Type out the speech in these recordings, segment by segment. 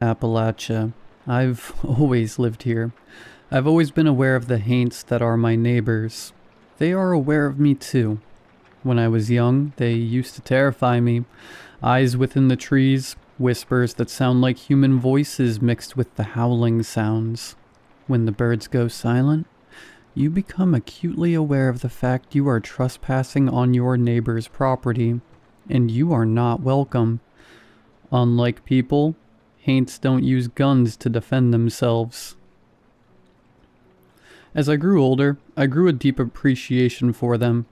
Appalachia. I've always lived here. I've always been aware of the haints that are my neighbors. They are aware of me too. When I was young, they used to terrify me. Eyes within the trees, whispers that sound like human voices mixed with the howling sounds. When the birds go silent, you become acutely aware of the fact you are trespassing on your neighbor's property, and you are not welcome. Unlike people, haints don't use guns to defend themselves. As I grew older, I grew a deep appreciation for them.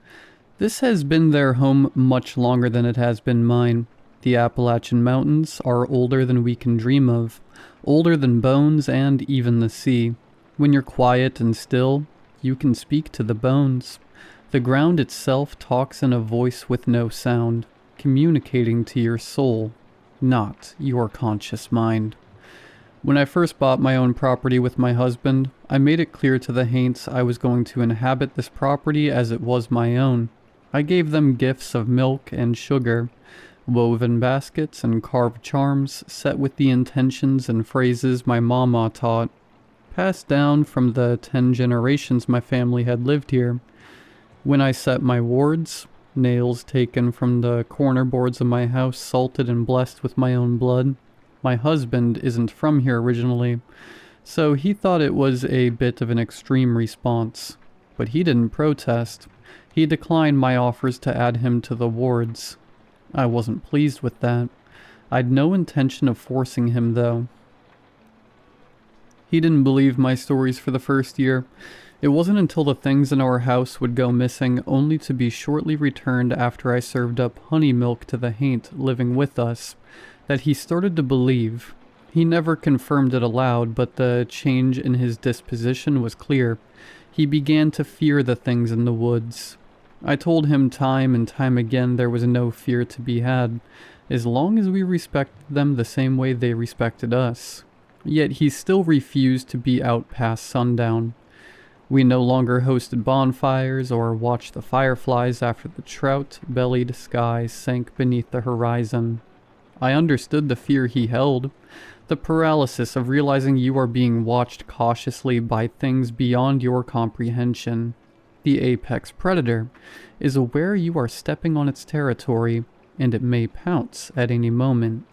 This has been their home much longer than it has been mine. The Appalachian Mountains are older than we can dream of, older than bones and even the sea. When you're quiet and still, you can speak to the bones. The ground itself talks in a voice with no sound, communicating to your soul, not your conscious mind. When I first bought my own property with my husband, I made it clear to the haints I was going to inhabit this property as it was my own. I gave them gifts of milk and sugar, woven baskets and carved charms set with the intentions and phrases my mama taught, passed down from the 10 generations my family had lived here. When I set my wards, nails taken from the corner boards of my house salted and blessed with my own blood. My husband isn't from here originally, so he thought it was a bit of an extreme response. But he didn't protest. He declined my offers to add him to the wards. I wasn't pleased with that. I'd no intention of forcing him, though. He didn't believe my stories for the first year. It wasn't until the things in our house would go missing, only to be shortly returned after I served up honey milk to the haint living with us, that he started to believe. He never confirmed it aloud, but the change in his disposition was clear. He began to fear the things in the woods. I told him time and time again there was no fear to be had, as long as we respected them the same way they respected us. Yet he still refused to be out past sundown. We no longer hosted bonfires or watched the fireflies after the trout-bellied sky sank beneath the horizon. I understood the fear he held, the paralysis of realizing you are being watched cautiously by things beyond your comprehension. The apex predator is aware you are stepping on its territory, and it may pounce at any moment.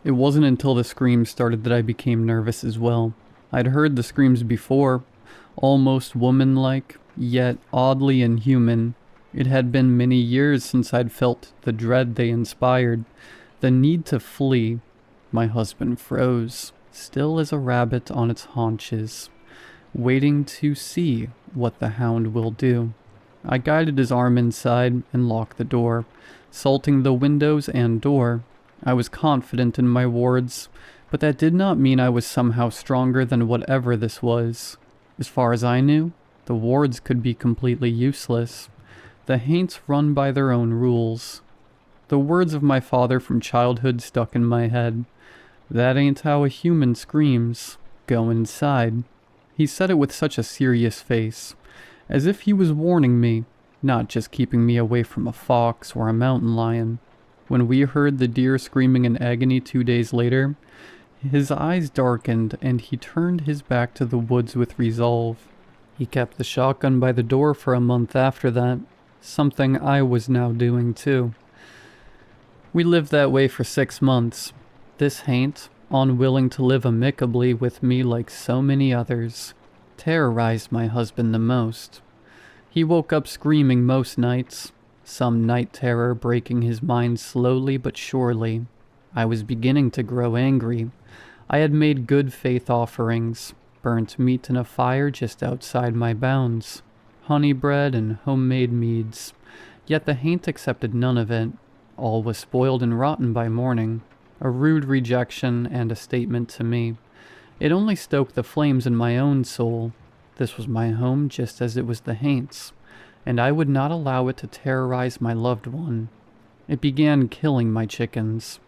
It wasn't until the screams started that I became nervous as well. I'd heard the screams before, almost woman-like, yet oddly inhuman. It had been many years since I'd felt the dread they inspired, the need to flee. My husband froze, still as a rabbit on its haunches, waiting to see what the hound will do. I guided his arm inside and locked the door, salting the windows and door. I was confident in my wards, but that did not mean I was somehow stronger than whatever this was. As far as I knew, the wards could be completely useless. The haints run by their own rules. The words of my father from childhood stuck in my head. That ain't how a human screams. Go inside. He said it with such a serious face, as if he was warning me, not just keeping me away from a fox or a mountain lion. When we heard the deer screaming in agony 2 days later, his eyes darkened and he turned his back to the woods with resolve. He kept the shotgun by the door for a month after that, something I was now doing too. We lived that way for 6 months. This haint, unwilling to live amicably with me like so many others, terrorized my husband the most. He woke up screaming most nights, some night terror breaking his mind slowly but surely. I was beginning to grow angry. I had made good faith offerings, burnt meat in a fire just outside my bounds, honey bread and homemade meads, yet the haint accepted none of it. All was spoiled and rotten by morning, a rude rejection and a statement to me. It only stoked the flames in my own soul. This was my home just as it was the haint's, and I would not allow it to terrorize my loved one. It began killing my chickens.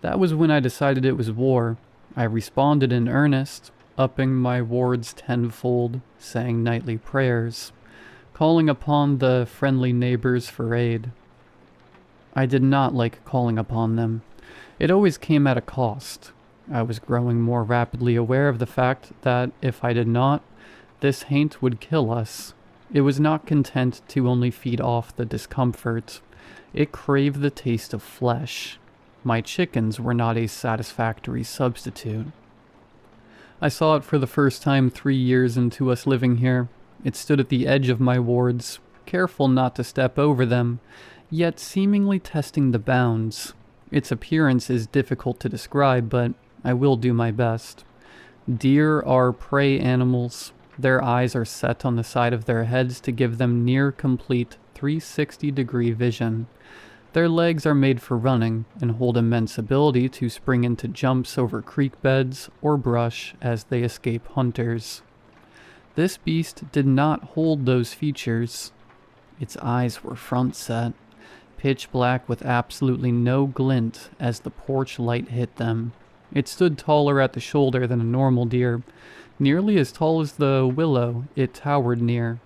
That was when I decided it was war. I responded in earnest, upping my wards tenfold, saying nightly prayers, calling upon the friendly neighbors for aid. I did not like calling upon them. It always came at a cost. I was growing more rapidly aware of the fact that if I did not, this haint would kill us. It was not content to only feed off the discomfort. It craved the taste of flesh. My chickens were not a satisfactory substitute. I saw it for the first time 3 years into us living here. It stood at the edge of my wards, careful not to step over them, yet seemingly testing the bounds. Its appearance is difficult to describe, but I will do my best. Deer are prey animals. Their eyes are set on the side of their heads to give them near complete 360-degree vision. Their legs are made for running and hold immense ability to spring into jumps over creek beds or brush as they escape hunters. This beast did not hold those features. Its eyes were front set, pitch black with absolutely no glint as the porch light hit them. It stood taller at the shoulder than a normal deer, nearly as tall as the willow it towered near.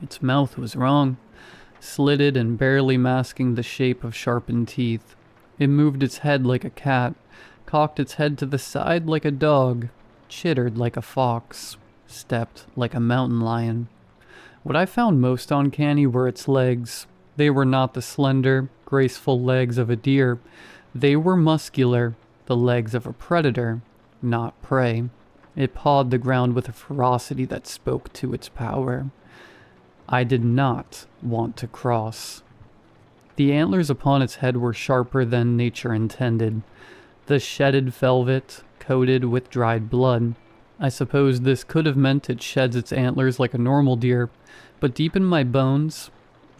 Its mouth was wrong, slitted and barely masking the shape of sharpened teeth. It moved its head like a cat, cocked its head to the side like a dog, chittered like a fox, stepped like a mountain lion. What I found most uncanny were its legs. They were not the slender, graceful legs of a deer. They were muscular, the legs of a predator, not prey. It pawed the ground with a ferocity that spoke to its power. I did not want to cross. The antlers upon its head were sharper than nature intended, the shedded velvet coated with dried blood. I suppose this could have meant it sheds its antlers like a normal deer, but deep in my bones,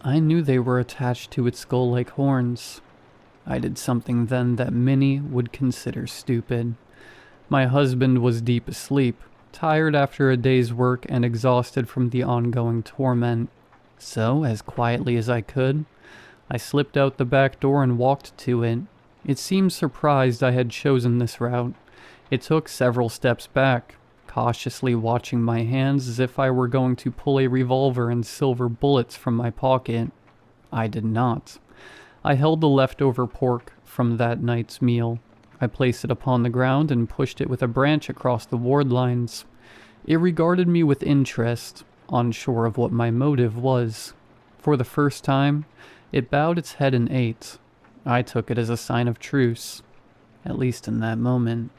I knew they were attached to its skull like horns. I did something then that many would consider stupid. My husband was deep asleep, tired after a day's work and exhausted from the ongoing torment. So, as quietly as I could, I slipped out the back door and walked to it. It seemed surprised I had chosen this route. It took several steps back, cautiously watching my hands as if I were going to pull a revolver and silver bullets from my pocket. I did not. I held the leftover pork from that night's meal. I placed it upon the ground and pushed it with a branch across the ward lines. It regarded me with interest, unsure of what my motive was. For the first time, it bowed its head and ate. I took it as a sign of truce, at least in that moment.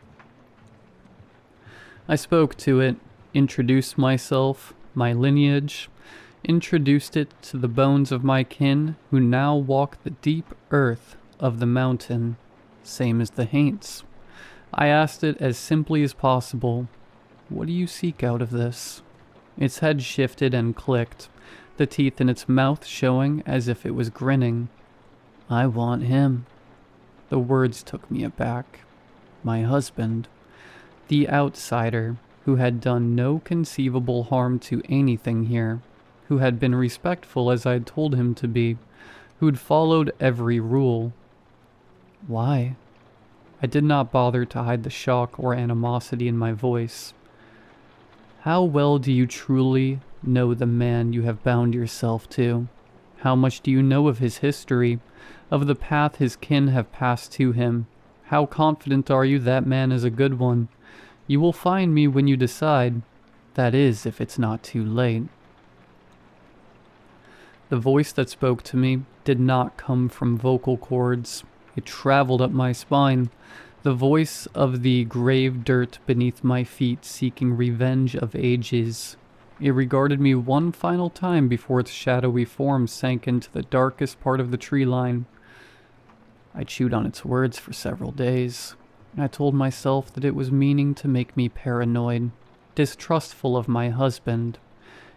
I spoke to it, introduced myself, my lineage, introduced it to the bones of my kin who now walk the deep earth of the mountain, same as the haints. I asked it as simply as possible, "What do you seek out of this?" Its head shifted and clicked, the teeth in its mouth showing as if it was grinning. "I want him." The words took me aback. My husband. The outsider, who had done no conceivable harm to anything here, who had been respectful as I'd told him to be, who'd followed every rule. Why? I did not bother to hide the shock or animosity in my voice. How well do you truly know the man you have bound yourself to? How much do you know of his history, of the path his kin have passed to him? How confident are you that man is a good one? You will find me when you decide. That is, if it's not too late. The voice that spoke to me did not come from vocal cords. It traveled up my spine. The voice of the grave dirt beneath my feet seeking revenge of ages. It regarded me one final time before its shadowy form sank into the darkest part of the tree line. I chewed on its words for several days. I told myself that it was meaning to make me paranoid, distrustful of my husband.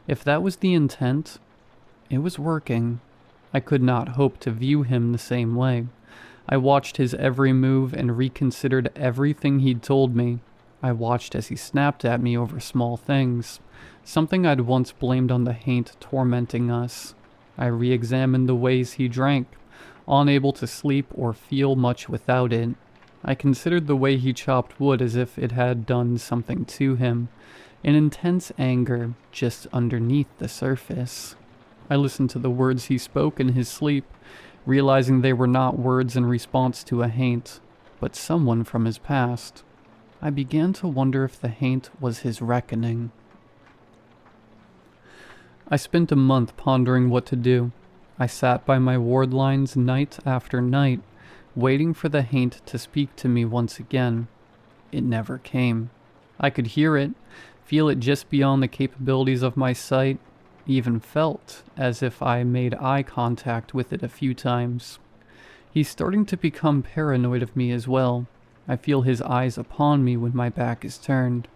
If that was the intent, it was working. I could not hope to view him the same way. I watched his every move and reconsidered everything he'd told me. I watched as he snapped at me over small things, something I'd once blamed on the haint tormenting us. I re-examined the ways he drank, unable to sleep or feel much without it. I considered the way he chopped wood as if it had done something to him, an intense anger just underneath the surface. I listened to the words he spoke in his sleep, realizing they were not words in response to a haint, but someone from his past. I began to wonder if the haint was his reckoning. I spent a month pondering what to do. I sat by my ward lines night after night, waiting for the haint to speak to me once again. It never came. I could hear it, feel it just beyond the capabilities of my sight, even felt as if I made eye contact with it a few times. He's starting to become paranoid of me as well. I feel his eyes upon me when my back is turned.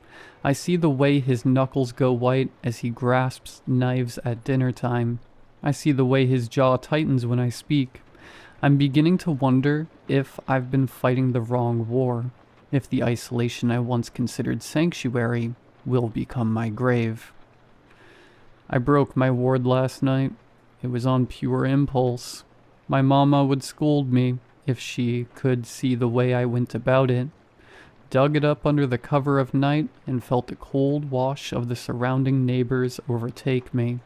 I see the way his knuckles go white as he grasps knives at dinner time. I see the way his jaw tightens when I speak. I'm beginning to wonder if I've been fighting the wrong war, if the isolation I once considered sanctuary will become my grave. I broke my ward last night. It was on pure impulse. My mama would scold me if she could see the way I went about it. Dug it up under the cover of night and felt the cold wash of the surrounding neighbors overtake me.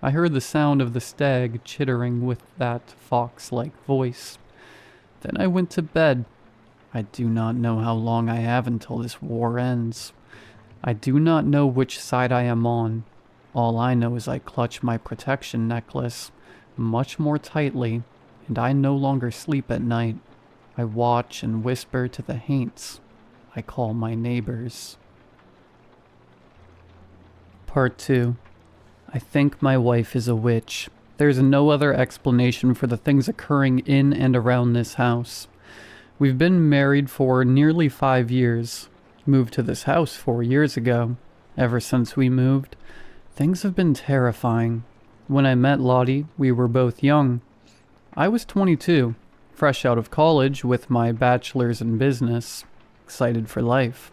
I heard the sound of the stag chittering with that fox-like voice. Then I went to bed. I do not know how long I have until this war ends. I do not know which side I am on. All I know is I clutch my protection necklace much more tightly, and I no longer sleep at night. I watch and whisper to the haints I call my neighbors. Part 2. I think my wife is a witch. There's no other explanation for the things occurring in and around this house. We've been married for nearly 5 years. Moved to this house 4 years ago. Ever since we moved, things have been terrifying. When I met Lottie, we were both young. I was 22, fresh out of college with my bachelor's in business, excited for life.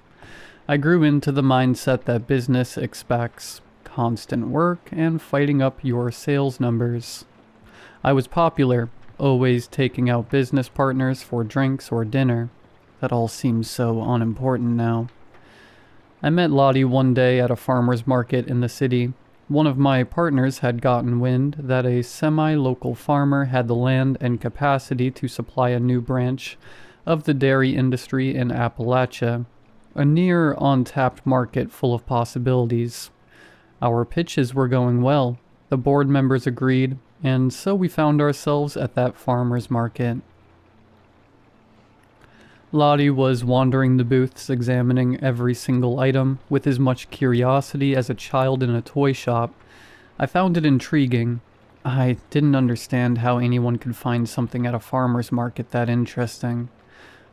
I grew into the mindset that business expects constant work and fighting up your sales numbers. I was popular, always taking out business partners for drinks or dinner. That all seems so unimportant now. I met Lottie one day at a farmer's market in the city. One of my partners had gotten wind that a semi-local farmer had the land and capacity to supply a new branch of the dairy industry in Appalachia, a near untapped market full of possibilities. Our pitches were going well, the board members agreed, and so we found ourselves at that farmer's market. Lottie was wandering the booths, examining every single item with as much curiosity as a child in a toy shop. I found it intriguing. I didn't understand how anyone could find something at a farmer's market that interesting.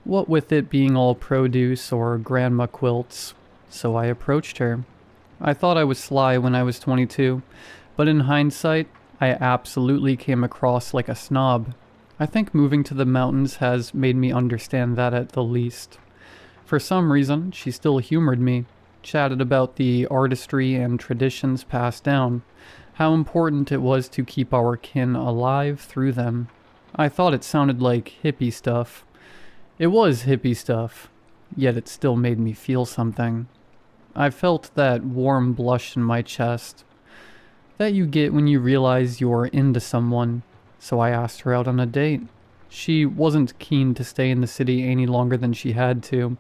What with it being all produce or grandma quilts. So I approached her. I thought I was sly when I was 22, but in hindsight, I absolutely came across like a snob. I think moving to the mountains has made me understand that at the least. For some reason, she still humored me, chatted about the artistry and traditions passed down, how important it was to keep our kin alive through them. I thought it sounded like hippie stuff. It was hippie stuff, yet it still made me feel something. I felt that warm blush in my chest that you get when you realize you're into someone, so I asked her out on a date. She wasn't keen to stay in the city any longer than she had to,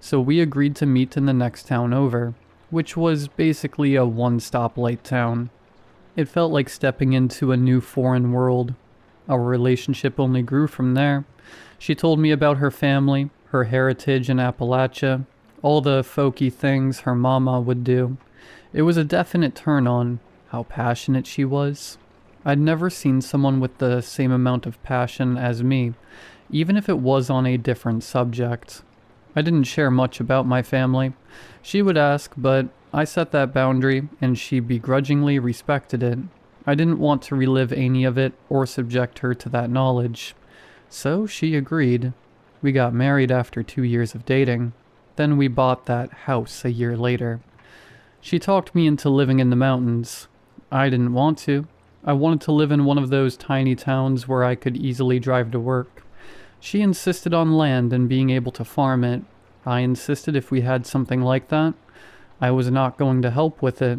so we agreed to meet in the next town over, which was basically a one-stop-light town. It felt like stepping into a new foreign world. Our relationship only grew from there. She told me about her family, her heritage in Appalachia, all the folky things her mama would do. It was a definite turn-on, how passionate she was. I'd never seen someone with the same amount of passion as me, even if it was on a different subject. I didn't share much about my family. She would ask, but I set that boundary, and she begrudgingly respected it. I didn't want to relive any of it or subject her to that knowledge. So she agreed. We got married after 2 years of dating. Then we bought that house a year later. She talked me into living in the mountains. I didn't want to. I wanted to live in one of those tiny towns where I could easily drive to work. She insisted on land and being able to farm it. I insisted if we had something like that, I was not going to help with it.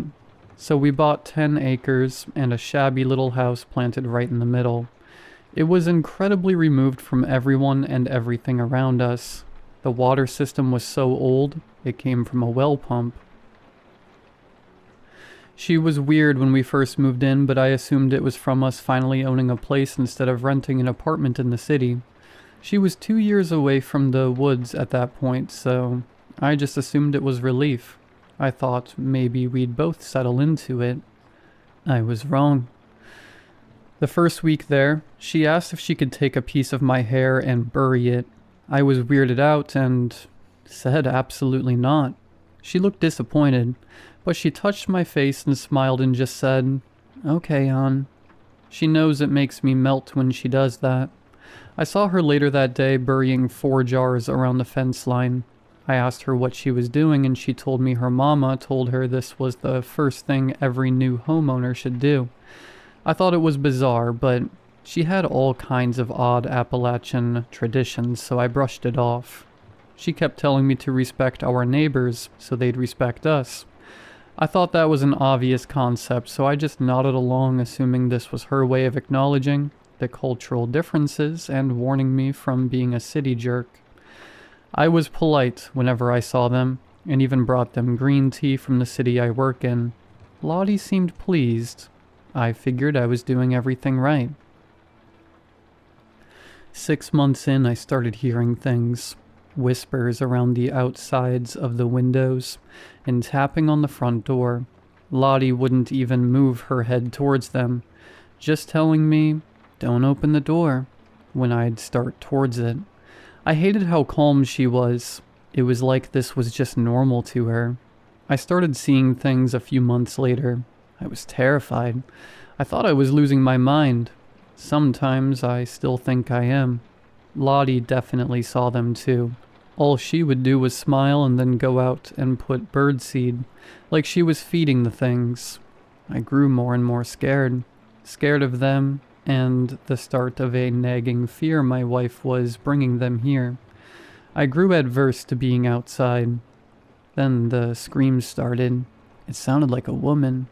So we bought 10 acres and a shabby little house planted right in the middle. It was incredibly removed from everyone and everything around us. The water system was so old, it came from a well pump. She was weird when we first moved in, but I assumed it was from us finally owning a place instead of renting an apartment in the city. She was 2 years away from the woods at that point, so I just assumed it was relief. I thought maybe we'd both settle into it. I was wrong. The first week there, she asked if she could take a piece of my hair and bury it. I was weirded out and said absolutely not. She looked disappointed, but she touched my face and smiled and just said, "Okay, hon." She knows it makes me melt when she does that. I saw her later that day burying 4 jars around the fence line. I asked her what she was doing and she told me her mama told her this was the first thing every new homeowner should do. I thought it was bizarre, but she had all kinds of odd Appalachian traditions, so I brushed it off. She kept telling me to respect our neighbors so they'd respect us. I thought that was an obvious concept, so I just nodded along, assuming this was her way of acknowledging the cultural differences and warning me from being a city jerk. I was polite whenever I saw them, and even brought them green tea from the city I work in. Lottie seemed pleased. I figured I was doing everything right. 6 months in, I started hearing things. Whispers around the outsides of the windows, and tapping on the front door. Lottie wouldn't even move her head towards them, just telling me, "Don't open the door," when I'd start towards it. I hated how calm she was. It was like this was just normal to her. I started seeing things a few months later. I was terrified. I thought I was losing my mind. Sometimes I still think I am. Lottie definitely saw them too. All she would do was smile and then go out and put birdseed, like she was feeding the things. I grew more and more scared. Scared of them, and the start of a nagging fear my wife was bringing them here. I grew adverse to being outside. Then the screams started. It sounded like a woman.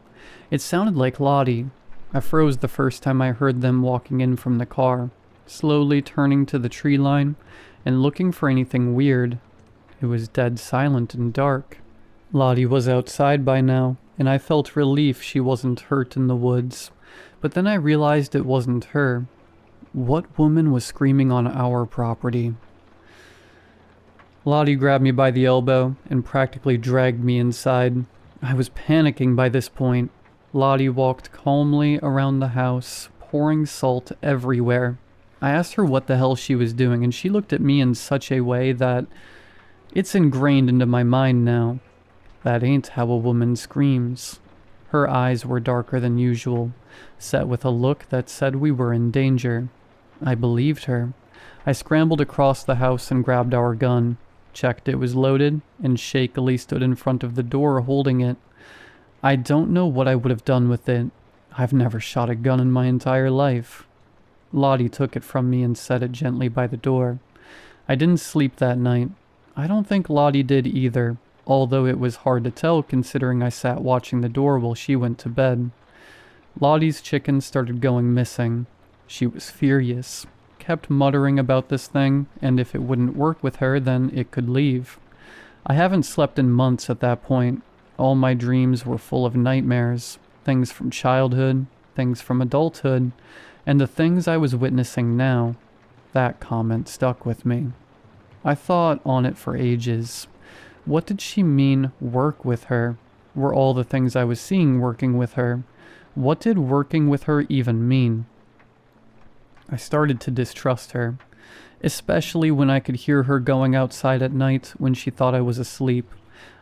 It sounded like Lottie. I froze the first time I heard them walking in from the car, slowly turning to the tree line and looking for anything weird. It was dead silent and dark. Lottie was outside by now, and I felt relief she wasn't hurt in the woods. But then I realized it wasn't her. What woman was screaming on our property? Lottie grabbed me by the elbow and practically dragged me inside. I was panicking by this point. Lottie walked calmly around the house, pouring salt everywhere. I asked her what the hell she was doing, and she looked at me in such a way that it's ingrained into my mind now. That ain't how a woman screams. Her eyes were darker than usual, set with a look that said we were in danger. I believed her. I scrambled across the house and grabbed our gun, checked it was loaded, and shakily stood in front of the door holding it. I don't know what I would have done with it. I've never shot a gun in my entire life. Lottie took it from me and set it gently by the door. I didn't sleep that night. I don't think Lottie did either, although it was hard to tell considering I sat watching the door while she went to bed. Lottie's chicken started going missing. She was furious, kept muttering about this thing, and if it wouldn't work with her, then it could leave. I haven't slept in months at that point. All my dreams were full of nightmares, things from childhood, things from adulthood, and the things I was witnessing now. That comment stuck with me. I thought on it for ages. What did she mean, work with her? Were all the things I was seeing working with her? What did working with her even mean? I started to distrust her, especially when I could hear her going outside at night when she thought I was asleep.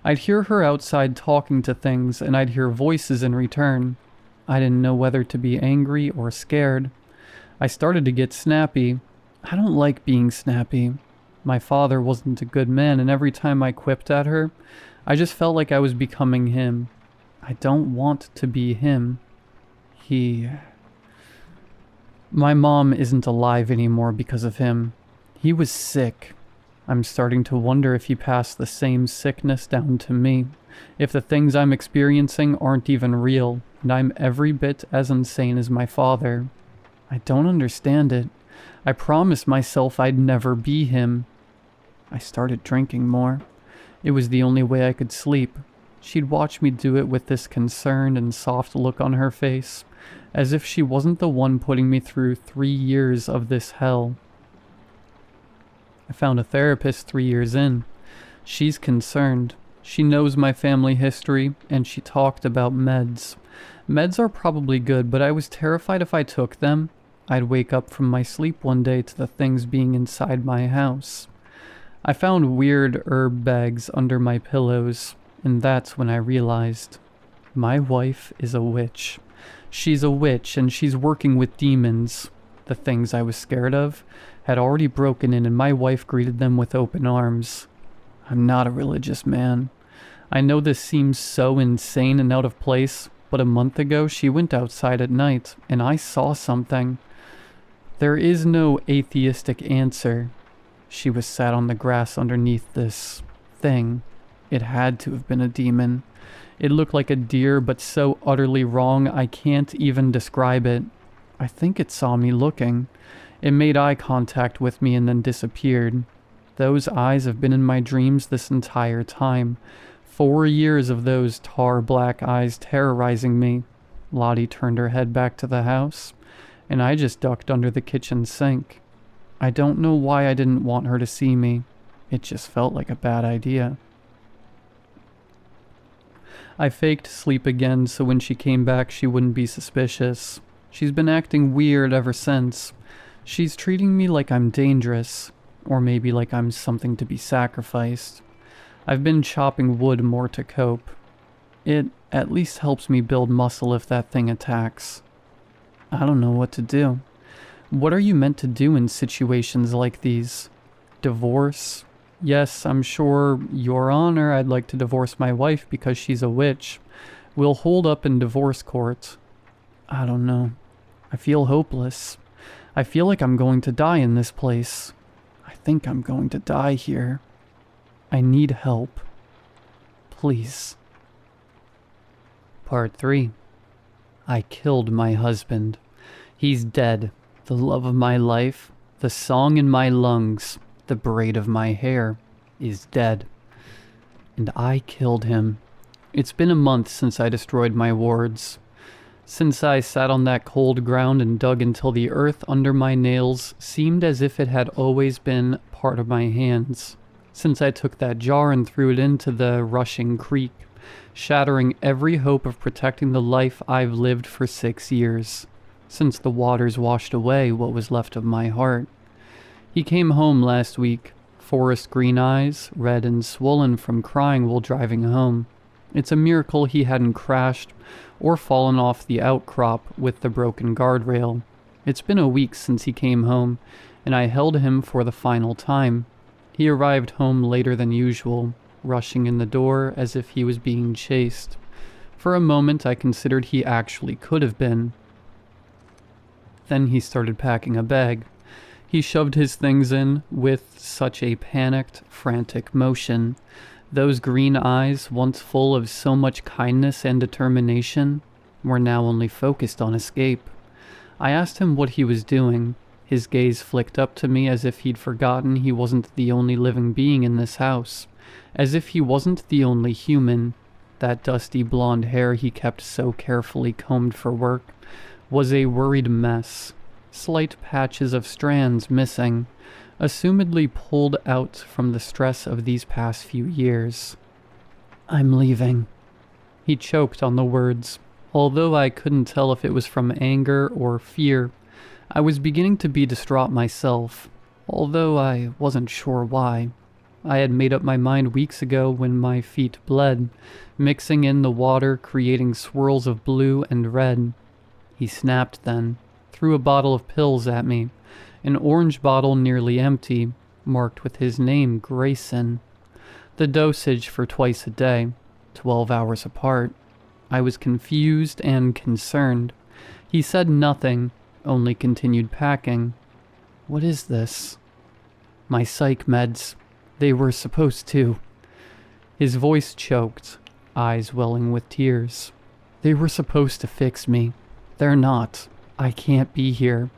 I'd hear her outside talking to things, and I'd hear voices in return. I didn't know whether to be angry or scared. I started to get snappy. I don't like being snappy. My father wasn't a good man, and every time I quipped at her, I just felt like I was becoming him. I don't want to be him. My mom isn't alive anymore because of him. He was sick. I'm starting to wonder if he passed the same sickness down to me. If the things I'm experiencing aren't even real, and I'm every bit as insane as my father. I don't understand it. I promised myself I'd never be him. I started drinking more. It was the only way I could sleep. She'd watch me do it with this concerned and soft look on her face, as if she wasn't the one putting me through 3 years of this hell. I found a therapist 3 years in. She's concerned. She knows my family history, and she talked about meds. Meds are probably good, but I was terrified if I took them, I'd wake up from my sleep one day to the things being inside my house. I found weird herb bags under my pillows, and that's when I realized my wife is a witch. She's a witch, and she's working with demons. The things I was scared of had already broken in, and my wife greeted them with open arms. I'm not a religious man. I know this seems so insane and out of place, but a month ago she went outside at night, and I saw something. There is no atheistic answer. She was sat on the grass underneath this thing. It had to have been a demon. It looked like a deer, but so utterly wrong I can't even describe it. I think it saw me looking. It made eye contact with me and then disappeared. Those eyes have been in my dreams this entire time. 4 years of those tar black eyes terrorizing me. Lottie turned her head back to the house, and I just ducked under the kitchen sink. I don't know why I didn't want her to see me. It just felt like a bad idea. I faked sleep again so when she came back she wouldn't be suspicious. She's been acting weird ever since. She's treating me like I'm dangerous, or maybe like I'm something to be sacrificed. I've been chopping wood more to cope. It at least helps me build muscle if that thing attacks. I don't know what to do. What are you meant to do in situations like these? Divorce? Yes, I'm sure, Your Honor, I'd like to divorce my wife because she's a witch. We'll hold up in divorce court. I don't know. I feel hopeless. I feel like I'm going to die in this place. I think I'm going to die here. I need help. Please. Part 3. I killed my husband. He's dead. The love of my life, the song in my lungs, the braid of my hair, is dead. And I killed him. It's been a month since I destroyed my wards. Since I sat on that cold ground and dug until the earth under my nails seemed as if it had always been part of my hands. Since I took that jar and threw it into the rushing creek, shattering every hope of protecting the life I've lived for 6 years. Since the waters washed away what was left of my heart. He came home last week, forest green eyes, red and swollen from crying while driving home. It's a miracle he hadn't crashed or fallen off the outcrop with the broken guardrail. It's been a week since he came home, and I held him for the final time. He arrived home later than usual, rushing in the door as if he was being chased. For a moment I considered he actually could have been. Then he started packing a bag. He shoved his things in with such a panicked, frantic motion. Those green eyes, once full of so much kindness and determination, were now only focused on escape. I asked him what he was doing. His gaze flicked up to me as if he'd forgotten he wasn't the only living being in this house. As if he wasn't the only human. That dusty blonde hair he kept so carefully combed for work was a worried mess. Slight patches of strands missing, assumedly pulled out from the stress of these past few years. I'm leaving. He choked on the words. Although I couldn't tell if it was from anger or fear, I was beginning to be distraught myself, although I wasn't sure why. I had made up my mind weeks ago when my feet bled, mixing in the water, creating swirls of blue and red. He snapped then, threw a bottle of pills at me, an orange bottle nearly empty, marked with his name, Grayson. The dosage for twice a day, 12 hours apart. I was confused and concerned. He said nothing, only continued packing. What is this? My psych meds. They were supposed to. His voice choked, eyes welling with tears. They were supposed to fix me. They're not. I can't be here.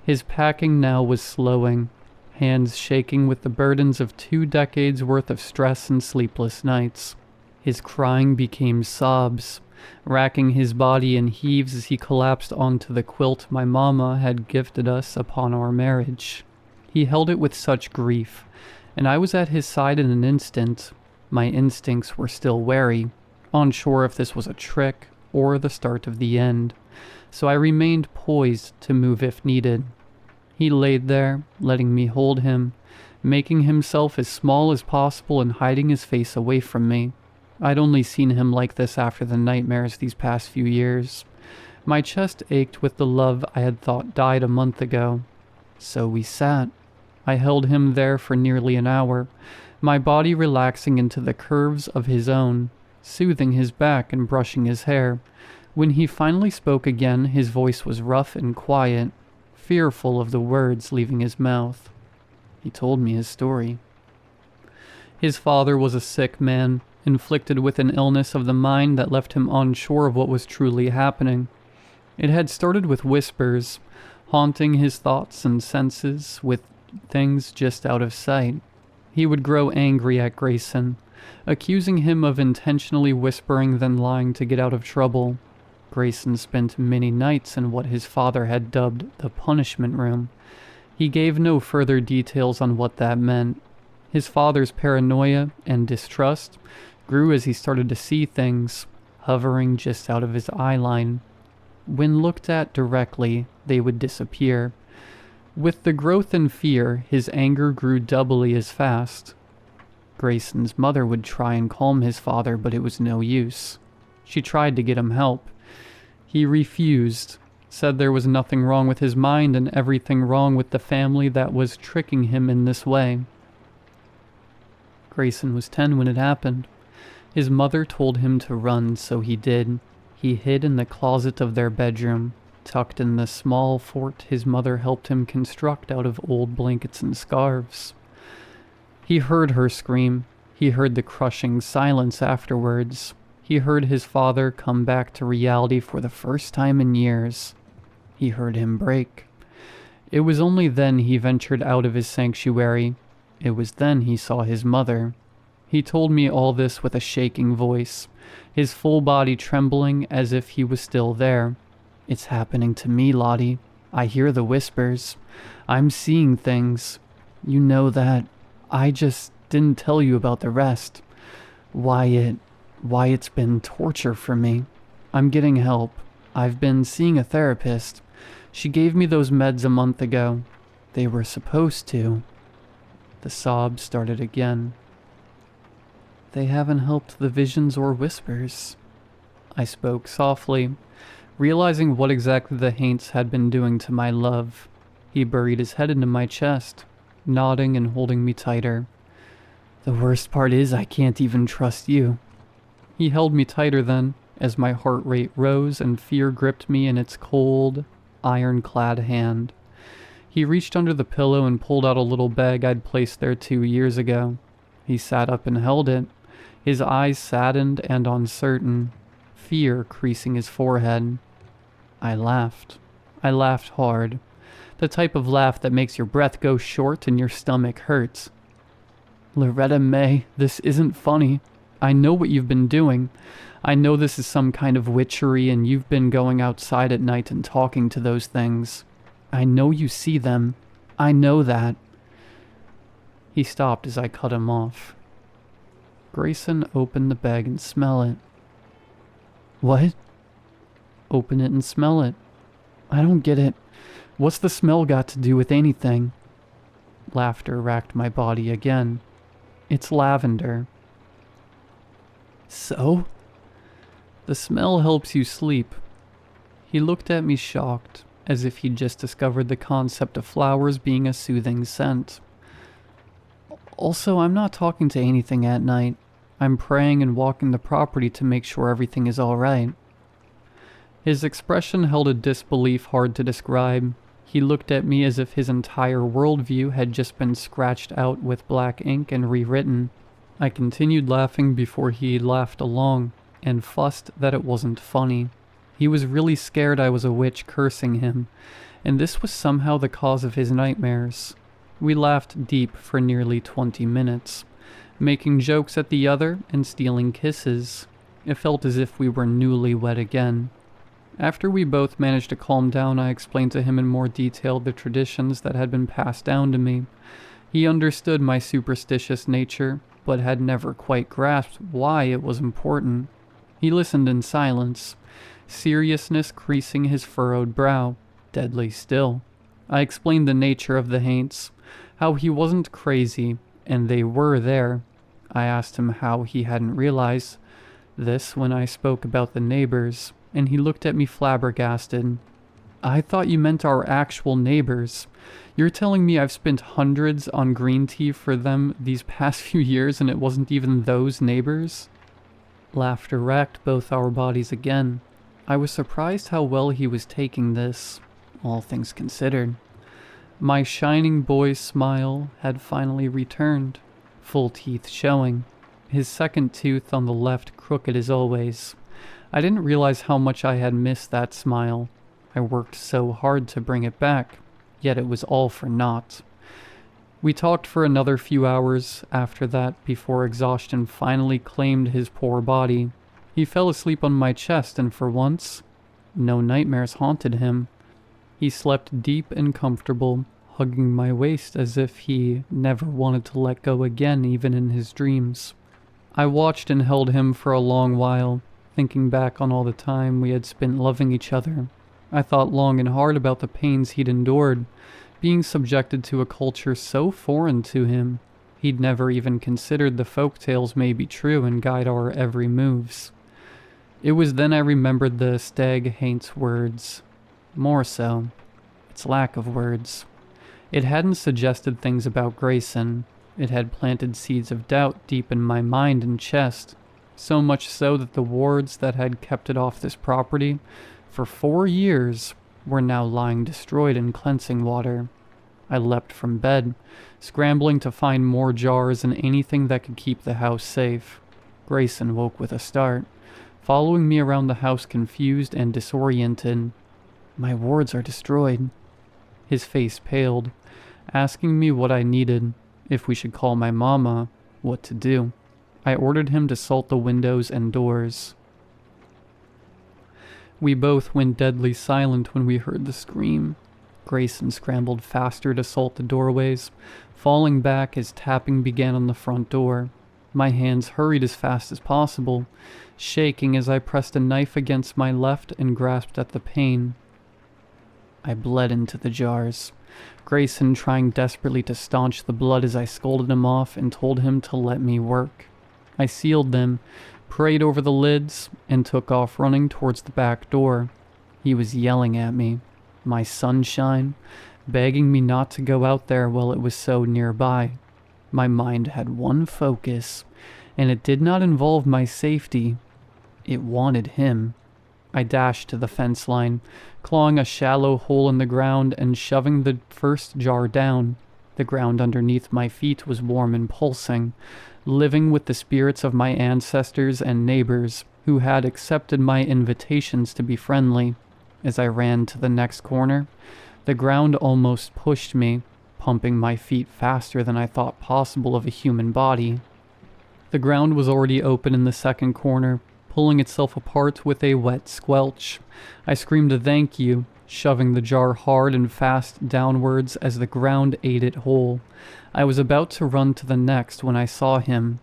His packing now was slowing, hands shaking with the burdens of 2 decades worth of stress and sleepless nights. His crying became sobs, racking his body in heaves as he collapsed onto the quilt my mama had gifted us upon our marriage. He held it with such grief, and I was at his side in an instant. My instincts were still wary, unsure if this was a trick or the start of the end, so I remained poised to move if needed. He laid there, letting me hold him, making himself as small as possible and hiding his face away from me. I'd only seen him like this after the nightmares these past few years. My chest ached with the love I had thought died a month ago. So we sat. I held him there for nearly an hour, my body relaxing into the curves of his own, soothing his back and brushing his hair. When he finally spoke again, his voice was rough and quiet, fearful of the words leaving his mouth. He told me his story. His father was a sick man, inflicted with an illness of the mind that left him unsure of what was truly happening. It had started with whispers, haunting his thoughts and senses with things just out of sight. He would grow angry at Grayson, accusing him of intentionally whispering then lying to get out of trouble. Grayson spent many nights in what his father had dubbed the punishment room. He gave no further details on what that meant. His father's paranoia and distrust grew as he started to see things, hovering just out of his eye line. When looked at directly, they would disappear. With the growth in fear, his anger grew doubly as fast. Grayson's mother would try and calm his father, but it was no use. She tried to get him help. He refused, said there was nothing wrong with his mind and everything wrong with the family that was tricking him in this way. Grayson was 10 when it happened. His mother told him to run, so he did. He hid in the closet of their bedroom, tucked in the small fort his mother helped him construct out of old blankets and scarves. He heard her scream. He heard the crushing silence afterwards. He heard his father come back to reality for the first time in years. He heard him break. It was only then he ventured out of his sanctuary. It was then he saw his mother. He told me all this with a shaking voice, his full body trembling as if he was still there. It's happening to me, Lottie. I hear the whispers. I'm seeing things. You know that. I just didn't tell you about the rest. Why it's been torture for me. I'm getting help. I've been seeing a therapist. She gave me those meds a month ago. They were supposed to. The sobs started again. They haven't helped the visions or whispers. I spoke softly, realizing what exactly the Haints had been doing to my love. He buried his head into my chest, nodding and holding me tighter. The worst part is I can't even trust you. He held me tighter then, as my heart rate rose and fear gripped me in its cold, ironclad hand. He reached under the pillow and pulled out a little bag I'd placed there 2 years ago. He sat up and held it, his eyes saddened and uncertain, fear creasing his forehead. I laughed. I laughed hard. The type of laugh that makes your breath go short and your stomach hurts. Loretta May, this isn't funny. I know what you've been doing. I know this is some kind of witchery and you've been going outside at night and talking to those things. I know you see them. I know that. He stopped as I cut him off. Grayson opened the bag and smell it. What? Open it and smell it. I don't get it. What's the smell got to do with anything? Laughter racked my body again. It's lavender. So? The smell helps you sleep. He looked at me shocked, as if he'd just discovered the concept of flowers being a soothing scent. Also, I'm not talking to anything at night. I'm praying and walking the property to make sure everything is all right. His expression held a disbelief hard to describe. He looked at me as if his entire worldview had just been scratched out with black ink and rewritten. I continued laughing before he laughed along, and fussed that it wasn't funny. He was really scared I was a witch cursing him, and this was somehow the cause of his nightmares. We laughed deep for nearly 20 minutes, making jokes at the other and stealing kisses. It felt as if we were newlywed again. After we both managed to calm down, I explained to him in more detail the traditions that had been passed down to me. He understood my superstitious nature, but had never quite grasped why it was important. He listened in silence, seriousness creasing his furrowed brow, deadly still. I explained the nature of the haints, how he wasn't crazy, and they were there. I asked him how he hadn't realized this when I spoke about the neighbors, and he looked at me flabbergasted. I thought you meant our actual neighbors. You're telling me I've spent hundreds on green tea for them these past few years and it wasn't even those neighbors? Laughter racked both our bodies again. I was surprised how well he was taking this, all things considered. My shining boy's smile had finally returned, full teeth showing, his second tooth on the left crooked as always. I didn't realize how much I had missed that smile. I worked so hard to bring it back, yet it was all for naught. We talked for another few hours after that before exhaustion finally claimed his poor body. He fell asleep on my chest, and for once, no nightmares haunted him. He slept deep and comfortable, hugging my waist as if he never wanted to let go again, even in his dreams. I watched and held him for a long while, thinking back on all the time we had spent loving each other. I thought long and hard about the pains he'd endured, being subjected to a culture so foreign to him. He'd never even considered the folk tales may be true and guide our every moves. It was then I remembered the stag haint's words. More so, its lack of words. It hadn't suggested things about Grayson. It had planted seeds of doubt deep in my mind and chest, so much so that the wards that had kept it off this property for 4 years were now lying destroyed in cleansing water. I leapt from bed, scrambling to find more jars and anything that could keep the house safe. Grayson woke with a start, following me around the house confused and disoriented. My wards are destroyed. His face paled, asking me what I needed, if we should call my mama, what to do. I ordered him to salt the windows and doors. We both went deadly silent when we heard the scream. Grayson scrambled faster to salt the doorways, falling back as tapping began on the front door. My hands hurried as fast as possible, shaking as I pressed a knife against my left and grasped at the pane. I bled into the jars, Grayson trying desperately to staunch the blood as I scolded him off and told him to let me work. I sealed them, prayed over the lids, and took off running towards the back door. He was yelling at me, my sunshine, begging me not to go out there while it was so nearby. My mind had one focus, and it did not involve my safety. It wanted him. I dashed to the fence line, clawing a shallow hole in the ground and shoving the first jar down. The ground underneath my feet was warm and pulsing, living with the spirits of my ancestors and neighbors who had accepted my invitations to be friendly. As I ran to the next corner, the ground almost pushed me, pumping my feet faster than I thought possible of a human body. The ground was already open in the second corner, pulling itself apart with a wet squelch. I screamed a thank you, shoving the jar hard and fast downwards as the ground ate it whole. I was about to run to the next when I saw him.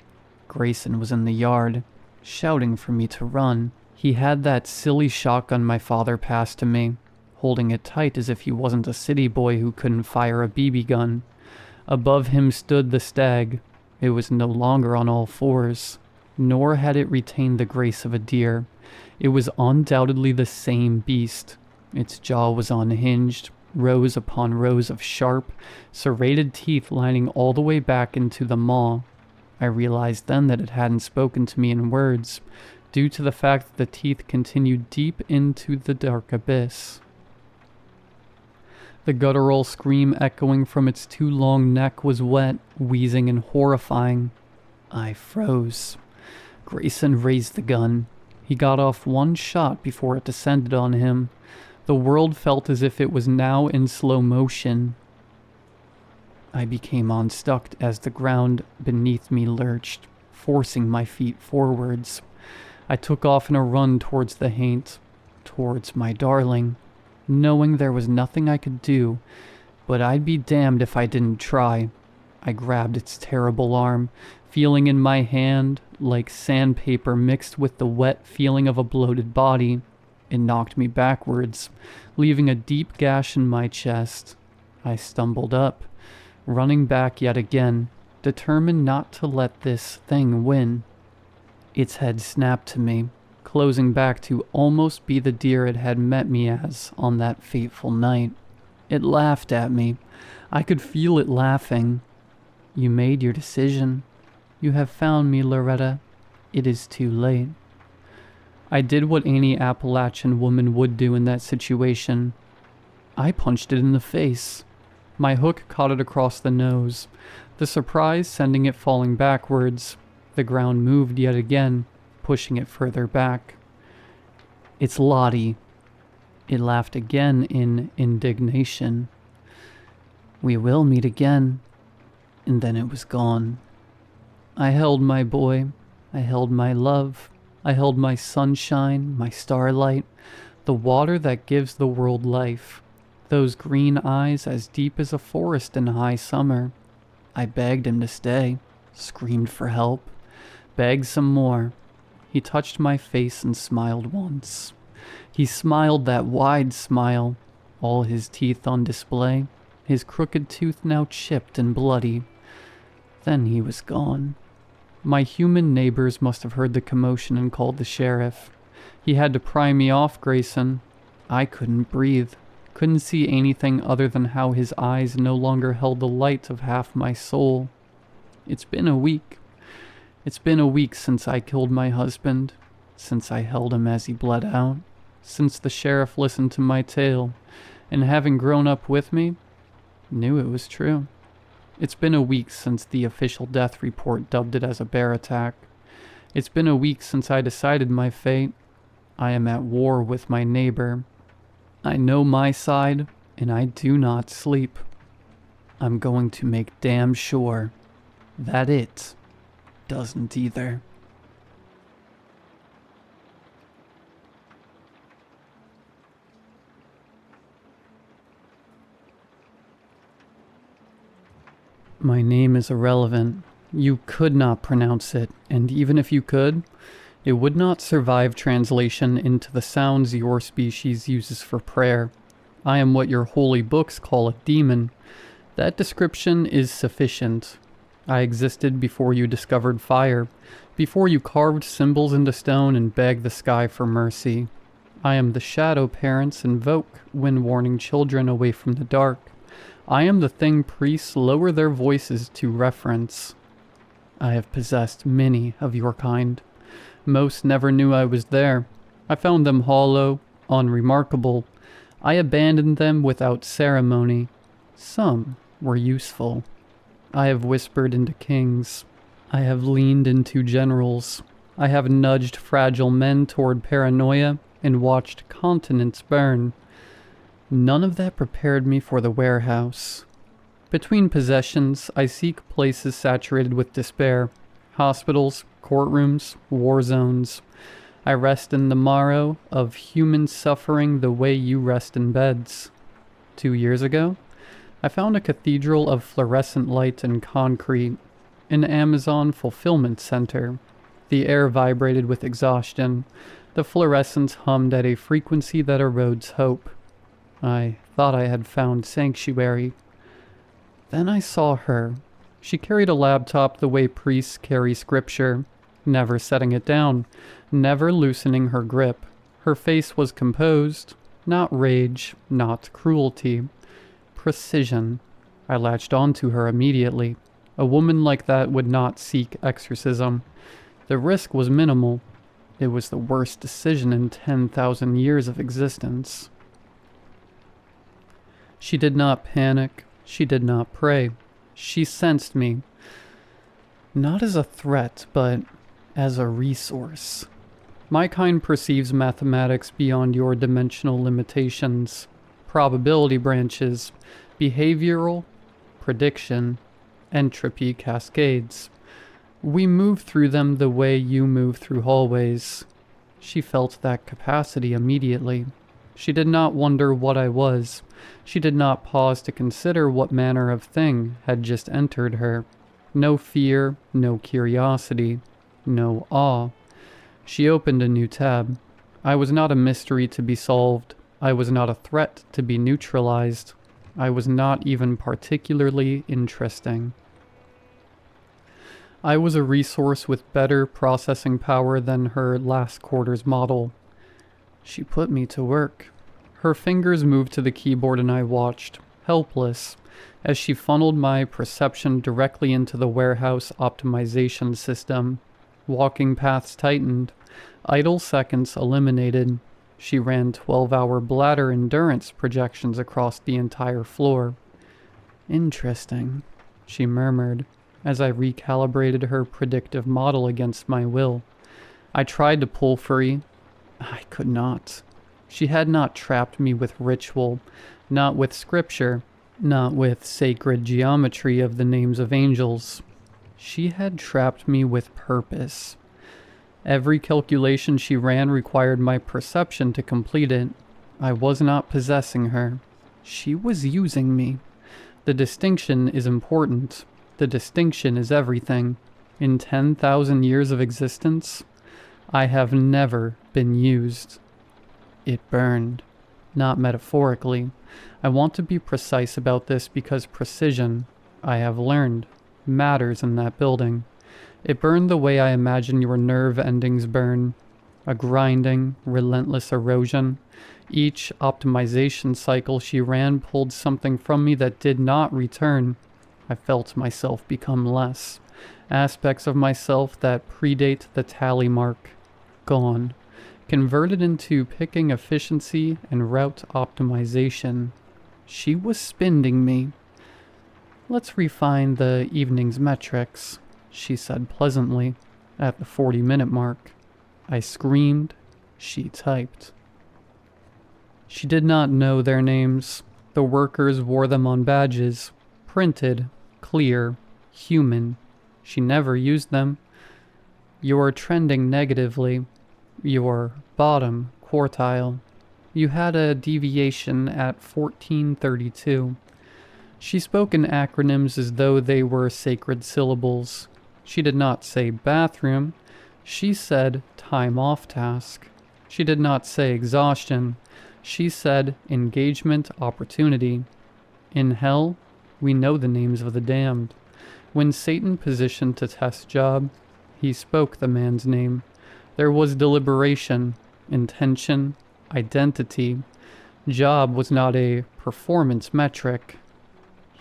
Grayson was in the yard, shouting for me to run. He had that silly shotgun my father passed to me, holding it tight as if he wasn't a city boy who couldn't fire a BB gun. Above him stood the stag. It was no longer on all fours, nor had it retained the grace of a deer. It was undoubtedly the same beast. Its jaw was unhinged, rows upon rows of sharp, serrated teeth lining all the way back into the maw. I realized then that it hadn't spoken to me in words, due to the fact that the teeth continued deep into the dark abyss. The guttural scream echoing from its too long neck was wet, wheezing, and horrifying. I froze. Grayson raised the gun. He got off one shot before it descended on him. The world felt as if it was now in slow motion. I became unstuck as the ground beneath me lurched, forcing my feet forwards. I took off in a run towards the haint, towards my darling, knowing there was nothing I could do, but I'd be damned if I didn't try. I grabbed its terrible arm, feeling in my hand like sandpaper mixed with the wet feeling of a bloated body. It knocked me backwards, leaving a deep gash in my chest. I stumbled up, running back yet again, determined not to let this thing win. Its head snapped to me, closing back to almost be the deer it had met me as on that fateful night. It laughed at me. I could feel it laughing. You made your decision. You have found me, Loretta. It is too late. I did what any Appalachian woman would do in that situation. I punched it in the face. My hook caught it across the nose, the surprise sending it falling backwards. The ground moved yet again, pushing it further back. It's Lottie. It laughed again in indignation. We will meet again. And then it was gone. I held my boy. I held my love. I held my sunshine, my starlight, the water that gives the world life, those green eyes as deep as a forest in high summer. I begged him to stay, screamed for help, begged some more. He touched my face and smiled once. He smiled that wide smile, all his teeth on display, his crooked tooth now chipped and bloody. Then he was gone. My human neighbors must have heard the commotion and called the sheriff. He had to pry me off, Grayson. I couldn't breathe, couldn't see anything other than how his eyes no longer held the light of half my soul. It's been a week. It's been a week since I killed my husband, since I held him as he bled out, since the sheriff listened to my tale, and having grown up with me, knew it was true. It's been a week since the official death report dubbed it as a bear attack. It's been a week since I decided my fate. I am at war with my neighbor. I know my side, and I do not sleep. I'm going to make damn sure that it doesn't either. My name is irrelevant. You could not pronounce it, and even if you could, it would not survive translation into the sounds your species uses for prayer. I am what your holy books call a demon. That description is sufficient. I existed before you discovered fire, before you carved symbols into stone and begged the sky for mercy. I am the shadow parents invoke when warning children away from the dark. I am the thing priests lower their voices to reference. I have possessed many of your kind. Most never knew I was there. I found them hollow, unremarkable. I abandoned them without ceremony. Some were useful. I have whispered into kings. I have leaned into generals. I have nudged fragile men toward paranoia and watched continents burn. None of that prepared me for the warehouse. Between possessions, I seek places saturated with despair. Hospitals, courtrooms, war zones. I rest in the marrow of human suffering the way you rest in beds. 2 years ago, I found a cathedral of fluorescent light and concrete, an Amazon fulfillment center. The air vibrated with exhaustion. The fluorescence hummed at a frequency that erodes hope. I thought I had found sanctuary. Then I saw her. She carried a laptop the way priests carry scripture, never setting it down, never loosening her grip. Her face was composed, not rage, not cruelty. Precision. I latched onto her immediately. A woman like that would not seek exorcism. The risk was minimal. It was the worst decision in 10,000 years of existence. She did not panic. She did not pray. She sensed me. Not as a threat, but as a resource. My kind perceives mathematics beyond your dimensional limitations, probability branches, behavioral, prediction, entropy cascades. We move through them the way you move through hallways. She felt that capacity immediately. She did not wonder what I was. She did not pause to consider what manner of thing had just entered her. No fear, no curiosity, no awe. She opened a new tab. I was not a mystery to be solved. I was not a threat to be neutralized. I was not even particularly interesting. I was a resource with better processing power than her last quarter's model. She put me to work. Her fingers moved to the keyboard and I watched, helpless, as she funneled my perception directly into the warehouse optimization system. Walking paths tightened, idle seconds eliminated. She ran 12-hour bladder endurance projections across the entire floor. Interesting, she murmured, as I recalibrated her predictive model against my will. I tried to pull free. I could not. She had not trapped me with ritual, not with scripture, not with sacred geometry of the names of angels. She had trapped me with purpose. Every calculation she ran required my perception to complete it. I was not possessing her. She was using me. The distinction is important. The distinction is everything. In 10,000 years of existence, I have never been used. It burned. Not metaphorically. I want to be precise about this because precision, I have learned, matters in that building. It burned the way I imagine your nerve endings burn. A grinding, relentless erosion. Each optimization cycle she ran pulled something from me that did not return. I felt myself become less. Aspects of myself that predate the tally mark. Gone. Converted into picking efficiency and route optimization. She was spending me. Let's refine the evening's metrics, she said pleasantly, at the 40-minute mark. I screamed. She typed. She did not know their names. The workers wore them on badges. Printed, clear, human. She never used them. You're trending negatively. Your bottom quartile. You had a deviation at 1432. She spoke in acronyms as though they were sacred syllables. She did not say bathroom. She said time off task. She did not say exhaustion. She said engagement opportunity. In hell, we know the names of the damned. When Satan positioned to test Job, he spoke the man's name. There was deliberation, intention, identity. Job was not a performance metric.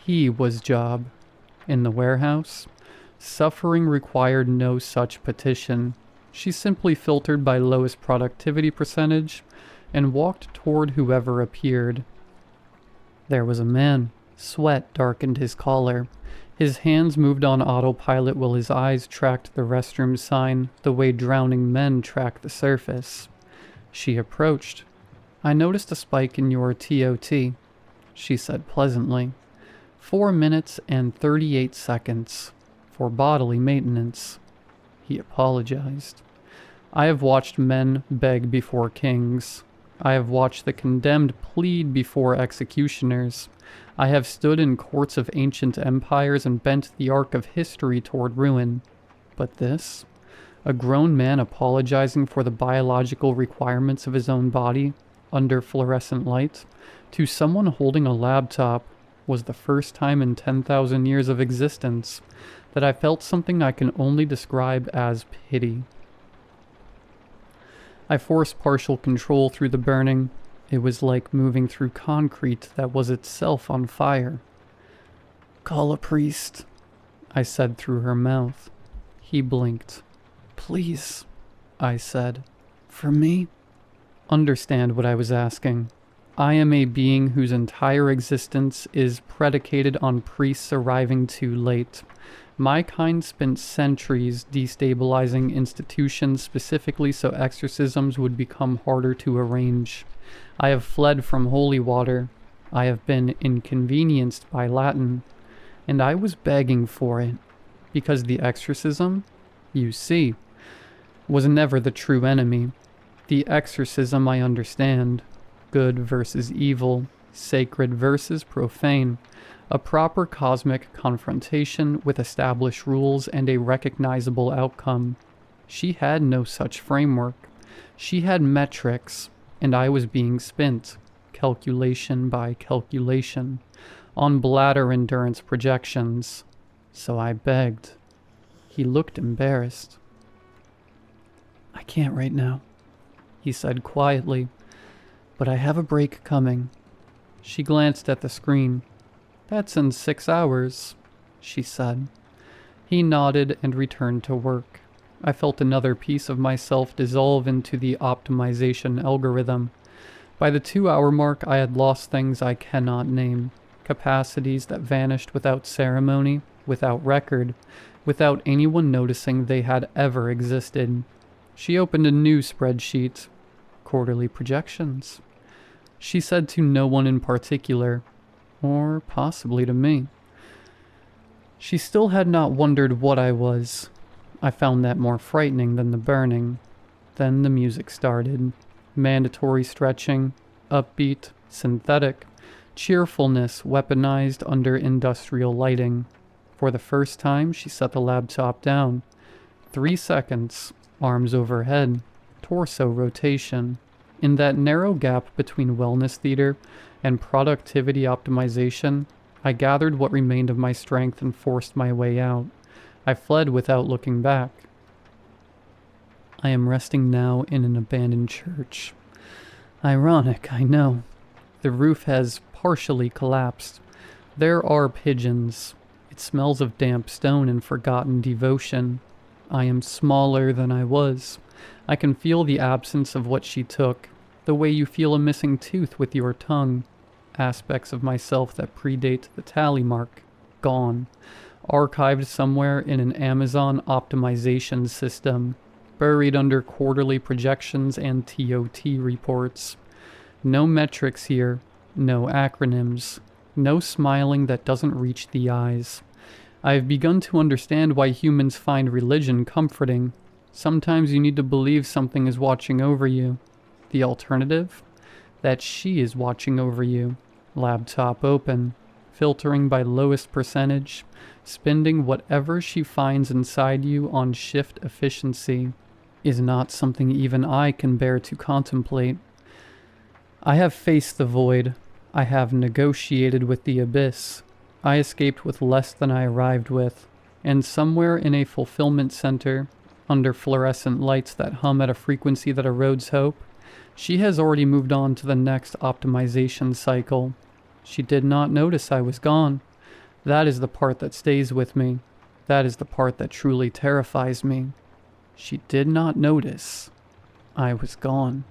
He was Job. In the warehouse, suffering required no such petition. She simply filtered by lowest productivity percentage and walked toward whoever appeared. There was a man. Sweat darkened his collar. His hands moved on autopilot while his eyes tracked the restroom sign the way drowning men track the surface. She approached. I noticed a spike in your TOT, she said pleasantly. 4 minutes and 38 seconds for bodily maintenance. He apologized. I have watched men beg before kings. I have watched the condemned plead before executioners. I have stood in courts of ancient empires and bent the arc of history toward ruin. But this? A grown man apologizing for the biological requirements of his own body, under fluorescent light, to someone holding a laptop, was the first time in 10,000 years of existence that I felt something I can only describe as pity. I forced partial control through the burning. It was like moving through concrete that was itself on fire. Call a priest, I said through her mouth. He blinked. Please, I said. For me? Understand what I was asking. I am a being whose entire existence is predicated on priests arriving too late. My kind spent centuries destabilizing institutions specifically so exorcisms would become harder to arrange. I have fled from holy water. I have been inconvenienced by Latin. And I was begging for it, because the exorcism, you see, was never the true enemy. The exorcism I understand. Good versus evil, sacred versus profane. A proper cosmic confrontation with established rules and a recognizable outcome. She had no such framework. She had metrics, and I was being spent, calculation by calculation, on bladder endurance projections. So I begged. He looked embarrassed. "I can't right now," he said quietly, "but I have a break coming." She glanced at the screen. "That's in 6 hours," she said. He nodded and returned to work. I felt another piece of myself dissolve into the optimization algorithm. By the 2-hour mark, I had lost things I cannot name. Capacities that vanished without ceremony, without record, without anyone noticing they had ever existed. She opened a new spreadsheet. Quarterly projections. She said to no one in particular, or possibly to me. She still had not wondered what I was. I found that more frightening than the burning. Then the music started. Mandatory stretching, upbeat, synthetic, cheerfulness weaponized under industrial lighting. For the first time, she set the laptop down. 3 seconds, arms overhead, torso rotation. In that narrow gap between wellness theater and productivity optimization, I gathered what remained of my strength and forced my way out. I fled without looking back. I am resting now in an abandoned church. Ironic, I know. The roof has partially collapsed. There are pigeons. It smells of damp stone and forgotten devotion. I am smaller than I was. I can feel the absence of what she took, the way you feel a missing tooth with your tongue. Aspects of myself that predate the tally mark. Gone. Archived somewhere in an Amazon optimization system. Buried under quarterly projections and TOT reports. No metrics here. No acronyms. No smiling that doesn't reach the eyes. I have begun to understand why humans find religion comforting. Sometimes you need to believe something is watching over you. The alternative? That she is watching over you. Laptop open. Filtering by lowest percentage. Spending whatever she finds inside you on shift efficiency. Is not something even I can bear to contemplate. I have faced the void. I have negotiated with the abyss. I escaped with less than I arrived with. And somewhere in a fulfillment center, under fluorescent lights that hum at a frequency that erodes hope, she has already moved on to the next optimization cycle. She did not notice I was gone. That is the part that stays with me. That is the part that truly terrifies me. She did not notice I was gone.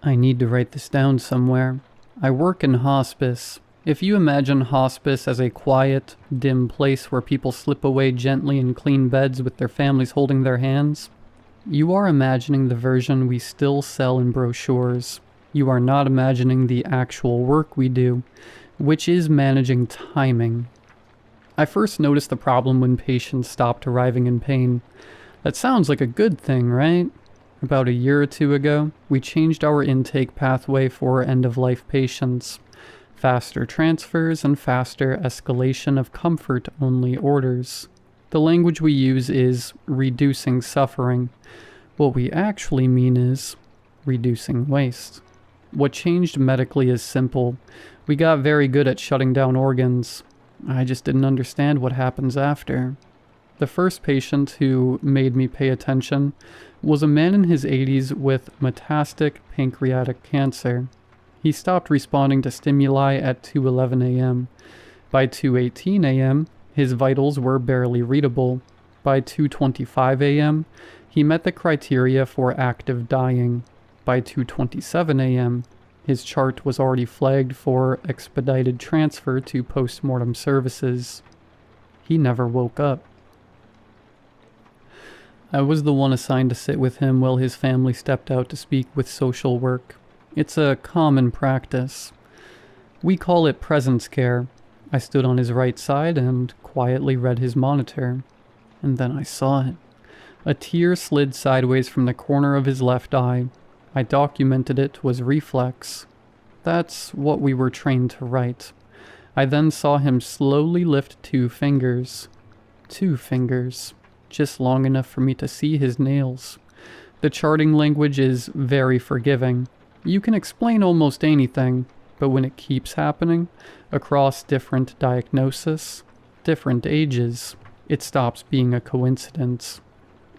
I need to write this down somewhere. I work in hospice. If you imagine hospice as a quiet, dim place where people slip away gently in clean beds with their families holding their hands, you are imagining the version we still sell in brochures. You are not imagining the actual work we do, which is managing timing. I first noticed the problem when patients stopped arriving in pain. That sounds like a good thing, right? About a year or two ago, we changed our intake pathway for end-of-life patients. Faster transfers and faster escalation of comfort-only orders. The language we use is reducing suffering. What we actually mean is reducing waste. What changed medically is simple. We got very good at shutting down organs. I just didn't understand what happens after. The first patient who made me pay attention was a man in his 80s with metastatic pancreatic cancer. He stopped responding to stimuli at 2:11 a.m. By 2:18 a.m., his vitals were barely readable. By 2:25 a.m., he He met the criteria for active dying. By 2:27 a.m., his chart was already flagged for expedited transfer to post-mortem services. He never woke up. I was the one assigned to sit with him while his family stepped out to speak with social work. It's a common practice. We call it presence care. I stood on his right side and quietly read his monitor. And then I saw it. A tear slid sideways from the corner of his left eye. I documented it was reflex. That's what we were trained to write. I then saw him slowly lift 2 fingers. 2 fingers. Just long enough for me to see his nails. The charting language is very forgiving. You can explain almost anything, but when it keeps happening, across different diagnoses, different ages, it stops being a coincidence.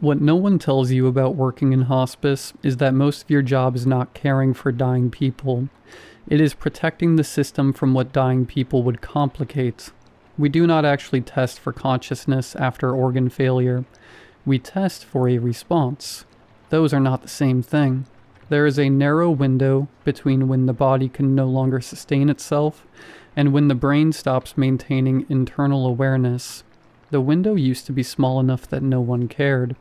What no one tells you about working in hospice is that most of your job is not caring for dying people. It is protecting the system from what dying people would complicate. We do not actually test for consciousness after organ failure. We test for a response. Those are not the same thing. There is a narrow window between when the body can no longer sustain itself and when the brain stops maintaining internal awareness. The window used to be small enough that no one cared.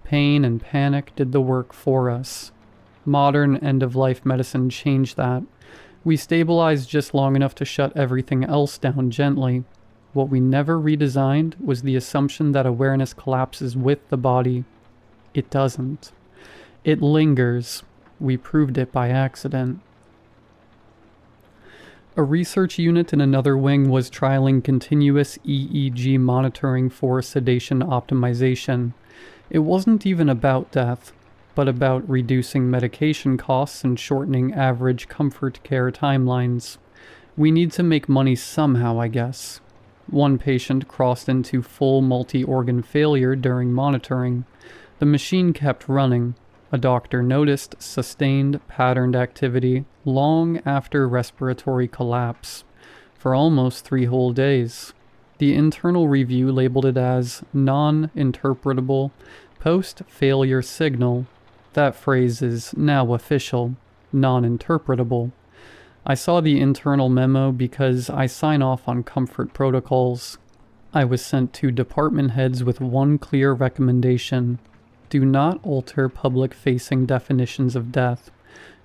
Pain and panic did the work for us. Modern end-of-life medicine changed that. We stabilized just long enough to shut everything else down gently. What we never redesigned was the assumption that awareness collapses with the body. It doesn't. It lingers. We proved it by accident. A research unit in another wing was trialing continuous EEG monitoring for sedation optimization. It wasn't even about death, but about reducing medication costs and shortening average comfort care timelines. We need to make money somehow, I guess. One patient crossed into full multi-organ failure during monitoring. The machine kept running. A doctor noticed sustained, patterned activity long after respiratory collapse, for almost 3 whole days. The internal review labeled it as non-interpretable post-failure signal. That phrase is now official, non-interpretable. I saw the internal memo because I sign off on comfort protocols. I was sent to department heads with one clear recommendation. Do not alter public-facing definitions of death.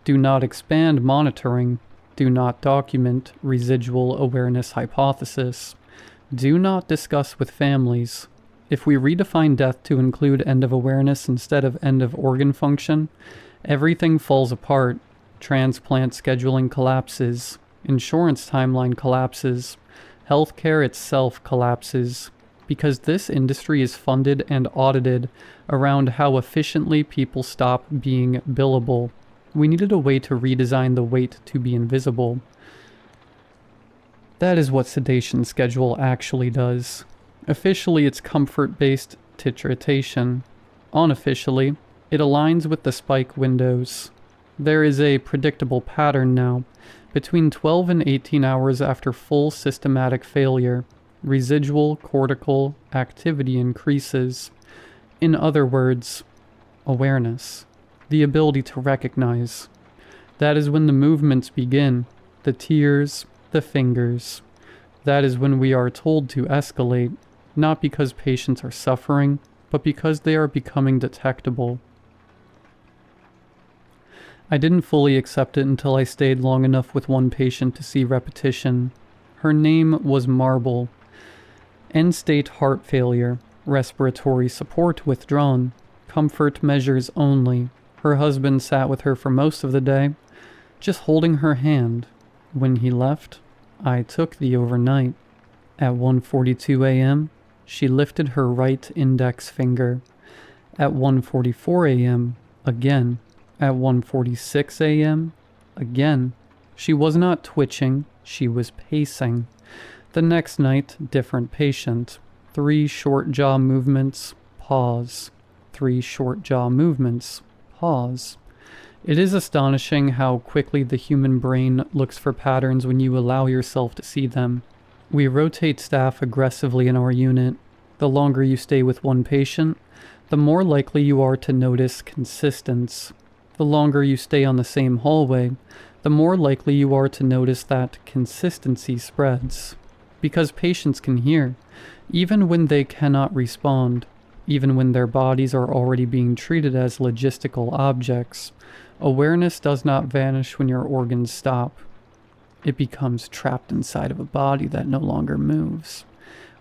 Do not expand monitoring. Do not document residual awareness hypothesis. Do not discuss with families. If we redefine death to include end of awareness instead of end of organ function, everything falls apart. Transplant scheduling collapses. Insurance timeline collapses. Healthcare itself collapses. Because this industry is funded and audited around how efficiently people stop being billable. We needed a way to redesign the wait to be invisible. That is what sedation schedule actually does. Officially, it's comfort-based titration. Unofficially, it aligns with the spike windows. There is a predictable pattern now. Between 12 and 18 hours after full systematic failure, residual cortical activity increases. In other words, awareness. The ability to recognize. That is when the movements begin. The tears, the fingers. That is when we are told to escalate, not because patients are suffering, but because they are becoming detectable. I didn't fully accept it until I stayed long enough with one patient to see repetition. Her name was Marble. End-stage heart failure, respiratory support withdrawn, comfort measures only. Her husband sat with her for most of the day, just holding her hand. When he left, I took the overnight. At 1:42 a.m., she lifted her right index finger. At 1:44 a.m., again. At 1:46 a.m., again. She was not twitching, she was pacing. The next night, different patient. 3 short jaw movements, pause. 3 short jaw movements, pause. It is astonishing how quickly the human brain looks for patterns when you allow yourself to see them. We rotate staff aggressively in our unit. The longer you stay with one patient, the more likely you are to notice consistence. The longer you stay on the same hallway, the more likely you are to notice that consistency spreads. Because patients can hear, even when they cannot respond, even when their bodies are already being treated as logistical objects, awareness does not vanish when your organs stop. It becomes trapped inside of a body that no longer moves.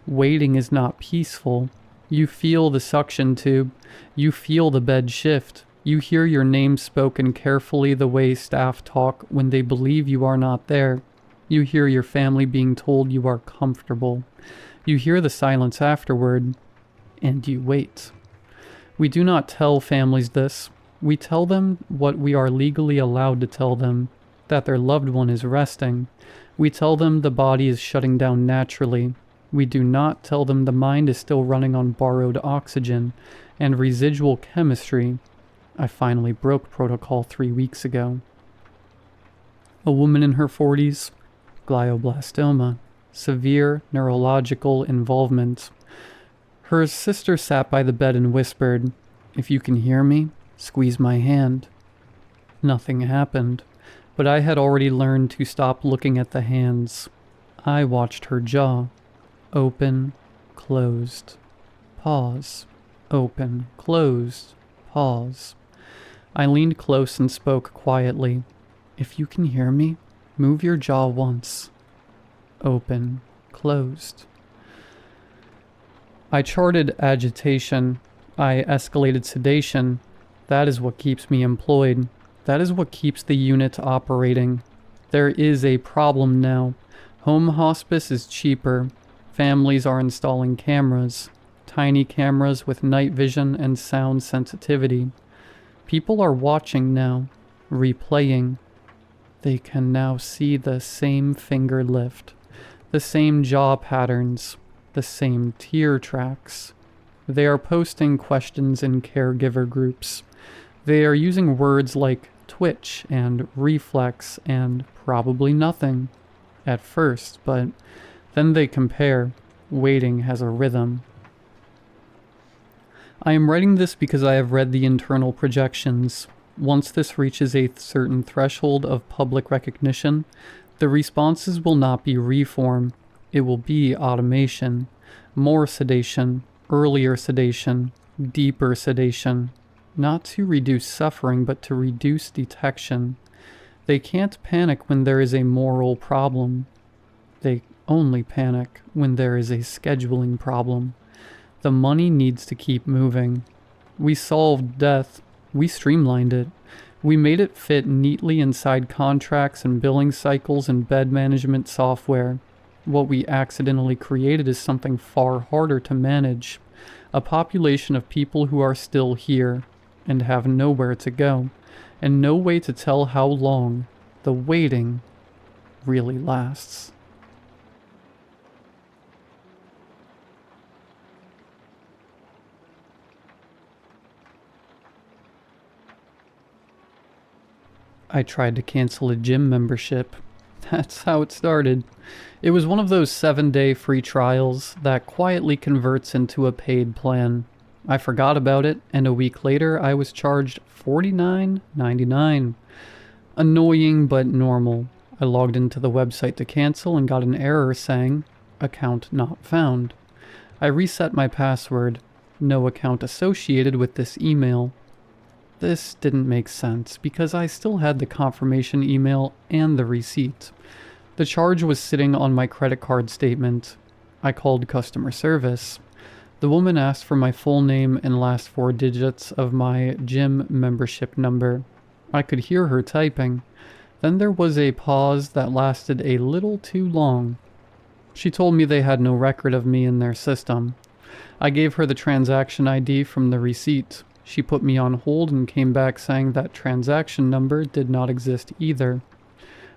Waiting is not peaceful. You feel the suction tube. You feel the bed shift. You hear your name spoken carefully the way staff talk when they believe you are not there. You hear your family being told you are comfortable. You hear the silence afterward, and you wait. We do not tell families this. We tell them what we are legally allowed to tell them, that their loved one is resting. We tell them the body is shutting down naturally. We do not tell them the mind is still running on borrowed oxygen and residual chemistry. I finally broke protocol 3 weeks ago. A woman in her 40s, glioblastoma, severe neurological involvement. Her sister sat by the bed and whispered, "If you can hear me, squeeze my hand." Nothing happened, but I had already learned to stop looking at the hands. I watched her jaw. Open, closed, pause. Open, closed, pause. I leaned close and spoke quietly. "If you can hear me, move your jaw once." Open, closed. I charted agitation. I escalated sedation. That is what keeps me employed. That is what keeps the unit operating. There is a problem now. Home hospice is cheaper. Families are installing cameras. Tiny cameras with night vision and sound sensitivity. People are watching now, replaying. They can now see the same finger lift, the same jaw patterns, the same tear tracks. They are posting questions in caregiver groups. They are using words like twitch and reflex and probably nothing at first, but then they compare. Waiting has a rhythm. I am writing this because I have read the internal projections. Once this reaches a certain threshold of public recognition, the responses will not be reform. It will be automation. More sedation, earlier sedation, deeper sedation. Not to reduce suffering, but to reduce detection. They can't panic when there is a moral problem. They only panic when there is a scheduling problem. The money needs to keep moving. We solved death. We streamlined it. We made it fit neatly inside contracts and billing cycles and bed management software. What we accidentally created is something far harder to manage. A population of people who are still here and have nowhere to go, and no way to tell how long the waiting really lasts. I tried to cancel a gym membership. That's how it started. It was one of those 7-day free trials that quietly converts into a paid plan. I forgot about it, and a week later I was charged $49.99. Annoying but normal. I logged into the website to cancel and got an error saying, "Account not found." I reset my password. No account associated with this email. This didn't make sense because I still had the confirmation email and the receipt. The charge was sitting on my credit card statement. I called customer service. The woman asked for my full name and last 4 digits of my gym membership number. I could hear her typing. Then there was a pause that lasted a little too long. She told me they had no record of me in their system. I gave her the transaction ID from the receipt. She put me on hold and came back saying that transaction number did not exist either.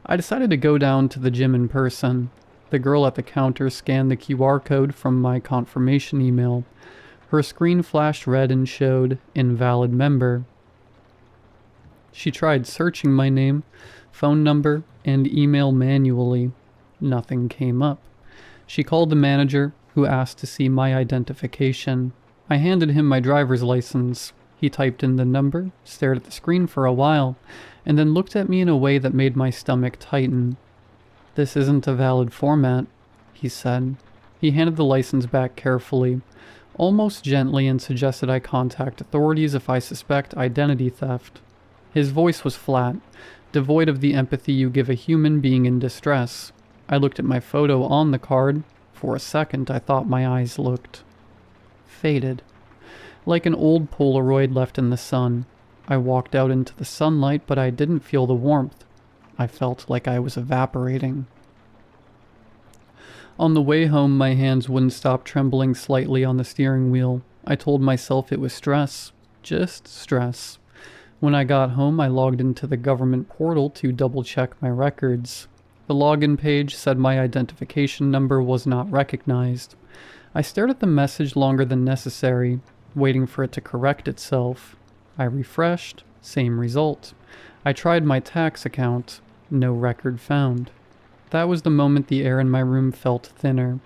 I decided to go down to the gym in person. The girl at the counter scanned the QR code from my confirmation email. Her screen flashed red and showed invalid member. She tried searching my name, phone number, and email manually. Nothing came up. She called the manager, who asked to see my identification. I handed him my driver's license. He typed in the number, stared at the screen for a while, and then looked at me in a way that made my stomach tighten. "This isn't a valid format," he said. He handed the license back carefully, almost gently, and suggested I contact authorities if I suspect identity theft. His voice was flat, devoid of the empathy you give a human being in distress. I looked at my photo on the card. For a second, I thought my eyes looked faded, like an old Polaroid left in the sun. I walked out into the sunlight, but I didn't feel the warmth. I felt like I was evaporating. On the way home, my hands wouldn't stop trembling slightly on the steering wheel. I told myself it was stress. Just stress. When I got home, I logged into the government portal to double-check my records. The login page said my identification number was not recognized. I stared at the message longer than necessary, waiting for it to correct itself. I refreshed, same result. I tried my tax account, no record found. That was the moment the air in my room felt thinner.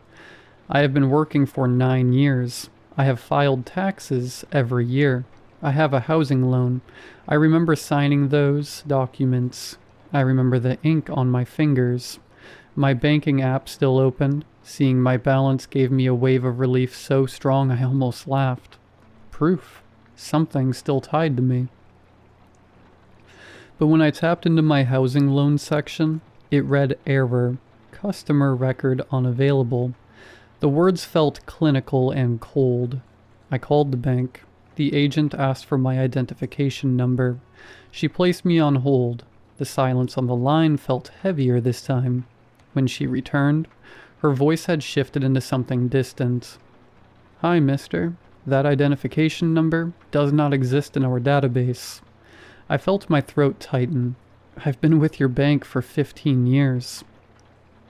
I have been working for 9 years. I have filed taxes every year. I have a housing loan. I remember signing those documents. I remember the ink on my fingers. My banking app still open. Seeing my balance gave me a wave of relief so strong I almost laughed. Proof. Something still tied to me. But when I tapped into my housing loan section, it read error, customer record unavailable. The words felt clinical and cold. I called the bank. The agent asked for my identification number. She placed me on hold. The silence on the line felt heavier this time. When she returned, her voice had shifted into something distant. "Hi, mister. That identification number does not exist in our database." I felt my throat tighten. "I've been with your bank for 15 years.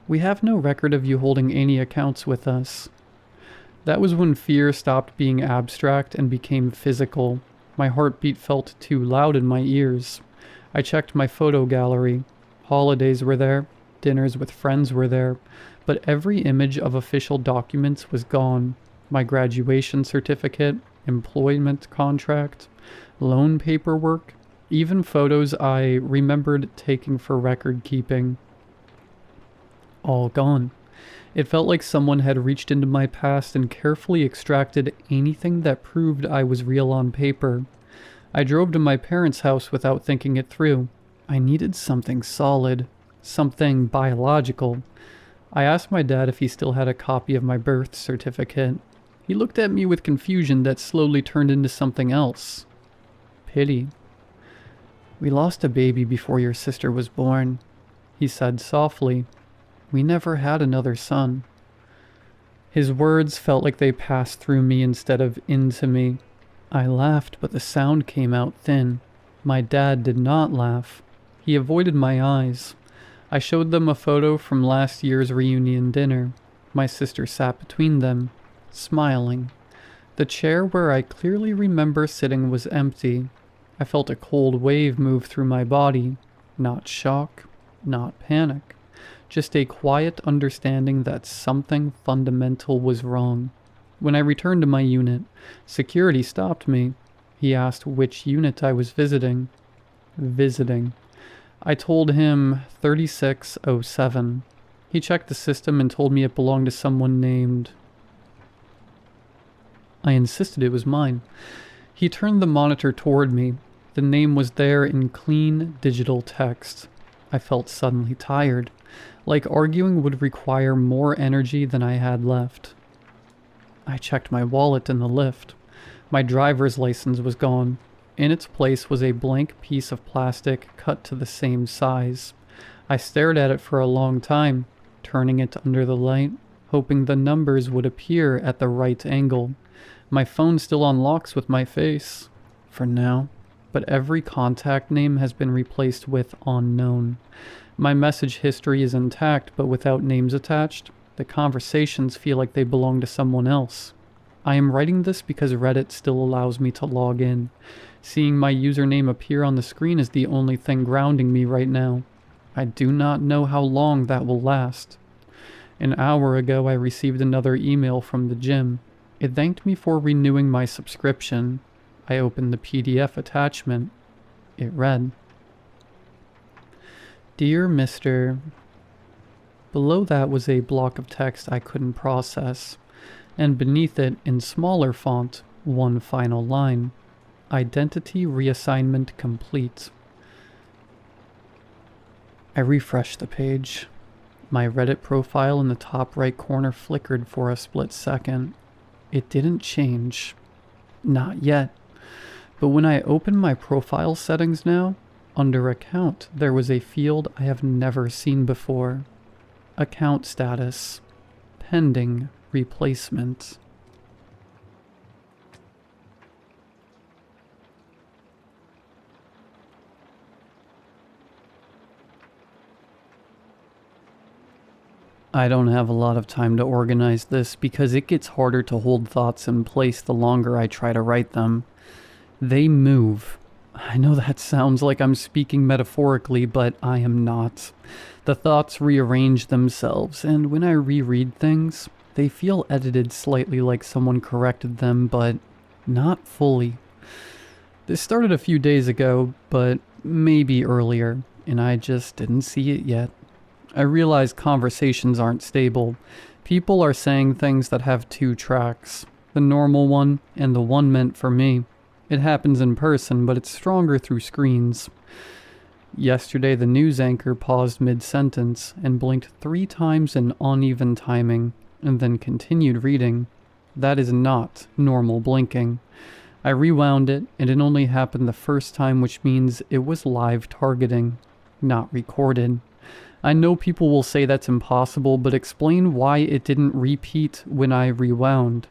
We have no record of you holding any accounts with us." That was when fear stopped being abstract and became physical. My heartbeat felt too loud in my ears. I checked my photo gallery. Holidays were there, dinners with friends were there, but every image of official documents was gone. My graduation certificate, employment contract, loan paperwork, even photos I remembered taking for record keeping. All gone. It felt like someone had reached into my past and carefully extracted anything that proved I was real on paper. I drove to my parents' house without thinking it through. I needed something solid, something biological. I asked my dad if he still had a copy of my birth certificate. He looked at me with confusion that slowly turned into something else. Pity. "We lost a baby before your sister was born," he said softly. "We never had another son." His words felt like they passed through me instead of into me. I laughed, but the sound came out thin. My dad did not laugh. He avoided my eyes. I showed them a photo from last year's reunion dinner. My sister sat between them, smiling. The chair where I clearly remember sitting was empty. I felt a cold wave move through my body. Not shock, not panic. Just a quiet understanding that something fundamental was wrong. When I returned to my unit, security stopped me. He asked which unit I was visiting. I told him 3607. He checked the system and told me it belonged to someone named... I insisted it was mine. He turned the monitor toward me. The name was there in clean digital text. I felt suddenly tired, like arguing would require more energy than I had left. I checked my wallet in the lift. My driver's license was gone. In its place was a blank piece of plastic cut to the same size. I stared at it for a long time, turning it under the light, hoping the numbers would appear at the right angle. My phone still unlocks with my face, for now, but every contact name has been replaced with unknown. My message history is intact, but without names attached. The conversations feel like they belong to someone else. I am writing this because Reddit still allows me to log in. Seeing my username appear on the screen is the only thing grounding me right now. I do not know how long that will last. An hour ago I received another email from the gym. It thanked me for renewing my subscription. I opened the PDF attachment. It read, "Dear Mr." Below that was a block of text I couldn't process, and beneath it, in smaller font, one final line. "Identity reassignment complete." I refreshed the page. My Reddit profile in the top right corner flickered for a split second. It didn't change. Not yet. But when I opened my profile settings now, under account, there was a field I have never seen before. Account status. Pending replacement. I don't have a lot of time to organize this because it gets harder to hold thoughts in place the longer I try to write them. They move. I know that sounds like I'm speaking metaphorically, but I am not. The thoughts rearrange themselves, and when I reread things, they feel edited slightly like someone corrected them, but not fully. This started a few days ago, but maybe earlier, and I just didn't see it yet. I realize conversations aren't stable. People are saying things that have two tracks, the normal one and the one meant for me. It happens in person, but it's stronger through screens. Yesterday, the news anchor paused mid-sentence and blinked 3 times in uneven timing, and then continued reading. That is not normal blinking. I rewound it, and it only happened the first time, which means it was live targeting, not recorded. I know people will say that's impossible, but explain why it didn't repeat when I rewound.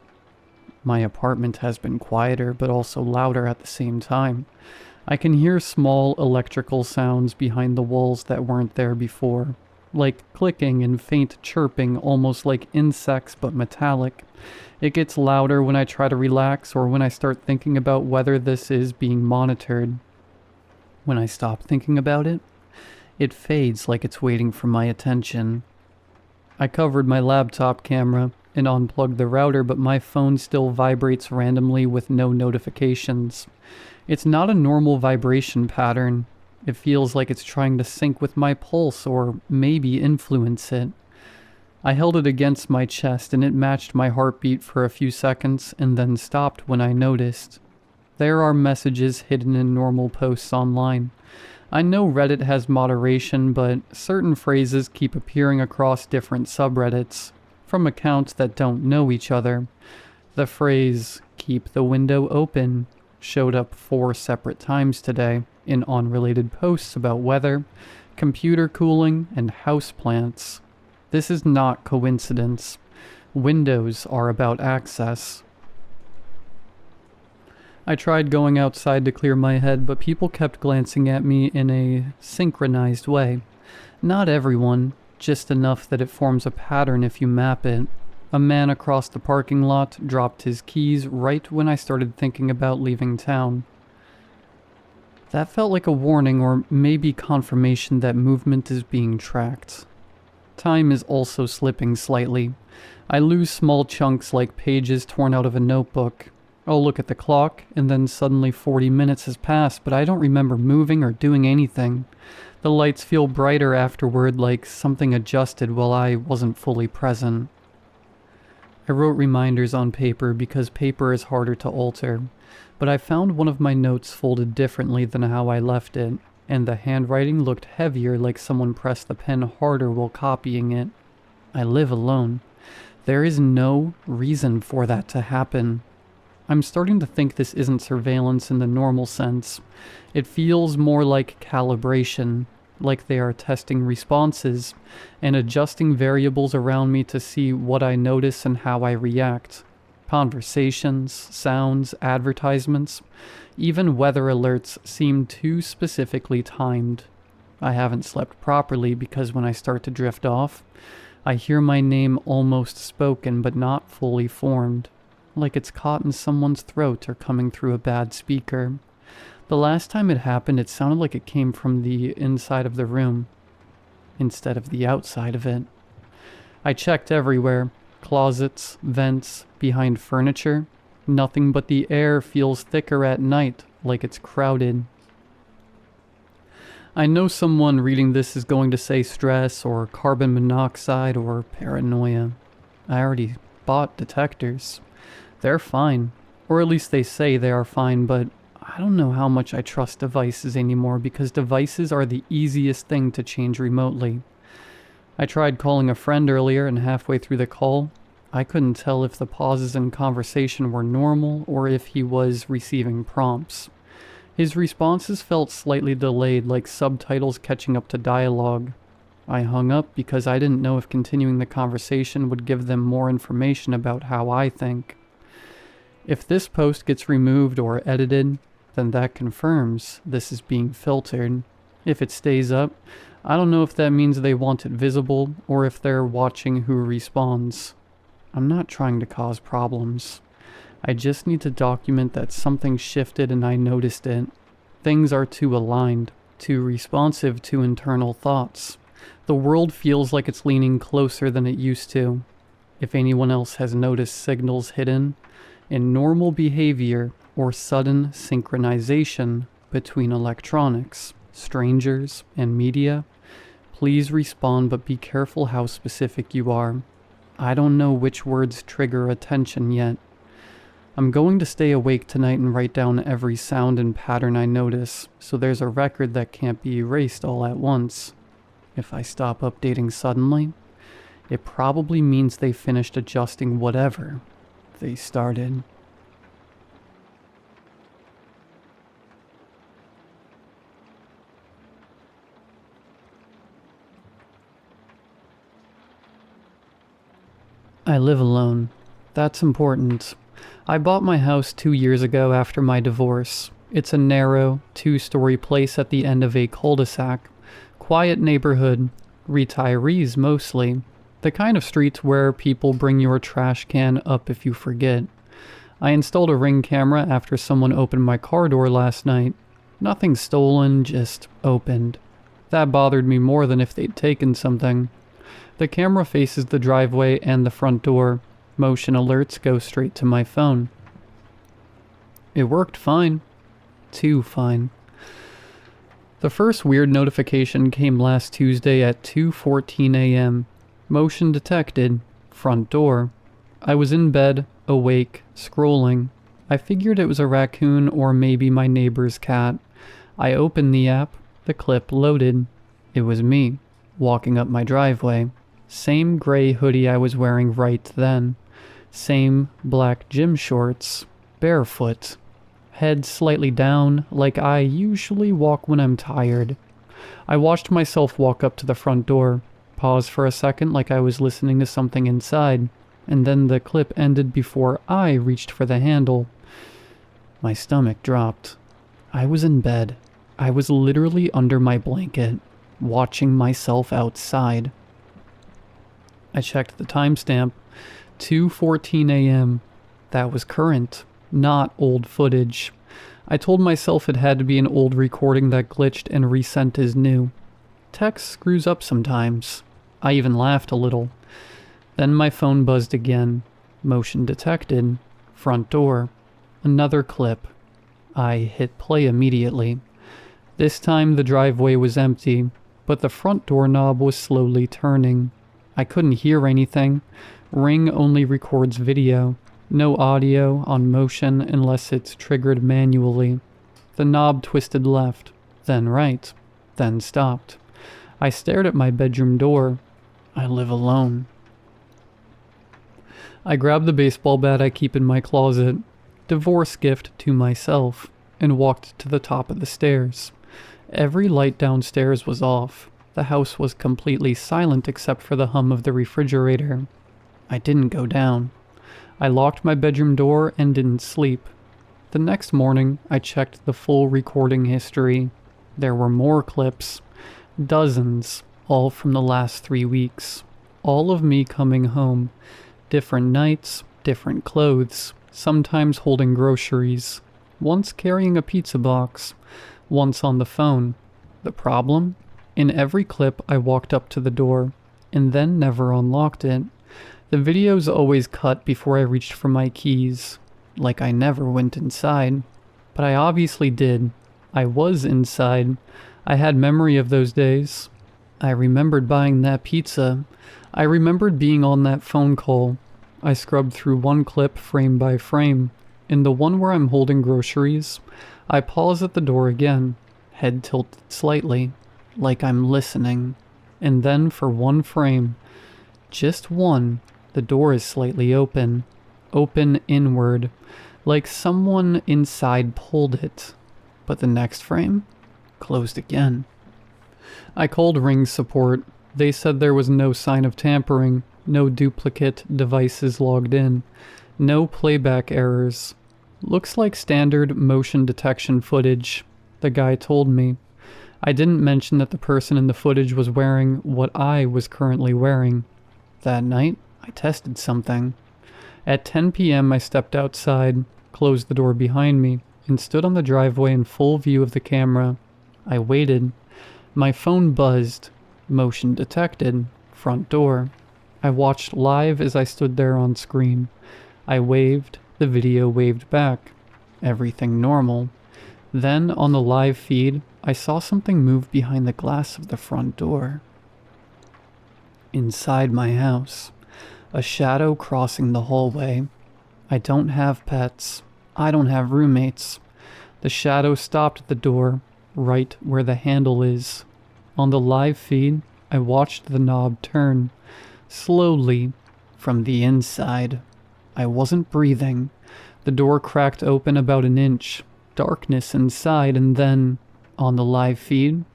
My apartment has been quieter, but also louder at the same time. I can hear small electrical sounds behind the walls that weren't there before, like clicking and faint chirping, almost like insects but metallic. It gets louder when I try to relax or when I start thinking about whether this is being monitored. When I stop thinking about it, it fades like it's waiting for my attention. I covered my laptop camera and unplugged the router, but my phone still vibrates randomly with no notifications. It's not a normal vibration pattern. It feels like it's trying to sync with my pulse or maybe influence it. I held it against my chest and it matched my heartbeat for a few seconds and then stopped when I noticed. There are messages hidden in normal posts online. I know Reddit has moderation, but certain phrases keep appearing across different subreddits, from accounts that don't know each other. The phrase, "keep the window open," showed up 4 separate times today in unrelated posts about weather, computer cooling, and houseplants. This is not coincidence. Windows are about access. I tried going outside to clear my head, but people kept glancing at me in a synchronized way. Not everyone, just enough that it forms a pattern if you map it. A man across the parking lot dropped his keys right when I started thinking about leaving town. That felt like a warning or maybe confirmation that movement is being tracked. Time is also slipping slightly. I lose small chunks like pages torn out of a notebook. I'll look at the clock, and then suddenly 40 minutes has passed, but I don't remember moving or doing anything. The lights feel brighter afterward, like something adjusted while I wasn't fully present. I wrote reminders on paper because paper is harder to alter, but I found one of my notes folded differently than how I left it, and the handwriting looked heavier, like someone pressed the pen harder while copying it. I live alone. There is no reason for that to happen. I'm starting to think this isn't surveillance in the normal sense. It feels more like calibration, like they are testing responses and adjusting variables around me to see what I notice and how I react. Conversations, sounds, advertisements, even weather alerts seem too specifically timed. I haven't slept properly because when I start to drift off, I hear my name almost spoken but not fully formed, like it's caught in someone's throat or coming through a bad speaker. The last time it happened, it sounded like it came from the inside of the room, instead of the outside of it. I checked everywhere. closets, vents, behind furniture. Nothing but the air feels thicker at night, like it's crowded. I know someone reading this is going to say stress or carbon monoxide or paranoia. I already bought detectors. They're fine, or at least they say they are fine, but I don't know how much I trust devices anymore because devices are the easiest thing to change remotely. I tried calling a friend earlier and halfway through the call, I couldn't tell if the pauses in conversation were normal or if he was receiving prompts. His responses felt slightly delayed, like subtitles catching up to dialogue. I hung up because I didn't know if continuing the conversation would give them more information about how I think. If this post gets removed or edited, then that confirms this is being filtered. If it stays up, I don't know if that means they want it visible or if they're watching who responds. I'm not trying to cause problems. I just need to document that something shifted and I noticed it. Things are too aligned, too responsive to internal thoughts. The world feels like it's leaning closer than it used to. If anyone else has noticed signals hidden in normal behavior or sudden synchronization between electronics, strangers, and media, please respond, but be careful how specific you are. I don't know which words trigger attention yet. I'm going to stay awake tonight and write down every sound and pattern I notice, so there's a record that can't be erased all at once. If I stop updating suddenly, it probably means they finished adjusting whatever they started. I live alone. That's important. I bought my house 2 years ago after my divorce. It's a narrow, 2-story place at the end of a cul-de-sac. Quiet neighborhood. Retirees mostly. The kind of streets where people bring your trash can up if you forget. I installed a Ring camera after someone opened my car door last night. Nothing stolen, just opened. That bothered me more than if they'd taken something. The camera faces the driveway and the front door. Motion alerts go straight to my phone. It worked fine. Too fine. The first weird notification came last Tuesday at 2:14 a.m. Motion detected. Front door. I was in bed, awake, scrolling. I figured it was a raccoon or maybe my neighbor's cat. I opened the app. The clip loaded. It was me, walking up my driveway. Same gray hoodie I was wearing right then. Same black gym shorts. Barefoot. Head slightly down, like I usually walk when I'm tired. I watched myself walk up to the front door, pause for a second like I was listening to something inside, and then the clip ended before I reached for the handle. My stomach dropped. I was in bed. I was literally under my blanket, watching myself outside. I checked the timestamp. 2:14 a.m. That was current, not old footage. I told myself it had to be an old recording that glitched and resent as new. Text screws up sometimes. I even laughed a little. Then my phone buzzed again. Motion detected. Front door. Another clip. I hit play immediately. This time the driveway was empty, but the front door knob was slowly turning. I couldn't hear anything. Ring only records video. No audio on motion unless it's triggered manually. The knob twisted left, then right, then stopped. I stared at my bedroom door. I live alone. I grabbed the baseball bat I keep in my closet, divorce gift to myself, and walked to the top of the stairs. Every light downstairs was off. The house was completely silent except for the hum of the refrigerator. I didn't go down. I locked my bedroom door and didn't sleep. The next morning, I checked the full recording history. There were more clips. Dozens, all from the last 3 weeks. All of me coming home. Different nights, different clothes, sometimes holding groceries. Once carrying a pizza box. Once on the phone. The problem? In every clip, I walked up to the door, and then never unlocked it. The videos always cut before I reached for my keys, like I never went inside. But I obviously did. I was inside. I had memory of those days. I remembered buying that pizza. I remembered being on that phone call. I scrubbed through one clip frame by frame. In the one where I'm holding groceries, I pause at the door again, head tilted slightly, like I'm listening. And then for one frame, just one, the door is slightly open. Open inward, like someone inside pulled it. But the next frame, closed again. I called Ring support. They said there was no sign of tampering, no duplicate devices logged in, no playback errors. Looks like standard motion detection footage, the guy told me. I didn't mention that the person in the footage was wearing what I was currently wearing. That night, I tested something. At 10 p.m. I stepped outside, closed the door behind me, and stood on the driveway in full view of the camera. I waited. My phone buzzed. Motion detected. Front door. I watched live as I stood there on screen. I waved. The video waved back. Everything normal. Then, on the live feed, I saw something move behind the glass of the front door. Inside my house. A shadow crossing the hallway. I don't have pets. I don't have roommates. The shadow stopped at the door, right where the handle is. On the live feed, I watched the knob turn, slowly, from the inside. I wasn't breathing. The door cracked open about an inch, darkness inside, and then, on the live feed,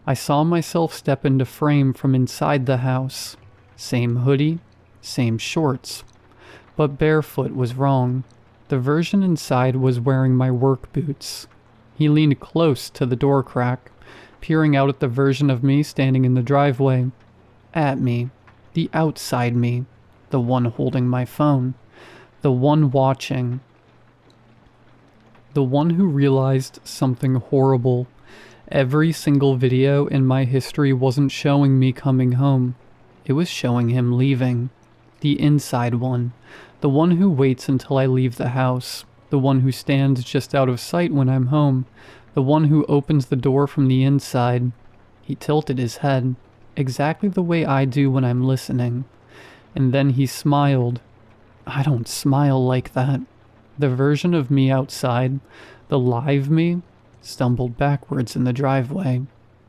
I saw myself step into frame from inside the house. Same hoodie, same shorts. But barefoot was wrong. The version inside was wearing my work boots. He leaned close to the door crack, peering out at the version of me standing in the driveway. At me. The outside me. The one holding my phone. The one watching. The one who realized something horrible. Every single video in my history wasn't showing me coming home. It was showing him leaving. The inside one. The one who waits until I leave the house. The one who stands just out of sight when I'm home. The one who opens the door from the inside. He tilted his head, exactly the way I do when I'm listening. And then he smiled. I don't smile like that. The version of me outside, the live me, stumbled backwards in the driveway.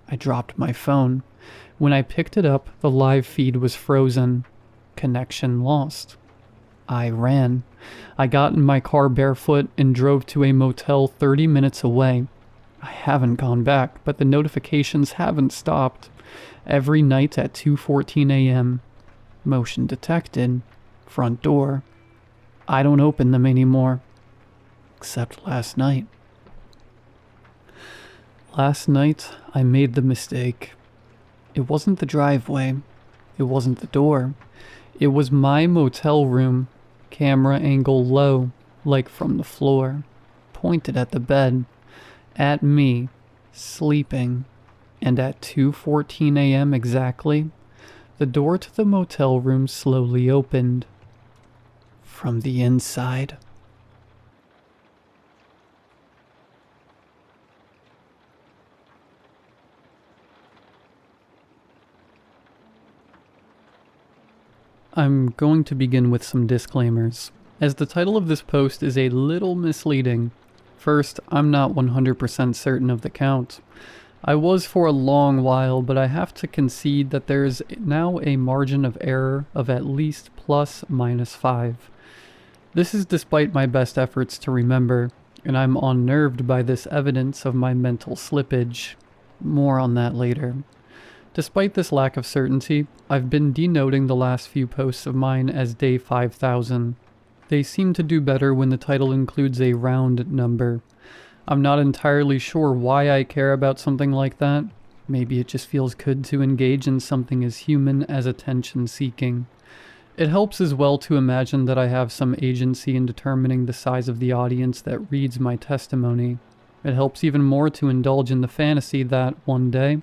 I dropped my phone. When I picked it up, the live feed was frozen. Connection lost. I ran. I got in my car barefoot and drove to a motel 30 minutes away. I haven't gone back, but the notifications haven't stopped. Every night at 2:14 a.m. Motion detected. Front door. I don't open them anymore. Except last night. Last night, I made the mistake. It wasn't the driveway. It wasn't the door. It was my motel room. Camera angle low, like from the floor. Pointed at the bed. At me, sleeping. And at 2:14 a.m. exactly, the door to the motel room slowly opened. From the inside. I'm going to begin with some disclaimers, as the title of this post is a little misleading. First, I'm not 100% certain of the count. I was for a long while, but I have to concede that there is now a margin of error of at least ±5. This is despite my best efforts to remember, and I'm unnerved by this evidence of my mental slippage. More on that later. Despite this lack of certainty, I've been denoting the last few posts of mine as day 5000. They seem to do better when the title includes a round number. I'm not entirely sure why I care about something like that. Maybe it just feels good to engage in something as human as attention-seeking. It helps as well to imagine that I have some agency in determining the size of the audience that reads my testimony. It helps even more to indulge in the fantasy that, one day,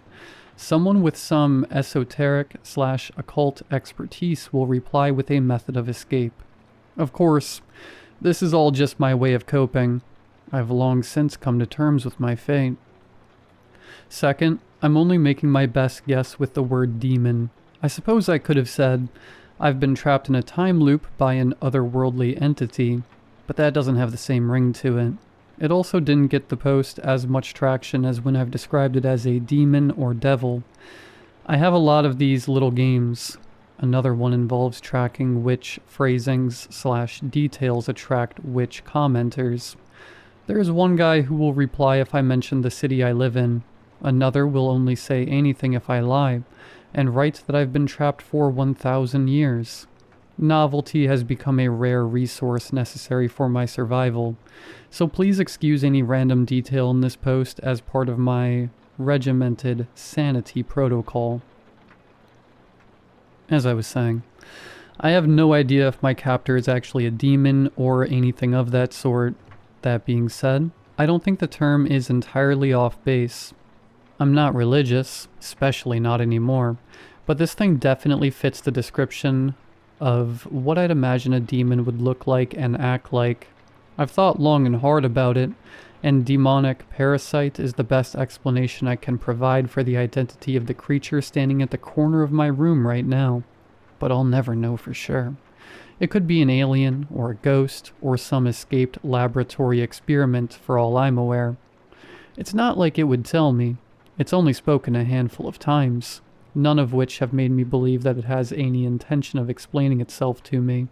Someone with some esoteric/occult expertise will reply with a method of escape. Of course, this is all just my way of coping. I've long since come to terms with my fate. Second, I'm only making my best guess with the word demon. I suppose I could have said, I've been trapped in a time loop by an otherworldly entity, but that doesn't have the same ring to it. It also didn't get the post as much traction as when I've described it as a demon or devil. I have a lot of these little games. Another one involves tracking which phrasings/details attract which commenters. There is one guy who will reply if I mention the city I live in. Another will only say anything if I lie, and write that I've been trapped for 1,000 years. Novelty has become a rare resource necessary for my survival, so please excuse any random detail in this post as part of my regimented sanity protocol. As I was saying, I have no idea if my captor is actually a demon or anything of that sort. That being said, I don't think the term is entirely off base. I'm not religious, especially not anymore, but this thing definitely fits the description of what I'd imagine a demon would look like and act like. I've thought long and hard about it, and demonic parasite is the best explanation I can provide for the identity of the creature standing at the corner of my room right now. But I'll never know for sure. It could be an alien, or a ghost, or some escaped laboratory experiment for all I'm aware. It's not like it would tell me. It's only spoken a handful of times, none of which have made me believe that it has any intention of explaining itself to me.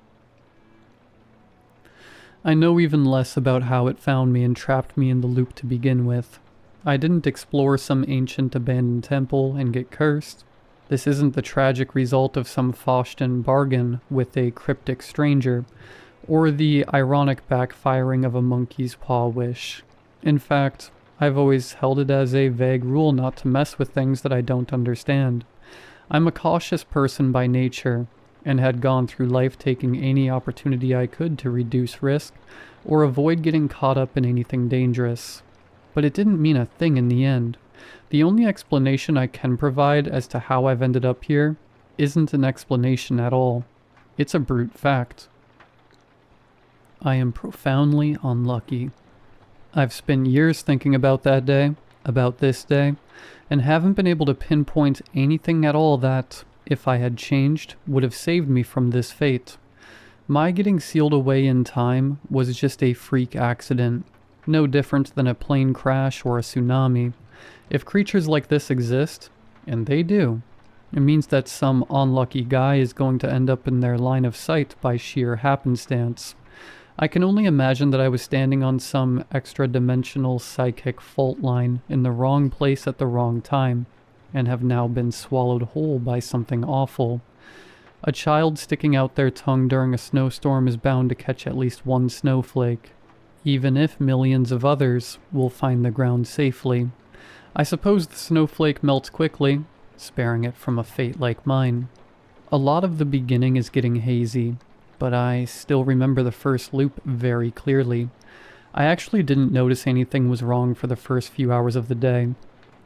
I know even less about how it found me and trapped me in the loop to begin with. I didn't explore some ancient abandoned temple and get cursed. This isn't the tragic result of some Faustian bargain with a cryptic stranger, or the ironic backfiring of a monkey's paw wish. In fact, I've always held it as a vague rule not to mess with things that I don't understand. I'm a cautious person by nature, and had gone through life taking any opportunity I could to reduce risk, or avoid getting caught up in anything dangerous. But it didn't mean a thing in the end. The only explanation I can provide as to how I've ended up here isn't an explanation at all. It's a brute fact. I am profoundly unlucky. I've spent years thinking about that day, about this day, and haven't been able to pinpoint anything at all that, if I had changed, would have saved me from this fate. My getting sealed away in time was just a freak accident, no different than a plane crash or a tsunami. If creatures like this exist, and they do, it means that some unlucky guy is going to end up in their line of sight by sheer happenstance. I can only imagine that I was standing on some extra-dimensional psychic fault line in the wrong place at the wrong time, and have now been swallowed whole by something awful. A child sticking out their tongue during a snowstorm is bound to catch at least one snowflake, even if millions of others will find the ground safely. I suppose the snowflake melts quickly, sparing it from a fate like mine. A lot of the beginning is getting hazy, but I still remember the first loop very clearly. I actually didn't notice anything was wrong for the first few hours of the day.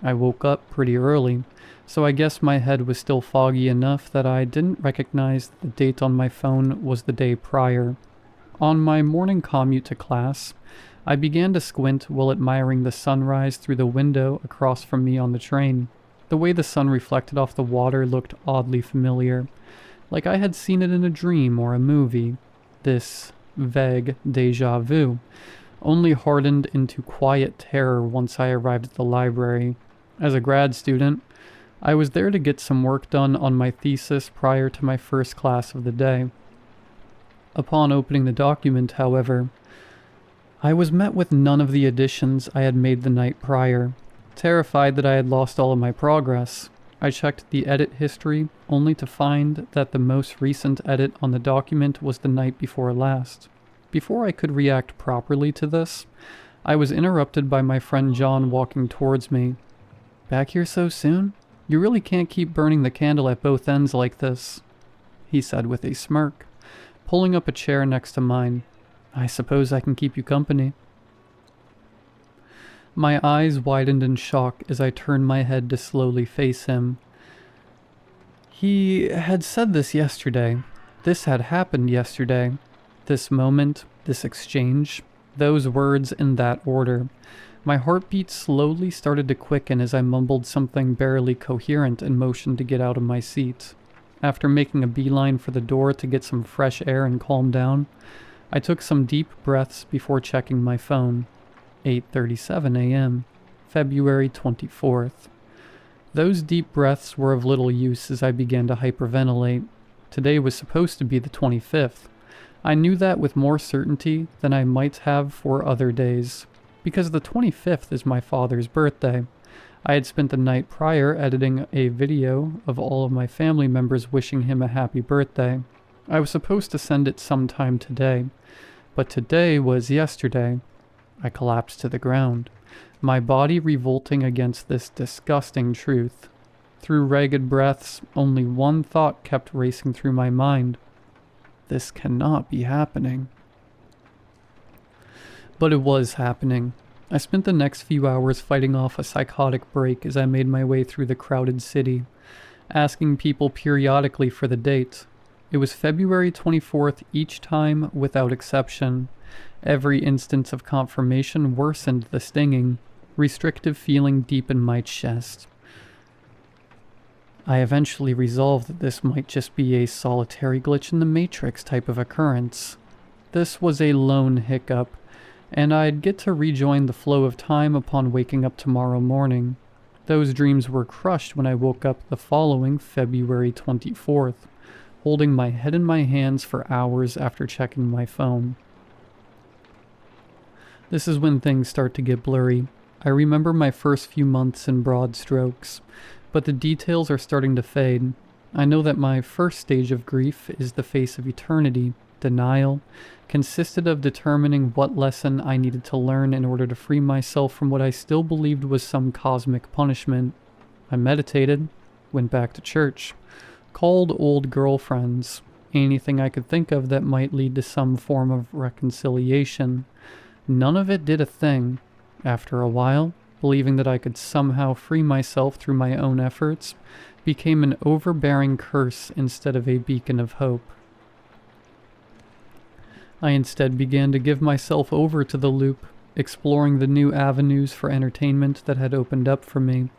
I woke up pretty early, so I guess my head was still foggy enough that I didn't recognize the date on my phone was the day prior. On my morning commute to class, I began to squint while admiring the sunrise through the window across from me on the train. The way the sun reflected off the water looked oddly familiar, like I had seen it in a dream or a movie. This vague déjà vu only hardened into quiet terror once I arrived at the library. As a grad student, I was there to get some work done on my thesis prior to my first class of the day. Upon opening the document, however, I was met with none of the additions I had made the night prior. Terrified that I had lost all of my progress, I checked the edit history, only to find that the most recent edit on the document was the night before last. Before I could react properly to this, I was interrupted by my friend John walking towards me. "Back here so soon? You really can't keep burning the candle at both ends like this," he said with a smirk, pulling up a chair next to mine. "I suppose I can keep you company." My eyes widened in shock as I turned my head to slowly face him. He had said this yesterday. This had happened yesterday. This moment, this exchange, those words in that order. My heartbeat slowly started to quicken as I mumbled something barely coherent and motioned to get out of my seat. After making a beeline for the door to get some fresh air and calm down, I took some deep breaths before checking my phone. 8:37 a.m., February 24th. Those deep breaths were of little use as I began to hyperventilate. Today was supposed to be the 25th. I knew that with more certainty than I might have for other days, because the 25th is my father's birthday. I had spent the night prior editing a video of all of my family members wishing him a happy birthday. I was supposed to send it sometime today, but today was yesterday. I collapsed to the ground, my body revolting against this disgusting truth. Through ragged breaths, only one thought kept racing through my mind. This cannot be happening. But it was happening. I spent the next few hours fighting off a psychotic break as I made my way through the crowded city, asking people periodically for the date. It was February 24th each time without exception. Every instance of confirmation worsened the stinging, restrictive feeling deep in my chest. I eventually resolved that this might just be a solitary glitch in the Matrix type of occurrence. This was a lone hiccup, and I'd get to rejoin the flow of time upon waking up tomorrow morning. Those dreams were crushed when I woke up the following February 24th, holding my head in my hands for hours after checking my phone. This is when things start to get blurry. I remember my first few months in broad strokes, but the details are starting to fade. I know that my first stage of grief is the face of eternity. Denial consisted of determining what lesson I needed to learn in order to free myself from what I still believed was some cosmic punishment. I meditated, went back to church, called old girlfriends, anything I could think of that might lead to some form of reconciliation. None of it did a thing. After a while, believing that I could somehow free myself through my own efforts became an overbearing curse instead of a beacon of hope. I instead began to give myself over to the loop, exploring the new avenues for entertainment that had opened up for me.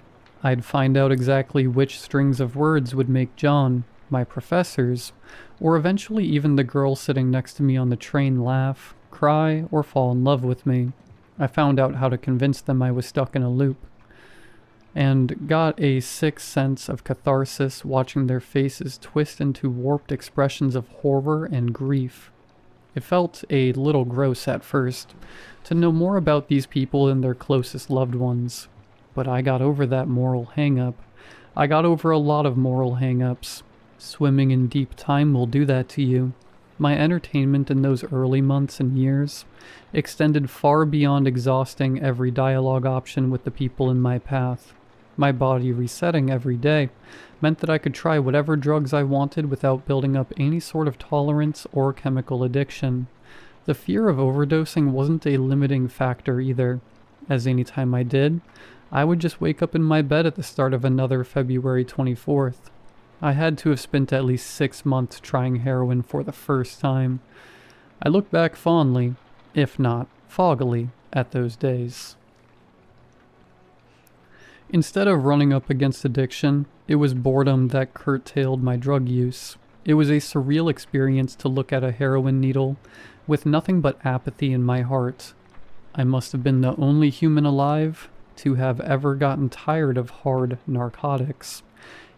I'd find out exactly which strings of words would make John, my professors, or eventually even the girl sitting next to me on the train laugh, cry, or fall in love with me. I found out how to convince them I was stuck in a loop, and got a sick sense of catharsis watching their faces twist into warped expressions of horror and grief. It felt a little gross at first to know more about these people than their closest loved ones, but I got over that moral hang-up. I got over a lot of moral hang-ups. Swimming in deep time will do that to you. My entertainment in those early months and years extended far beyond exhausting every dialogue option with the people in my path. My body resetting every day meant that I could try whatever drugs I wanted without building up any sort of tolerance or chemical addiction. The fear of overdosing wasn't a limiting factor either, as any time I did, I would just wake up in my bed at the start of another February 24th. I had to have spent at least 6 months trying heroin for the first time. I look back fondly, if not foggily, at those days. Instead of running up against addiction, it was boredom that curtailed my drug use. It was a surreal experience to look at a heroin needle with nothing but apathy in my heart. I must have been the only human alive to have ever gotten tired of hard narcotics.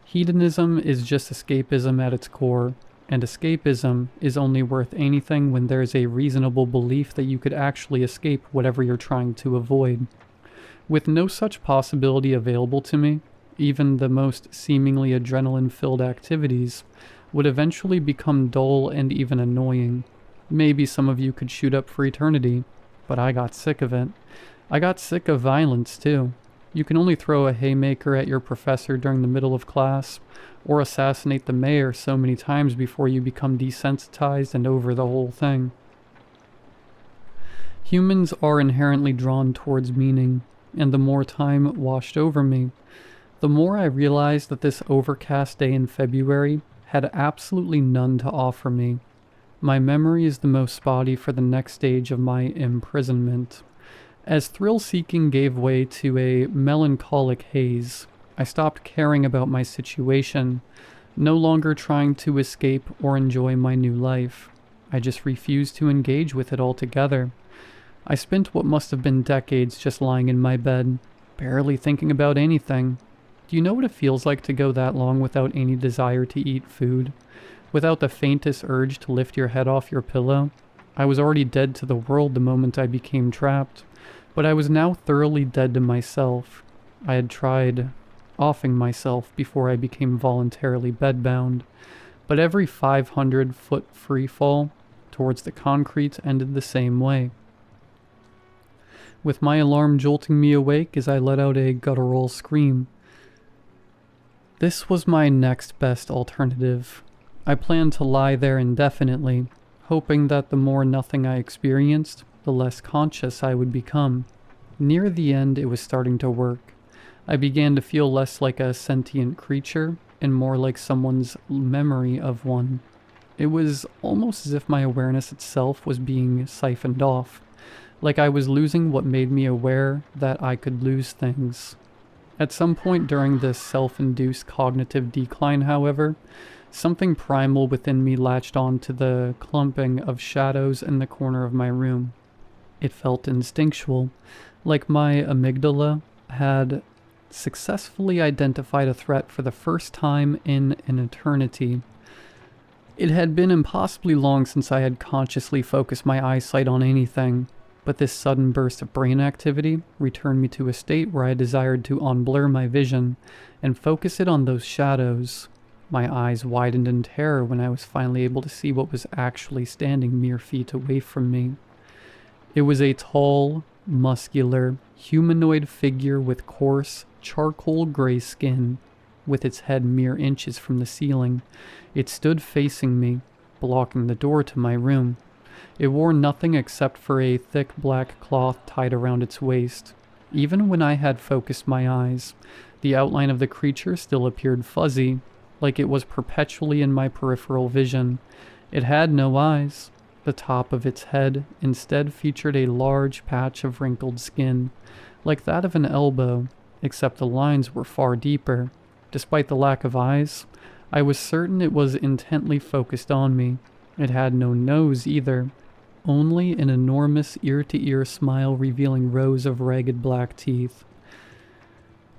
Hedonism is just escapism at its core, and escapism is only worth anything when there's a reasonable belief that you could actually escape whatever you're trying to avoid. With no such possibility available to me, even the most seemingly adrenaline-filled activities would eventually become dull and even annoying. Maybe some of you could shoot up for eternity, but I got sick of it. I got sick of violence too. You can only throw a haymaker at your professor during the middle of class, or assassinate the mayor so many times before you become desensitized and over the whole thing. Humans are inherently drawn towards meaning. and the more time washed over me, the more I realized that this overcast day in February had absolutely none to offer me. My memory is the most spotty for the next stage of my imprisonment. As thrill-seeking gave way to a melancholic haze, I stopped caring about my situation, no longer trying to escape or enjoy my new life. I just refused to engage with it altogether. I spent what must have been decades just lying in my bed, barely thinking about anything. Do you know what it feels like to go that long without any desire to eat food? Without the faintest urge to lift your head off your pillow? I was already dead to the world the moment I became trapped, but I was now thoroughly dead to myself. I had tried offing myself before I became voluntarily bedbound, but every 500-foot free fall towards the concrete ended the same way, with my alarm jolting me awake as I let out a guttural scream. This was my next best alternative. I planned to lie there indefinitely, hoping that the more nothing I experienced, the less conscious I would become. Near the end, it was starting to work. I began to feel less like a sentient creature and more like someone's memory of one. It was almost as if my awareness itself was being siphoned off, like I was losing what made me aware that I could lose things. At some point during this self-induced cognitive decline, however, something primal within me latched on to the clumping of shadows in the corner of my room. It felt instinctual, like my amygdala had successfully identified a threat for the first time in an eternity. It had been impossibly long since I had consciously focused my eyesight on anything, but this sudden burst of brain activity returned me to a state where I desired to unblur my vision and focus it on those shadows. My eyes widened in terror when I was finally able to see what was actually standing mere feet away from me. It was a tall, muscular, humanoid figure with coarse, charcoal gray skin, with its head mere inches from the ceiling. It stood facing me, blocking the door to my room. It wore nothing except for a thick black cloth tied around its waist. Even when I had focused my eyes, the outline of the creature still appeared fuzzy, like it was perpetually in my peripheral vision. It had no eyes. The top of its head instead featured a large patch of wrinkled skin, like that of an elbow, except the lines were far deeper. Despite the lack of eyes, I was certain it was intently focused on me. It had no nose either, only an enormous ear-to-ear smile revealing rows of ragged black teeth.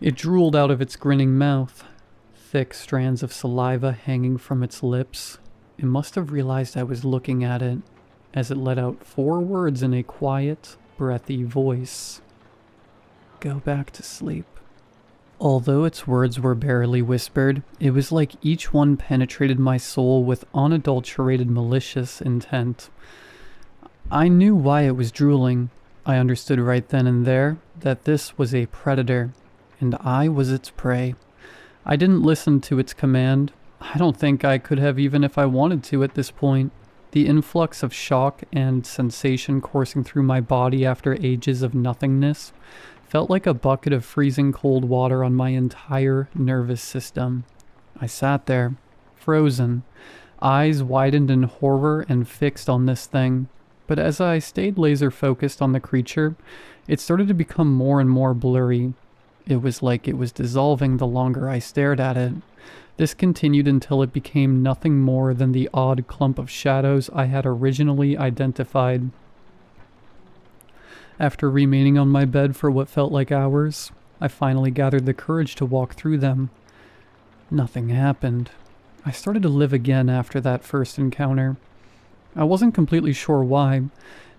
It drooled out of its grinning mouth, thick strands of saliva hanging from its lips. It must have realized I was looking at it, as it let out 4 words in a quiet, breathy voice. "Go back to sleep." Although its words were barely whispered, it was like each one penetrated my soul with unadulterated malicious intent. I knew why it was drooling. I understood right then and there that this was a predator, and I was its prey. I didn't listen to its command. I don't think I could have even if I wanted to at this point. The influx of shock and sensation coursing through my body after ages of nothingness felt like a bucket of freezing cold water on my entire nervous system. I sat there, frozen, eyes widened in horror and fixed on this thing. But as I stayed laser focused on the creature, it started to become more and more blurry. It was like it was dissolving the longer I stared at it. This continued until it became nothing more than the odd clump of shadows I had originally identified. After remaining on my bed for what felt like hours, I finally gathered the courage to walk through them. Nothing happened. I started to live again after that first encounter. I wasn't completely sure why.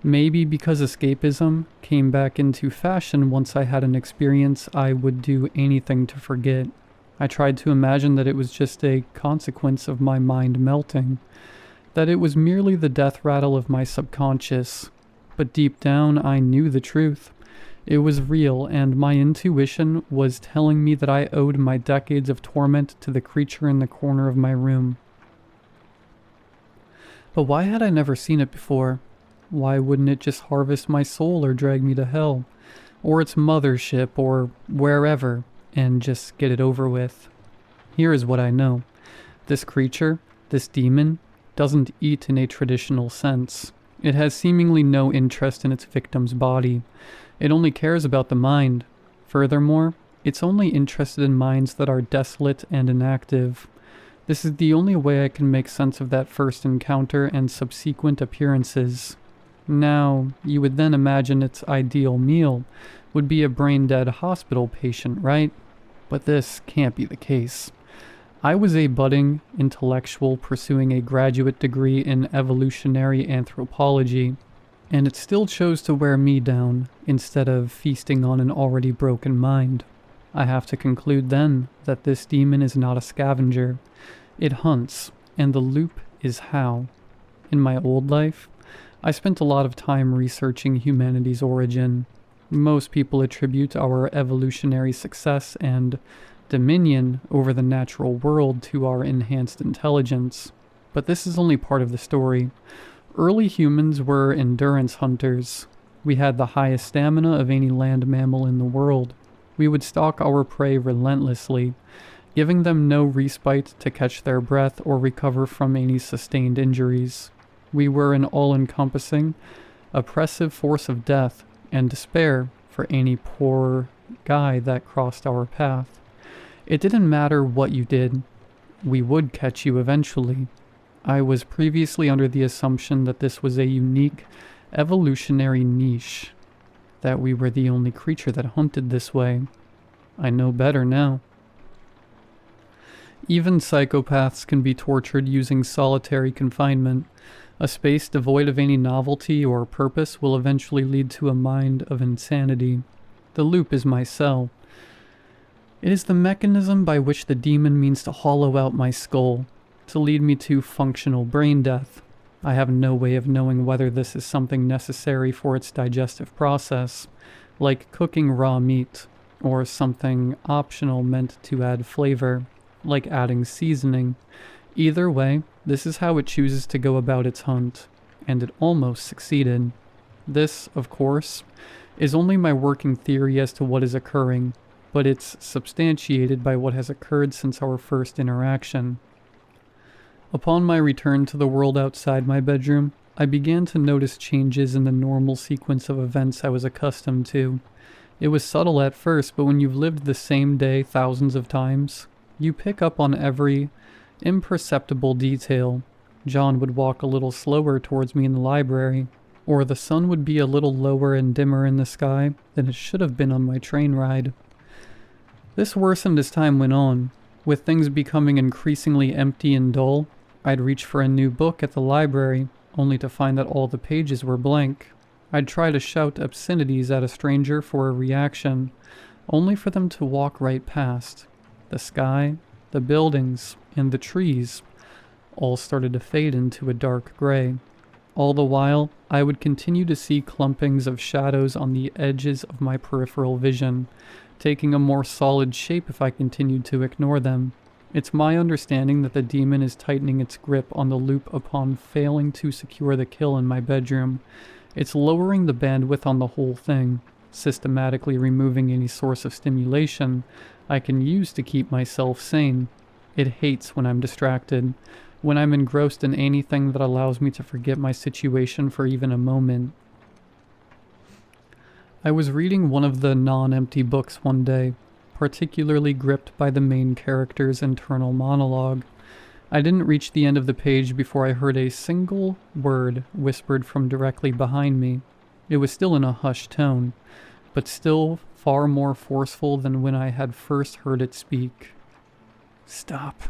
Maybe because escapism came back into fashion once I had an experience I would do anything to forget. I tried to imagine that it was just a consequence of my mind melting, that it was merely the death rattle of my subconscious. But deep down, I knew the truth. It was real, and my intuition was telling me that I owed my decades of torment to the creature in the corner of my room. But why had I never seen it before? Why wouldn't it just harvest my soul or drag me to hell? or its mothership, or wherever, and just get it over with. Here is what I know. This creature, this demon, doesn't eat in a traditional sense. It has seemingly no interest in its victim's body. It only cares about the mind. Furthermore, it's only interested in minds that are desolate and inactive. This is the only way I can make sense of that first encounter and subsequent appearances. Now, you would then imagine its ideal meal would be a brain-dead hospital patient, right? But this can't be the case. I was a budding intellectual pursuing a graduate degree in evolutionary anthropology, and it still chose to wear me down instead of feasting on an already broken mind. I have to conclude then that this demon is not a scavenger. It hunts, and the loop is how. In my old life, I spent a lot of time researching humanity's origin. Most people attribute our evolutionary success and dominion over the natural world to our enhanced intelligence. But this is only part of the story. Early humans were endurance hunters. We had the highest stamina of any land mammal in the world. We would stalk our prey relentlessly, giving them no respite to catch their breath or recover from any sustained injuries. We were an all-encompassing, oppressive force of death and despair for any poor guy that crossed our path. It didn't matter what you did, we would catch you eventually. I was previously under the assumption that this was a unique evolutionary niche, that we were the only creature that hunted this way. I know better now. Even psychopaths can be tortured using solitary confinement. A space devoid of any novelty or purpose will eventually lead to a mind of insanity. The loop is my cell. It is the mechanism by which the demon means to hollow out my skull, to lead me to functional brain death. I have no way of knowing whether this is something necessary for its digestive process, like cooking raw meat, or something optional meant to add flavor, like adding seasoning. Either way, this is how it chooses to go about its hunt, and it almost succeeded. This, of course, is only my working theory as to what is occurring, but it's substantiated by what has occurred since our first interaction. Upon my return to the world outside my bedroom, I began to notice changes in the normal sequence of events I was accustomed to. It was subtle at first, but when you've lived the same day thousands of times, you pick up on every imperceptible detail. John would walk a little slower towards me in the library, or the sun would be a little lower and dimmer in the sky than it should have been on my train ride. This worsened as time went on. With things becoming increasingly empty and dull, I'd reach for a new book at the library, only to find that all the pages were blank. I'd try to shout obscenities at a stranger for a reaction, only for them to walk right past. The sky, the buildings, and the trees all started to fade into a dark gray. All the while, I would continue to see clumpings of shadows on the edges of my peripheral vision, taking a more solid shape if I continued to ignore them. It's my understanding that the demon is tightening its grip on the loop upon failing to secure the kill in my bedroom. It's lowering the bandwidth on the whole thing, systematically removing any source of stimulation I can use to keep myself sane. It hates when I'm distracted, when I'm engrossed in anything that allows me to forget my situation for even a moment. I was reading one of the non-empty books one day, particularly gripped by the main character's internal monologue. I didn't reach the end of the page before I heard a single word whispered from directly behind me. It was still in a hushed tone, but still far more forceful than when I had first heard it speak. Stop.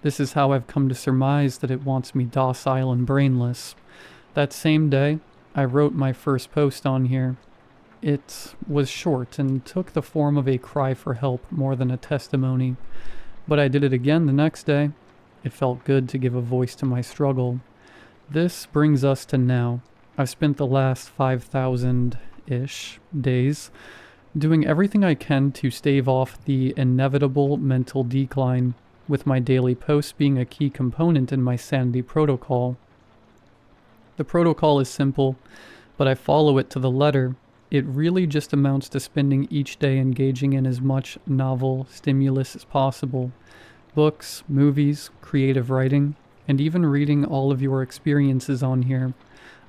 This is how I've come to surmise that it wants me docile and brainless. That same day, I wrote my first post on here. It was short and took the form of a cry for help more than a testimony. But I did it again the next day. It felt good to give a voice to my struggle. This brings us to now. I've spent the last 5,000-ish days doing everything I can to stave off the inevitable mental decline, with my daily posts being a key component in my sanity protocol. The protocol is simple, but I follow it to the letter. It really just amounts to spending each day engaging in as much novel stimulus as possible. Books, movies, creative writing, and even reading all of your experiences on here.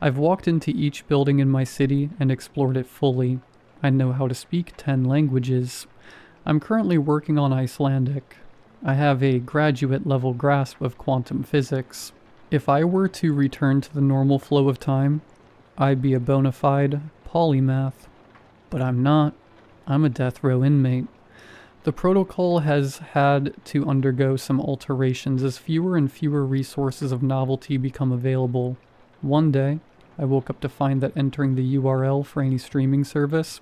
I've walked into each building in my city and explored it fully. I know how to speak 10 languages. I'm currently working on Icelandic. I have a graduate level grasp of quantum physics. If I were to return to the normal flow of time, I'd be a bona fide polymath. But I'm not. I'm a death row inmate. The protocol has had to undergo some alterations as fewer and fewer resources of novelty become available. One day, I woke up to find that entering the URL for any streaming service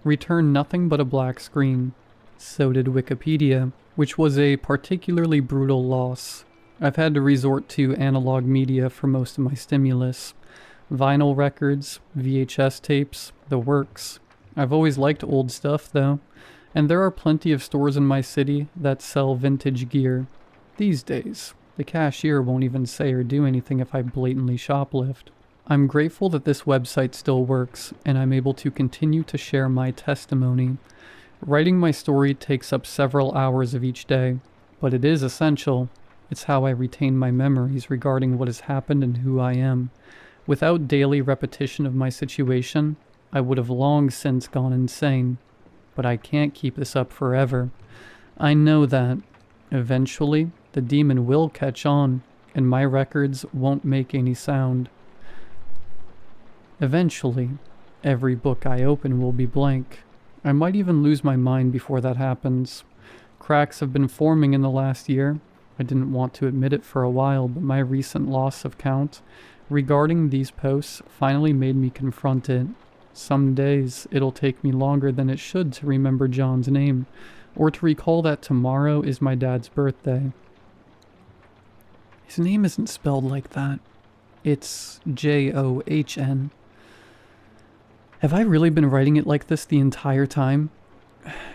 returned nothing but a black screen. So did Wikipedia, which was a particularly brutal loss. I've had to resort to analog media for most of my stimulus. Vinyl records, VHS tapes, the works. I've always liked old stuff though, and there are plenty of stores in my city that sell vintage gear. These days, the cashier won't even say or do anything if I blatantly shoplift. I'm grateful that this website still works, and I'm able to continue to share my testimony. Writing my story takes up several hours of each day, but it is essential. It's how I retain my memories regarding what has happened and who I am. Without daily repetition of my situation, I would have long since gone insane. But I can't keep this up forever. I know that, eventually, the demon will catch on, and my records won't make any sound. Eventually, every book I open will be blank. I might even lose my mind before that happens. Cracks have been forming in the last year. I didn't want to admit it for a while, but my recent loss of count regarding these posts finally made me confront it. Some days it'll take me longer than it should to remember John's name, or to recall that tomorrow is my dad's birthday. His name isn't spelled like that. It's John. Have I really been writing it like this the entire time?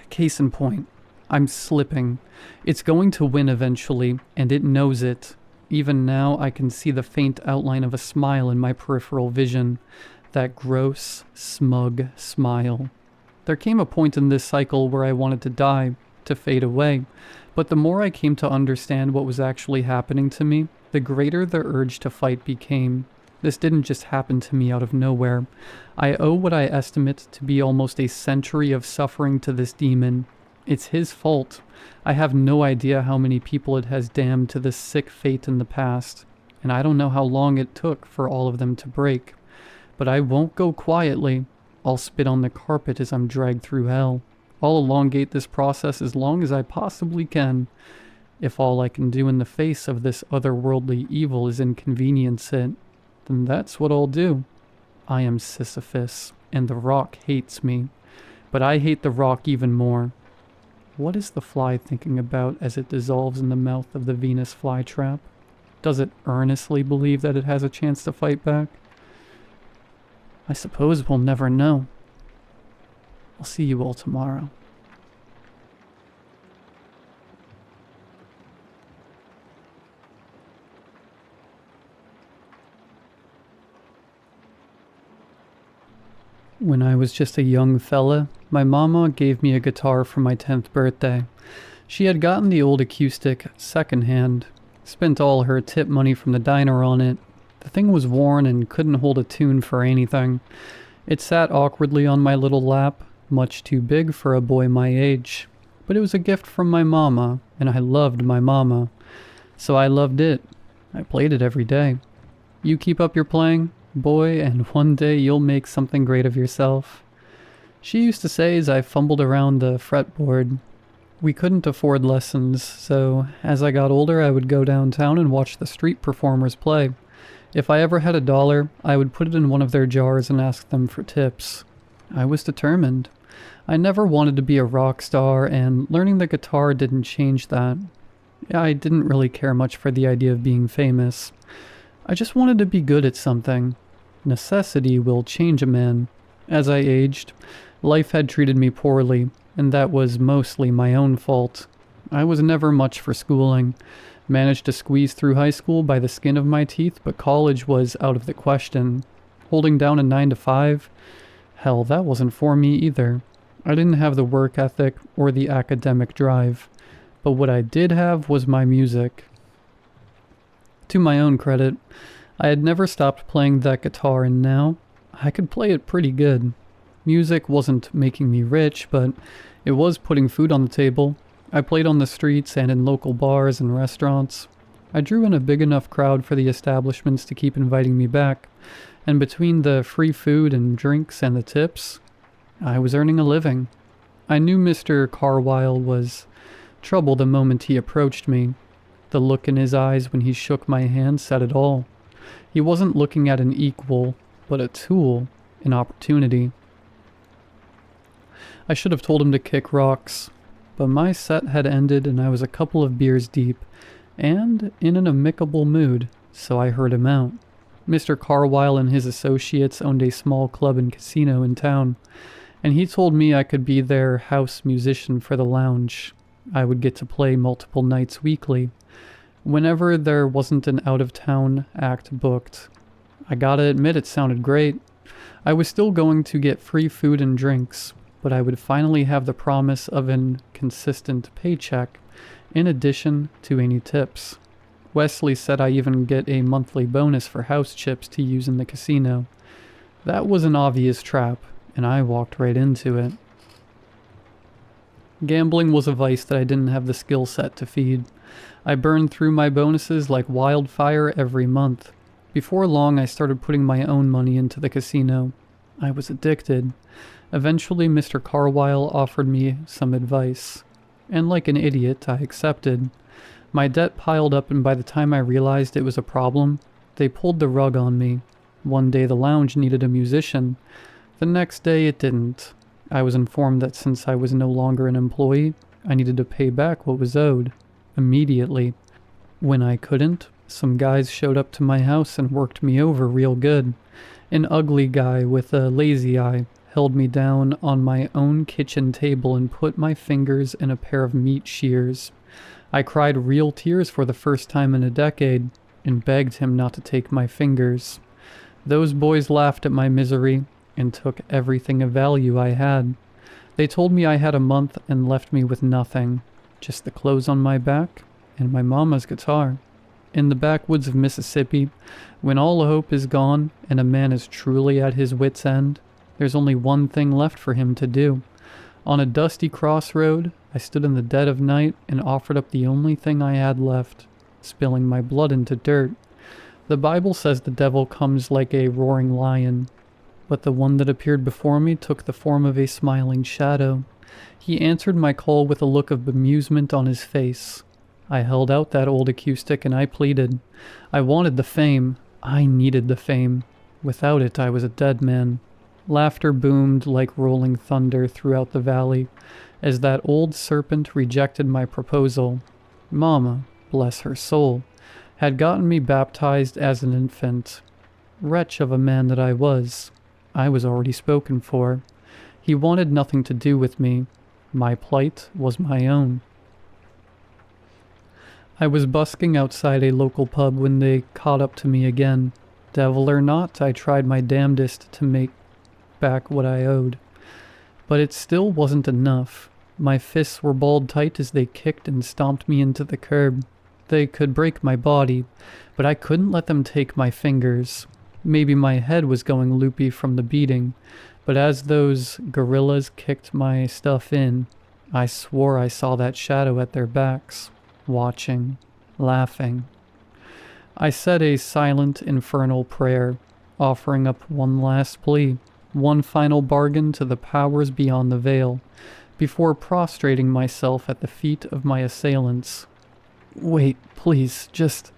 Case in point, I'm slipping. It's going to win eventually, and it knows it. Even now, I can see the faint outline of a smile in my peripheral vision. That gross, smug smile. There came a point in this cycle where I wanted to die, to fade away, but the more I came to understand what was actually happening to me, the greater the urge to fight became. This didn't just happen to me out of nowhere. I owe what I estimate to be almost a century of suffering to this demon. It's his fault. I have no idea how many people it has damned to this sick fate in the past, and I don't know how long it took for all of them to break. But I won't go quietly. I'll spit on the carpet as I'm dragged through hell. I'll elongate this process as long as I possibly can. If all I can do in the face of this otherworldly evil is inconvenience it, then that's what I'll do. I am Sisyphus, and the rock hates me. But I hate the rock even more. What is the fly thinking about as it dissolves in the mouth of the Venus flytrap? Does it earnestly believe that it has a chance to fight back? I suppose we'll never know. I'll see you all tomorrow. When I was just a young fella, my mama gave me a guitar for my 10th birthday. She had gotten the old acoustic secondhand, spent all her tip money from the diner on it. The thing was worn and couldn't hold a tune for anything. It sat awkwardly on my little lap, much too big for a boy my age. But it was a gift from my mama, and I loved my mama. So I loved it. I played it every day. You keep up your playing, boy, and one day you'll make something great of yourself. She used to say as I fumbled around the fretboard. We couldn't afford lessons, so as I got older I would go downtown and watch the street performers play. If I ever had $1, I would put it in one of their jars and ask them for tips. I was determined. I never wanted to be a rock star, and learning the guitar didn't change that. I didn't really care much for the idea of being famous. I just wanted to be good at something. Necessity will change a man. As I aged, life had treated me poorly, and that was mostly my own fault. I was never much for schooling. Managed to squeeze through high school by the skin of my teeth, but college was out of the question. Holding down a 9 to 5, Hell, that wasn't for me either. I didn't have the work ethic or the academic drive, but what I did have was my music. To my own credit, I had never stopped playing that guitar, and now I could play it pretty good. Music wasn't making me rich, but it was putting food on the table. I played on the streets and in local bars and restaurants. I drew in a big enough crowd for the establishments to keep inviting me back, and between the free food and drinks and the tips, I was earning a living. I knew Mr. Carwile was trouble the moment he approached me. The look in his eyes when he shook my hand said it all. He wasn't looking at an equal, but a tool, an opportunity. I should have told him to kick rocks, but my set had ended and I was a couple of beers deep, and in an amicable mood, so I heard him out. Mr. Carwile and his associates owned a small club and casino in town, and he told me I could be their house musician for the lounge. I would get to play multiple nights weekly, whenever there wasn't an out-of-town act booked. I gotta admit it sounded great. I was still going to get free food and drinks, but I would finally have the promise of an consistent paycheck, in addition to any tips. Wesley said I even get a monthly bonus for house chips to use in the casino. That was an obvious trap, and I walked right into it. Gambling was a vice that I didn't have the skill set to feed. I burned through my bonuses like wildfire every month. Before long, I started putting my own money into the casino. I was addicted. Eventually, Mr. Carwile offered me some advice, and like an idiot, I accepted. My debt piled up, and by the time I realized it was a problem, they pulled the rug on me. One day the lounge needed a musician. The next day it didn't. I was informed that since I was no longer an employee, I needed to pay back what was owed, immediately. When I couldn't, some guys showed up to my house and worked me over real good. An ugly guy with a lazy eye held me down on my own kitchen table and put my fingers in a pair of meat shears. I cried real tears for the first time in a decade and begged him not to take my fingers. Those boys laughed at my misery and took everything of value I had. They told me I had a month and left me with nothing, just the clothes on my back and my mama's guitar. In the backwoods of Mississippi, when all hope is gone and a man is truly at his wit's end, there's only one thing left for him to do. On a dusty crossroad, I stood in the dead of night and offered up the only thing I had left, spilling my blood into dirt. The Bible says the devil comes like a roaring lion, but the one that appeared before me took the form of a smiling shadow. He answered my call with a look of bemusement on his face. I held out that old acoustic and I pleaded. I wanted the fame. I needed the fame. Without it, I was a dead man. Laughter boomed like rolling thunder throughout the valley as that old serpent rejected my proposal. Mama, bless her soul, had gotten me baptized as an infant. Wretch of a man that I was already spoken for. He wanted nothing to do with me. My plight was my own. I was busking outside a local pub when they caught up to me again. Devil or not, I tried my damnedest to make back what I owed. But it still wasn't enough. My fists were balled tight as they kicked and stomped me into the curb. They could break my body, but I couldn't let them take my fingers. Maybe my head was going loopy from the beating, but as those gorillas kicked my stuff in, I swore I saw that shadow at their backs, watching, laughing. I said a silent, infernal prayer, offering up one last plea, one final bargain to the powers beyond the veil, before prostrating myself at the feet of my assailants. Wait, please, just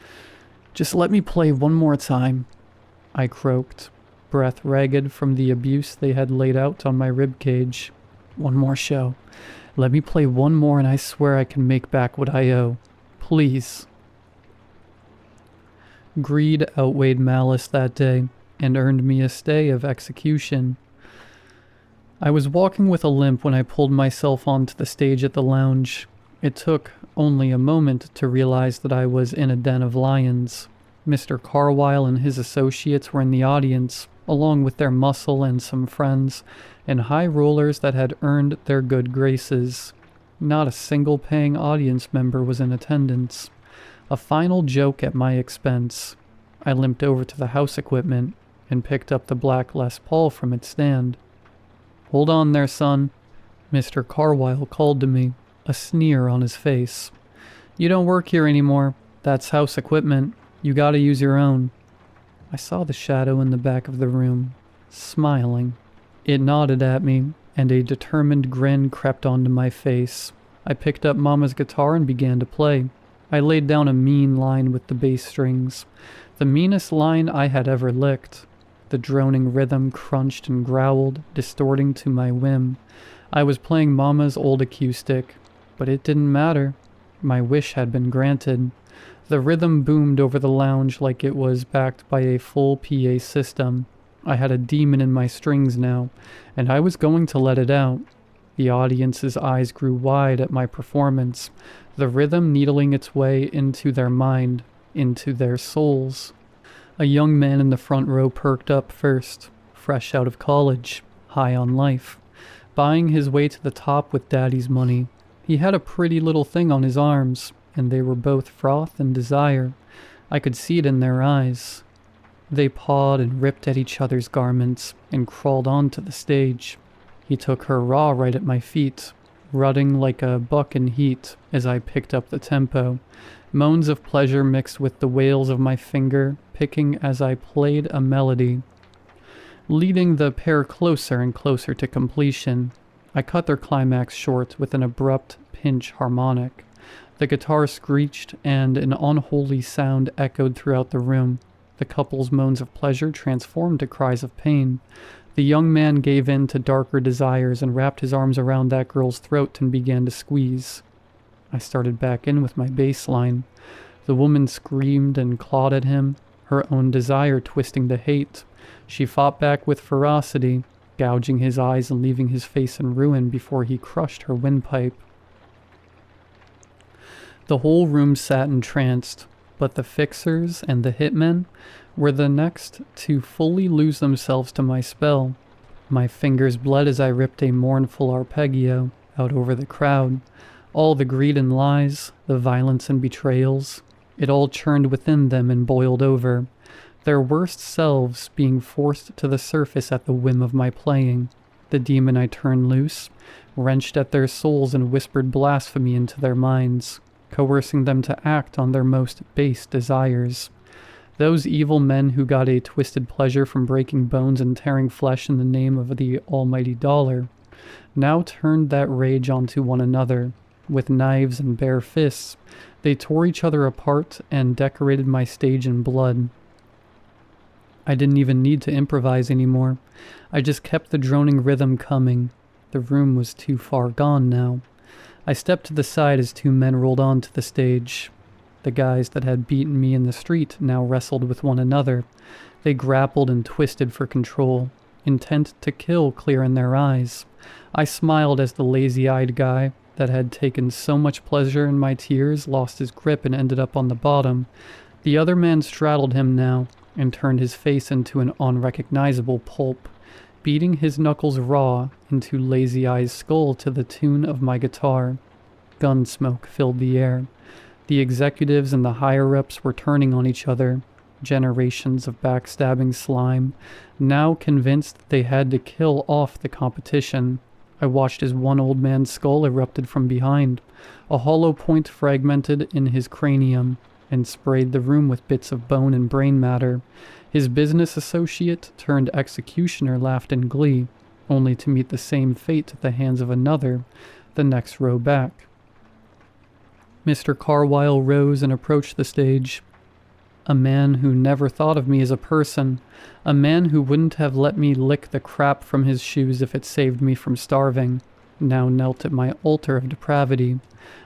let me play one more time, I croaked, breath ragged from the abuse they had laid out on my ribcage. One more show. Let me play one more and I swear I can make back what I owe. Please. Greed outweighed malice that day and earned me a stay of execution. I was walking with a limp when I pulled myself onto the stage at the lounge. It took only a moment to realize that I was in a den of lions. Mr. Carwile and his associates were in the audience, along with their muscle and some friends, and high rollers that had earned their good graces. Not a single paying audience member was in attendance. A final joke at my expense. I limped over to the house equipment and picked up the black Les Paul from its stand. "Hold on there, son," Mr. Carwile called to me, a sneer on his face. "You don't work here anymore. That's house equipment. You gotta use your own." I saw the shadow in the back of the room, smiling. It nodded at me, and a determined grin crept onto my face. I picked up Mama's guitar and began to play. I laid down a mean line with the bass strings, the meanest line I had ever licked. The droning rhythm crunched and growled, distorting to my whim. I was playing Mama's old acoustic, but it didn't matter. My wish had been granted. The rhythm boomed over the lounge like it was backed by a full PA system. I had a demon in my strings now, and I was going to let it out. The audience's eyes grew wide at my performance, the rhythm needling its way into their mind, into their souls. A young man in the front row perked up first, fresh out of college, high on life, buying his way to the top with daddy's money. He had a pretty little thing on his arms, and they were both froth and desire. I could see it in their eyes. They pawed and ripped at each other's garments and crawled onto the stage. He took her raw right at my feet, rutting like a buck in heat as I picked up the tempo. Moans of pleasure mixed with the wails of my finger picking as I played a melody, leading the pair closer and closer to completion. I cut their climax short with an abrupt pinch harmonic. The guitar screeched and an unholy sound echoed throughout the room. The couple's moans of pleasure transformed to cries of pain. The young man gave in to darker desires and wrapped his arms around that girl's throat and began to squeeze. I started back in with my bass line. The woman screamed and clawed at him, her own desire twisting to hate. She fought back with ferocity, gouging his eyes and leaving his face in ruin before he crushed her windpipe. The whole room sat entranced, but the fixers and the hitmen were the next to fully lose themselves to my spell. My fingers bled as I ripped a mournful arpeggio out over the crowd. All the greed and lies, the violence and betrayals, it all churned within them and boiled over, their worst selves being forced to the surface at the whim of my playing. The demon I turned loose wrenched at their souls and whispered blasphemy into their minds, coercing them to act on their most base desires. Those evil men who got a twisted pleasure from breaking bones and tearing flesh in the name of the almighty dollar now turned that rage onto one another. With knives and bare fists, they tore each other apart and decorated my stage in blood. I didn't even need to improvise anymore. I just kept the droning rhythm coming. The room was too far gone now. I stepped to the side as two men rolled onto the stage. The guys that had beaten me in the street now wrestled with one another. They grappled and twisted for control, intent to kill clear in their eyes. I smiled as the lazy-eyed guy that had taken so much pleasure in my tears lost his grip and ended up on the bottom. The other man straddled him now and turned his face into an unrecognizable pulp, beating his knuckles raw into Lazy Eye's skull to the tune of my guitar. Gun smoke filled the air. The executives and the higher-ups were turning on each other, generations of backstabbing slime, now convinced they had to kill off the competition. I watched as one old man's skull erupted from behind, a hollow point fragmented in his cranium, and sprayed the room with bits of bone and brain matter. His business associate turned executioner laughed in glee, only to meet the same fate at the hands of another, the next row back. Mr. Carwile rose and approached the stage. A man who never thought of me as a person, a man who wouldn't have let me lick the crap from his shoes if it saved me from starving, now knelt at my altar of depravity.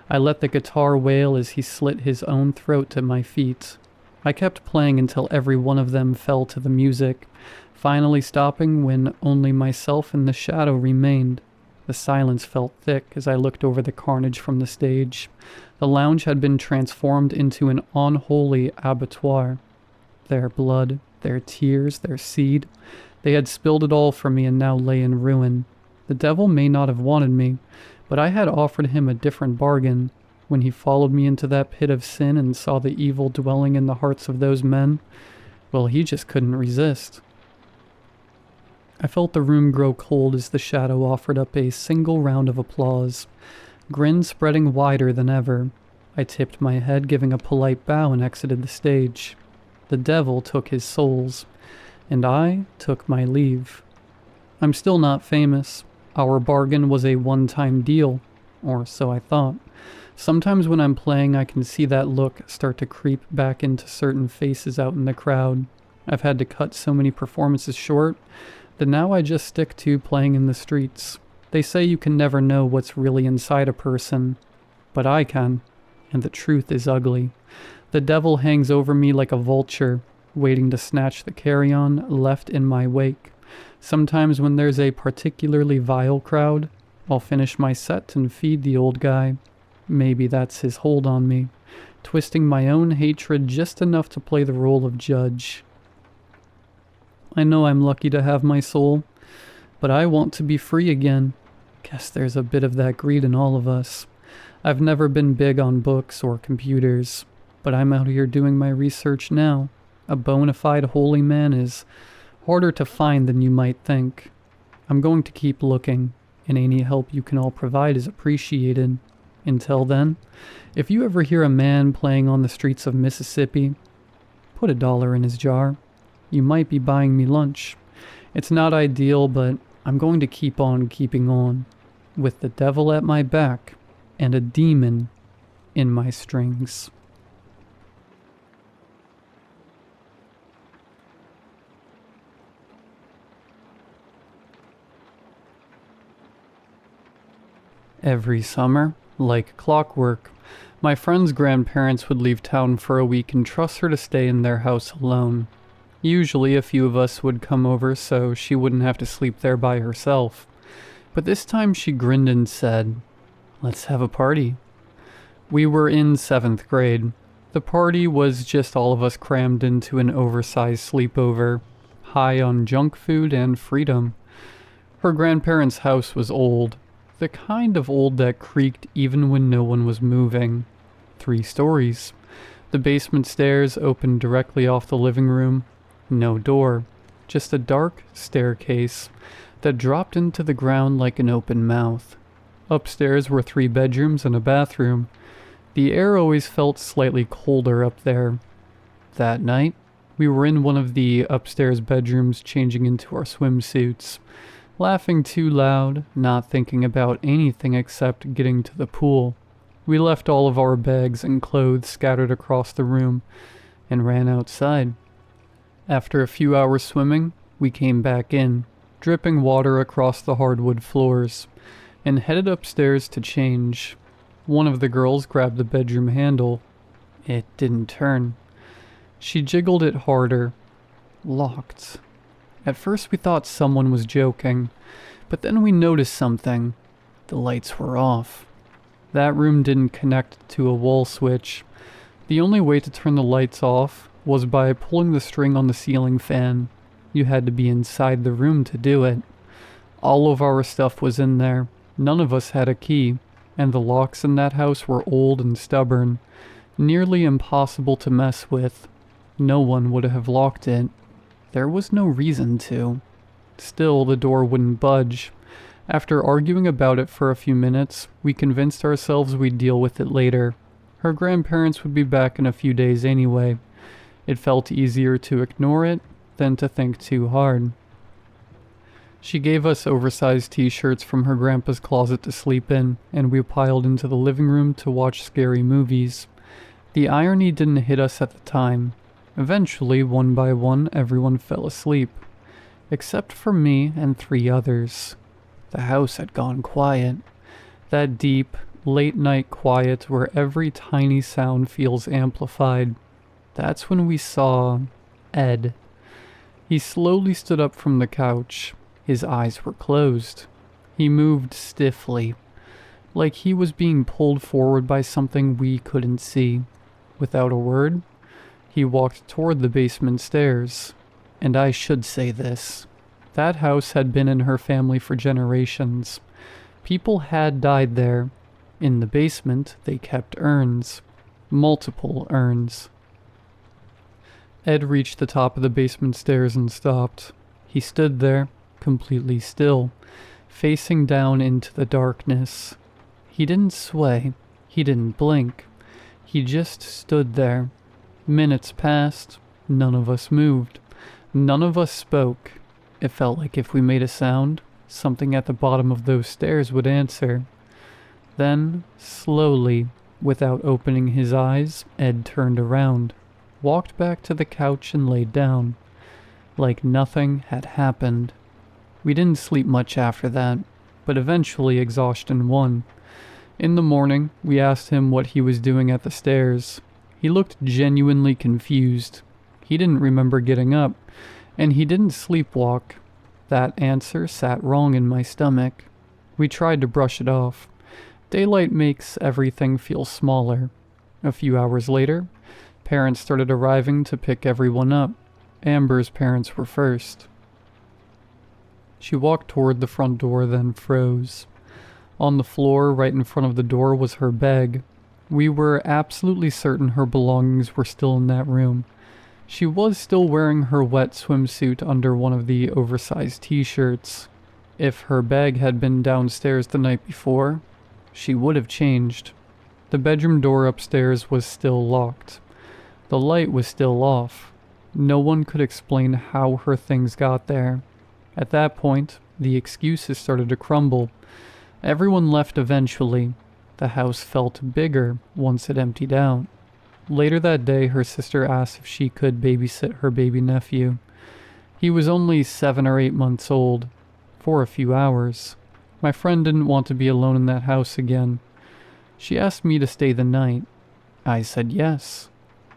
I let the guitar wail as he slit his own throat at my feet. I kept playing until every one of them fell to the music, finally stopping when only myself and the shadow remained. The silence felt thick as I looked over the carnage from the stage. The lounge had been transformed into an unholy abattoir. Their blood, Their tears, their seed. They had spilled it all for me and now lay in ruin. The devil may not have wanted me, but I had offered him a different bargain. When he followed me into that pit of sin and saw the evil dwelling in the hearts of those men, well, he just couldn't resist. I felt the room grow cold as the shadow offered up a single round of applause, grin spreading wider than ever. I tipped my head, giving a polite bow, and exited the stage. The devil took his souls, and I took my leave. I'm still not famous. Our bargain was a one-time deal, or so I thought. Sometimes when I'm playing, I can see that look start to creep back into certain faces out in the crowd. I've had to cut so many performances short that now I just stick to playing in the streets. They say you can never know what's really inside a person, but I can, and the truth is ugly. The devil hangs over me like a vulture, waiting to snatch the carrion left in my wake. Sometimes when there's a particularly vile crowd, I'll finish my set and feed the old guy. Maybe that's his hold on me, twisting my own hatred just enough to play the role of judge. I know I'm lucky to have my soul, but I want to be free again. Guess there's a bit of that greed in all of us. I've never been big on books or computers, but I'm out here doing my research now. A bona fide holy man is harder to find than you might think. I'm going to keep looking, and any help you can all provide is appreciated. Until then, if you ever hear a man playing on the streets of Mississippi, put $1 in his jar. You might be buying me lunch. It's not ideal, but I'm going to keep on keeping on, with the devil at my back and a demon in my strings. Every summer, like clockwork, my friend's grandparents would leave town for a week and trust her to stay in their house alone. Usually a few of us would come over so she wouldn't have to sleep there by herself. But this time she grinned and said, "Let's have a party." We were in 7th grade. The party was just all of us crammed into an oversized sleepover, high on junk food and freedom. Her grandparents' house was old, the kind of old that creaked even when no one was moving. 3 stories. The basement stairs opened directly off the living room. No door, just a dark staircase that dropped into the ground like an open mouth. Upstairs were 3 bedrooms and a bathroom. The air always felt slightly colder up there. That night, we were in one of the upstairs bedrooms changing into our swimsuits, laughing too loud, not thinking about anything except getting to the pool. We left all of our bags and clothes scattered across the room and ran outside. After a few hours swimming, we came back in, dripping water across the hardwood floors, and headed upstairs to change. One of the girls grabbed the bedroom handle. It didn't turn. She jiggled it harder. Locked. At first we thought someone was joking, but then we noticed something. The lights were off. That room didn't connect to a wall switch. The only way to turn the lights off was by pulling the string on the ceiling fan. You had to be inside the room to do it. All of our stuff was in there. None of us had a key, and the locks in that house were old and stubborn, nearly impossible to mess with. No one would have locked it. There was no reason to. Still, the door wouldn't budge. After arguing about it for a few minutes, we convinced ourselves we'd deal with it later. Her grandparents would be back in a few days anyway. It felt easier to ignore it than to think too hard. She gave us oversized t-shirts from her grandpa's closet to sleep in, and we piled into the living room to watch scary movies. The irony didn't hit us at the time. Eventually, one by one, everyone fell asleep. Except for me and 3 others. The house had gone quiet. That deep, late-night quiet where every tiny sound feels amplified. That's when we saw Ed. He slowly stood up from the couch. His eyes were closed. He moved stiffly, like he was being pulled forward by something we couldn't see. Without a word, he walked toward the basement stairs. And I should say this. That house had been in her family for generations. People had died there. In the basement, they kept urns. Multiple urns. Ed reached the top of the basement stairs and stopped. He stood there, completely still, facing down into the darkness. He didn't sway. He didn't blink. He just stood there. Minutes passed. None of us moved. None of us spoke. It felt like if we made a sound, something at the bottom of those stairs would answer. Then, slowly, without opening his eyes, Ed turned around, walked back to the couch and laid down, like nothing had happened. We didn't sleep much after that, but eventually exhaustion won. In the morning, we asked him what he was doing at the stairs. He looked genuinely confused. He didn't remember getting up, and he didn't sleepwalk. That answer sat wrong in my stomach. We tried to brush it off. Daylight makes everything feel smaller. A few hours later, parents started arriving to pick everyone up. Amber's parents were first. She walked toward the front door, then froze. On the floor right in front of the door was her bag. We were absolutely certain her belongings were still in that room. She was still wearing her wet swimsuit under one of the oversized t-shirts. If her bag had been downstairs the night before, she would have changed. The bedroom door upstairs was still locked. The light was still off. No one could explain how her things got there. At that point, the excuses started to crumble. Everyone left eventually. The house felt bigger once it emptied out. Later that day, her sister asked if she could babysit her baby nephew. He was only 7 or 8 months old, for a few hours. My friend didn't want to be alone in that house again. She asked me to stay the night. I said yes.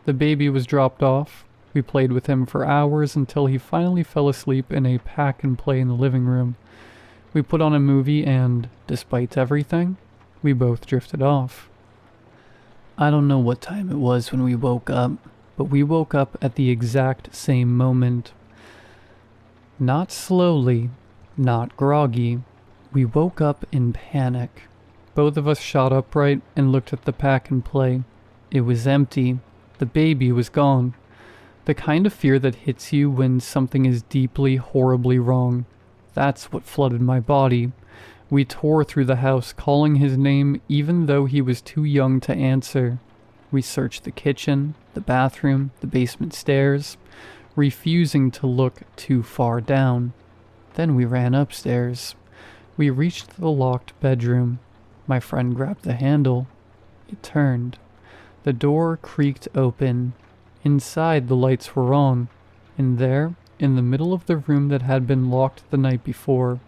The baby was dropped off. We played with him for hours until he finally fell asleep in a pack and play in the living room. We put on a movie and, despite everything, we both drifted off. I don't know what time it was when we woke up, but we woke up at the exact same moment. Not slowly, not groggy. We woke up in panic. Both of us shot upright and looked at the pack and play. It was empty. The baby was gone. The kind of fear that hits you when something is deeply, horribly wrong. That's what flooded my body. We tore through the house, calling his name even though he was too young to answer. We searched the kitchen, the bathroom, the basement stairs, refusing to look too far down. Then we ran upstairs. We reached the locked bedroom. My friend grabbed the handle. It turned. The door creaked open. Inside, the lights were on. And there, in the middle of the room that had been locked the night before,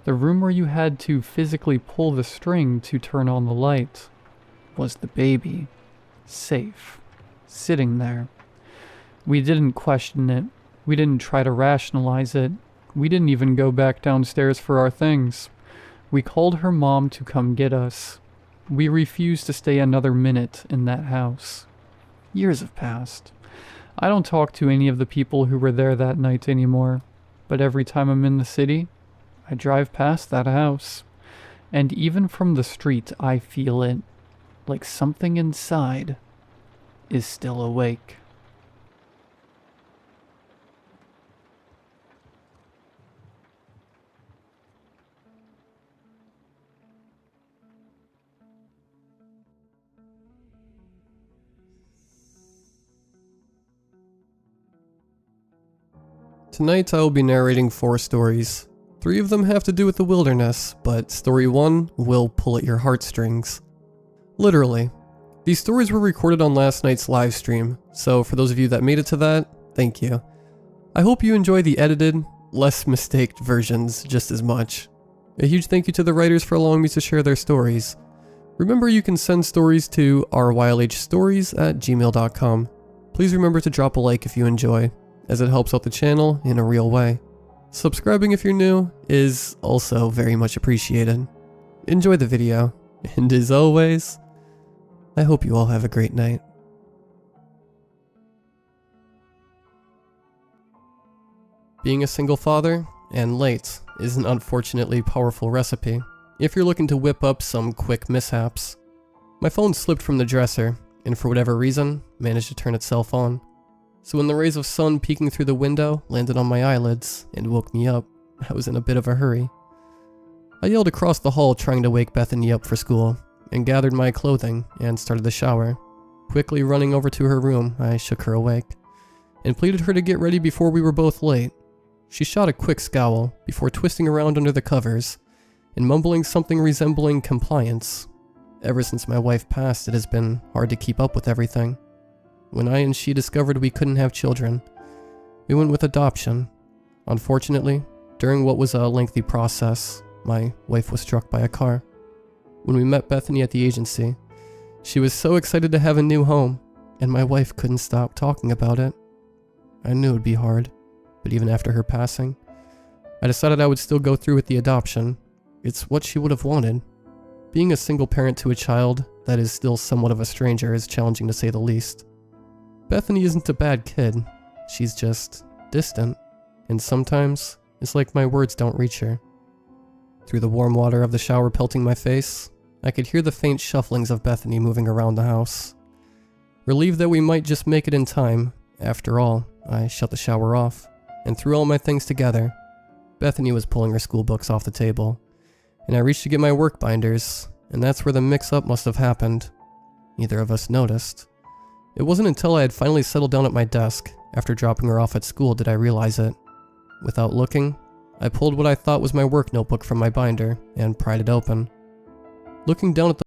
the room where you had to physically pull the string to turn on the light, was the baby. Safe. Sitting there. We didn't question it. We didn't try to rationalize it. We didn't even go back downstairs for our things. We called her mom to come get us. We refused to stay another minute in that house. Years have passed. I don't talk to any of the people who were there that night anymore, but every time I'm in the city, I drive past that house, and even from the street I feel it, like something inside is still awake. Tonight I will be narrating 4 stories. 3 of them have to do with the wilderness, but story 1 will pull at your heartstrings. Literally. These stories were recorded on last night's live stream, so for those of you that made it to that, thank you. I hope you enjoy the edited, less mistaked versions just as much. A huge thank you to the writers for allowing me to share their stories. Remember, you can send stories to rylhstories@gmail.com. Please remember to drop a like if you enjoy, as it helps out the channel in a real way. Subscribing if you're new is also very much appreciated. Enjoy the video, and as always, I hope you all have a great night. Being a single father, and late, is an unfortunately powerful recipe if you're looking to whip up some quick mishaps. My phone slipped from the dresser, and for whatever reason, managed to turn itself on. So when the rays of sun peeking through the window landed on my eyelids and woke me up, I was in a bit of a hurry. I yelled across the hall trying to wake Bethany up for school, and gathered my clothing and started the shower. Quickly running over to her room, I shook her awake, and pleaded her to get ready before we were both late. She shot a quick scowl before twisting around under the covers and mumbling something resembling compliance. Ever since my wife passed, it has been hard to keep up with everything. When I and she discovered we couldn't have children, we went with adoption. Unfortunately, during what was a lengthy process, my wife was struck by a car. When we met Bethany at the agency, she was so excited to have a new home, and my wife couldn't stop talking about it. I knew it would be hard, but even after her passing, I decided I would still go through with the adoption. It's what she would have wanted. Being a single parent to a child that is still somewhat of a stranger is challenging to say the least. Bethany isn't a bad kid, she's just distant, and sometimes it's like my words don't reach her. Through the warm water of the shower pelting my face, I could hear the faint shufflings of Bethany moving around the house. Relieved that we might just make it in time, after all, I shut the shower off and threw all my things together. Bethany was pulling her school books off the table, and I reached to get my work binders, and that's where the mix-up must have happened. Neither of us noticed. It wasn't until I had finally settled down at my desk, after dropping her off at school, did I realize it. Without looking, I pulled what I thought was my work notebook from my binder and pried it open. Looking down at the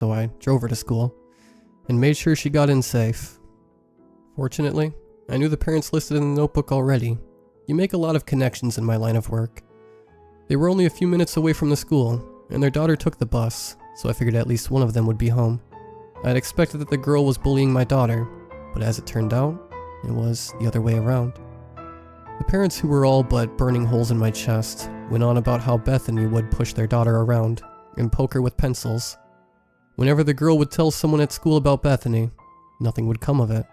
so I drove her to school and made sure she got in safe. Fortunately, I knew the parents listed in the notebook already. You make a lot of connections in my line of work. They were only a few minutes away from the school, and their daughter took the bus, so I figured at least one of them would be home. I had expected that the girl was bullying my daughter, but as it turned out, it was the other way around. The parents, who were all but burning holes in my chest, went on about how Bethany would push their daughter around and poke her with pencils. Whenever the girl would tell someone at school about Bethany, nothing would come of it.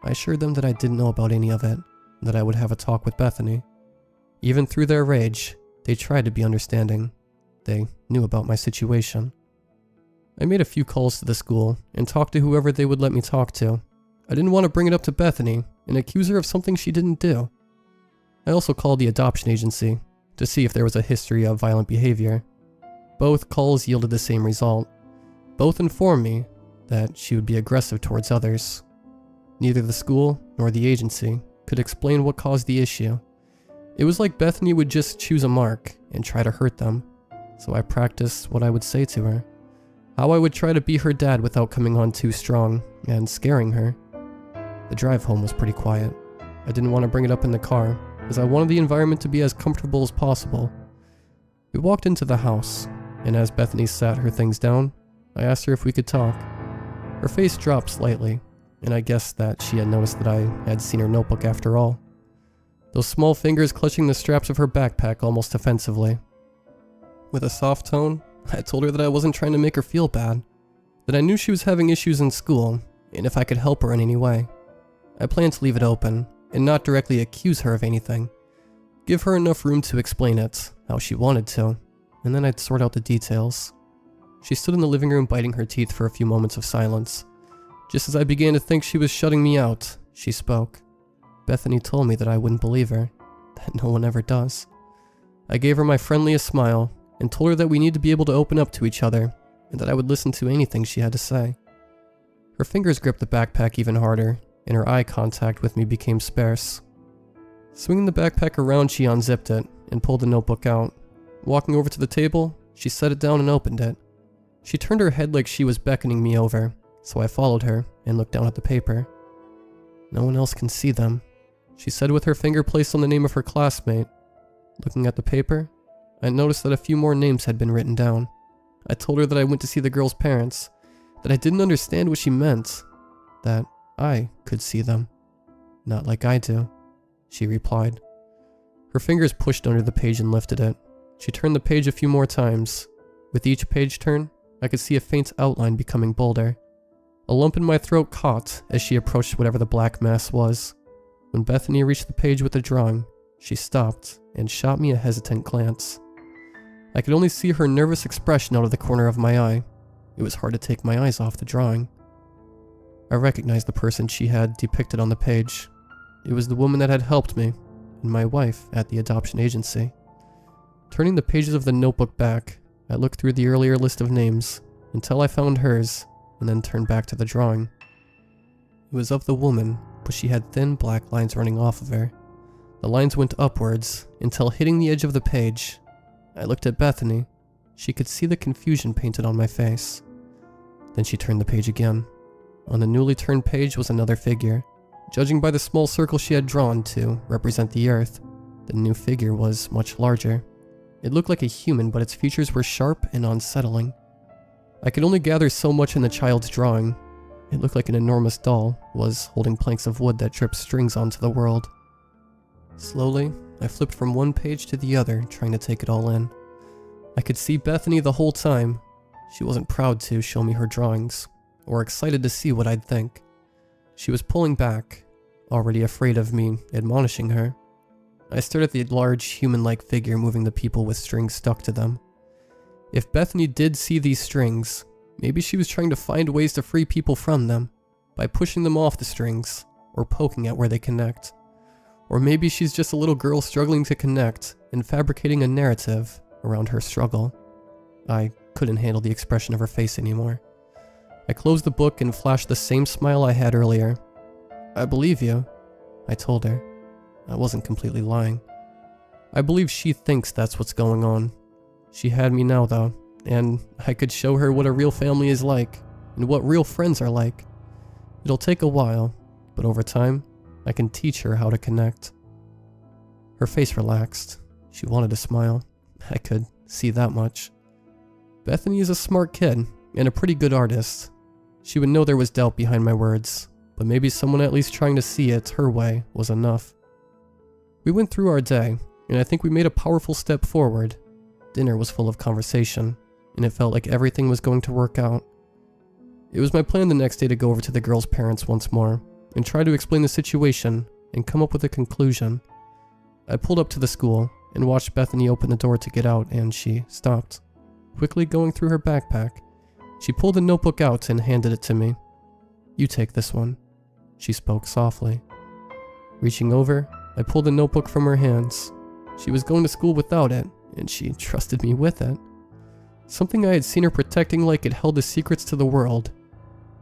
I assured them that I didn't know about any of it, and that I would have a talk with Bethany. Even through their rage, they tried to be understanding. They knew about my situation. I made a few calls to the school and talked to whoever they would let me talk to. I didn't want to bring it up to Bethany and accuse her of something she didn't do. I also called the adoption agency to see if there was a history of violent behavior. Both calls yielded the same result. Both informed me that she would be aggressive towards others. Neither the school nor the agency could explain what caused the issue. It was like Bethany would just choose a mark and try to hurt them, so I practiced what I would say to her. How I would try to be her dad without coming on too strong and scaring her. The drive home was pretty quiet. I didn't want to bring it up in the car, as I wanted the environment to be as comfortable as possible. We walked into the house, and as Bethany sat her things down, I asked her if we could talk. Her face dropped slightly, and I guessed that she had noticed that I had seen her notebook after all. Those small fingers clutching the straps of her backpack almost offensively. With a soft tone, I told her that I wasn't trying to make her feel bad, that I knew she was having issues in school, and if I could help her in any way. I planned to leave it open, and not directly accuse her of anything. Give her enough room to explain it, how she wanted to, and then I'd sort out the details. She stood in the living room biting her teeth for a few moments of silence. Just as I began to think she was shutting me out, she spoke. Bethany told me that I wouldn't believe her, that no one ever does. I gave her my friendliest smile, and told her that we need to be able to open up to each other, and that I would listen to anything she had to say. Her fingers gripped the backpack even harder, and her eye contact with me became sparse. Swinging the backpack around, she unzipped it, and pulled the notebook out. Walking over to the table, she set it down and opened it. She turned her head like she was beckoning me over, so I followed her and looked down at the paper. No one else can see them, she said with her finger placed on the name of her classmate. Looking at the paper, I noticed that a few more names had been written down. I told her that I went to see the girl's parents, that I didn't understand what she meant, that I could see them. Not like I do, she replied. Her fingers pushed under the page and lifted it. She turned the page a few more times. With each page turn, I could see a faint outline becoming bolder. A lump in my throat caught as she approached whatever the black mass was. When Bethany reached the page with the drawing, she stopped and shot me a hesitant glance. I could only see her nervous expression out of the corner of my eye. It was hard to take my eyes off the drawing. I recognized the person she had depicted on the page. It was the woman that had helped me, and my wife at the adoption agency. Turning the pages of the notebook back, I looked through the earlier list of names until I found hers, and then turned back to the drawing. It was of the woman, but she had thin black lines running off of her. The lines went upwards until hitting the edge of the page. I looked at Bethany. She could see the confusion painted on my face. Then she turned the page again. On the newly turned page was another figure. Judging by the small circle she had drawn to represent the earth, the new figure was much larger. It looked like a human, but its features were sharp and unsettling. I could only gather so much in the child's drawing. It looked like an enormous doll was holding planks of wood that dripped strings onto the world. Slowly, I flipped from one page to the other, trying to take it all in. I could see Bethany the whole time. She wasn't proud to show me her drawings, or excited to see what I'd think. She was pulling back, already afraid of me admonishing her. I stared at the large, human-like figure moving the people with strings stuck to them. If Bethany did see these strings, maybe she was trying to find ways to free people from them, by pushing them off the strings, or poking at where they connect. Or maybe she's just a little girl struggling to connect and fabricating a narrative around her struggle. I couldn't handle the expression of her face anymore. I closed the book and flashed the same smile I had earlier. I believe you, I told her. I wasn't completely lying. I believe she thinks that's what's going on. She had me now though, and I could show her what a real family is like, and what real friends are like. It'll take a while, but over time, I can teach her how to connect. Her face relaxed. She wanted to smile. I could see that much. Bethany is a smart kid, and a pretty good artist. She would know there was doubt behind my words, but maybe someone at least trying to see it her way was enough. We went through our day, and I think we made a powerful step forward. Dinner was full of conversation, and it felt like everything was going to work out. It was my plan the next day to go over to the girl's parents once more, and try to explain the situation and come up with a conclusion. I pulled up to the school and watched Bethany open the door to get out, and she stopped. Quickly going through her backpack, she pulled the notebook out and handed it to me. "You take this one," she spoke softly. Reaching over, I pulled the notebook from her hands. She was going to school without it, and she trusted me with it. Something I had seen her protecting like it held the secrets to the world.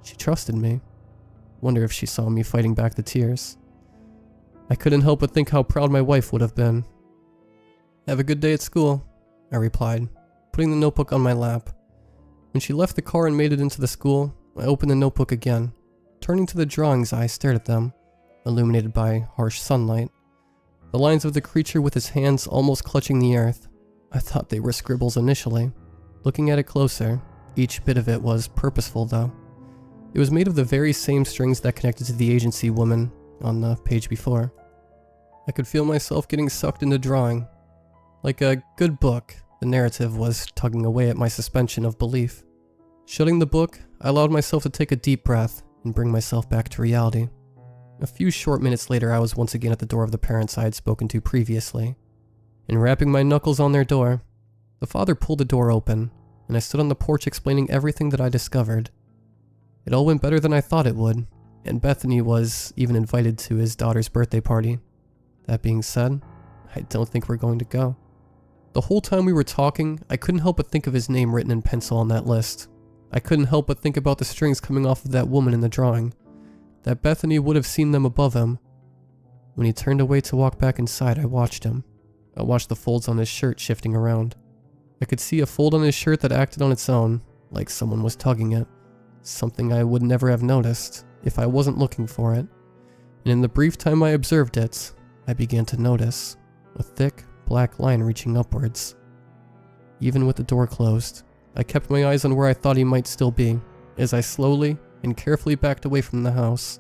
She trusted me. Wonder if she saw me fighting back the tears. I couldn't help but think how proud my wife would have been. "Have a good day at school," I replied, putting the notebook on my lap. When she left the car and made it into the school, I opened the notebook again. Turning to the drawings, I stared at them, illuminated by harsh sunlight. The lines of the creature with his hands almost clutching the earth. I thought they were scribbles initially. Looking at it closer, each bit of it was purposeful though. It was made of the very same strings that connected to the agency woman on the page before. I could feel myself getting sucked into drawing. Like a good book, The narrative was tugging away at my suspension of belief. Shutting the book, I allowed myself to take a deep breath and bring myself back to reality. A few short minutes later, I was once again at the door of the parents I had spoken to previously. And rapping my knuckles on their door, the father pulled the door open, and I stood on the porch explaining everything that I discovered. It all went better than I thought it would, and Bethany was even invited to his daughter's birthday party. That being said, I don't think we're going to go. The whole time we were talking, I couldn't help but think of his name written in pencil on that list. I couldn't help but think about the strings coming off of that woman in the drawing, that Bethany would have seen them above him. When he turned away to walk back inside, I watched him. I watched the folds on his shirt shifting around. I could see a fold on his shirt that acted on its own, like someone was tugging it. Something I would never have noticed if I wasn't looking for it. And in the brief time I observed it, I began to notice a thick, black line reaching upwards. Even with the door closed, I kept my eyes on where I thought he might still be, as I slowly and carefully backed away from the house.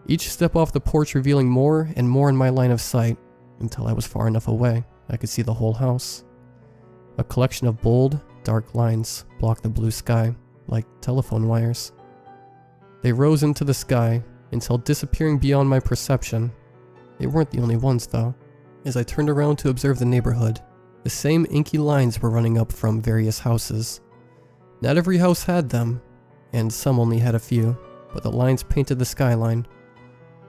Each step off the porch revealing more and more in my line of sight, until I was far enough away I could see the whole house. A collection of bold, dark lines blocked the blue sky, like telephone wires. They rose into the sky until disappearing beyond my perception. They weren't the only ones though. As I turned around to observe the neighborhood, the same inky lines were running up from various houses. Not every house had them, and some only had a few, but the lines painted the skyline.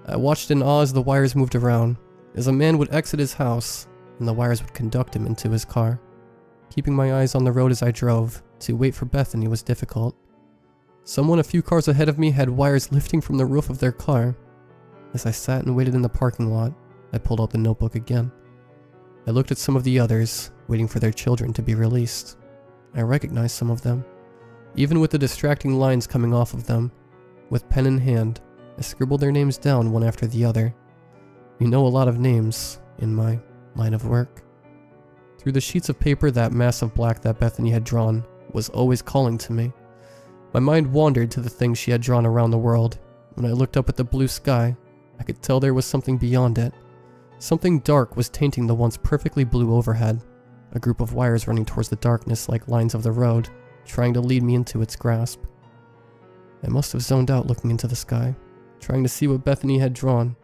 I watched in awe as the wires moved around, as a man would exit his house, and the wires would conduct him into his car. Keeping my eyes on the road as I drove, to wait for Bethany was difficult. Someone a few cars ahead of me had wires lifting from the roof of their car. As I sat and waited in the parking lot, I pulled out the notebook again. I looked at some of the others, waiting for their children to be released. I recognized some of them, even with the distracting lines coming off of them. With pen in hand, I scribbled their names down one after the other. You know a lot of names in my line of work. Through the sheets of paper, that mass of black that Bethany had drawn was always calling to me. My mind wandered to the things she had drawn around the world. When I looked up at the blue sky, I could tell there was something beyond it. Something dark was tainting the once perfectly blue overhead, a group of wires running towards the darkness like lines of the road, trying to lead me into its grasp. I must have zoned out looking into the sky, trying to see what Bethany had drawn.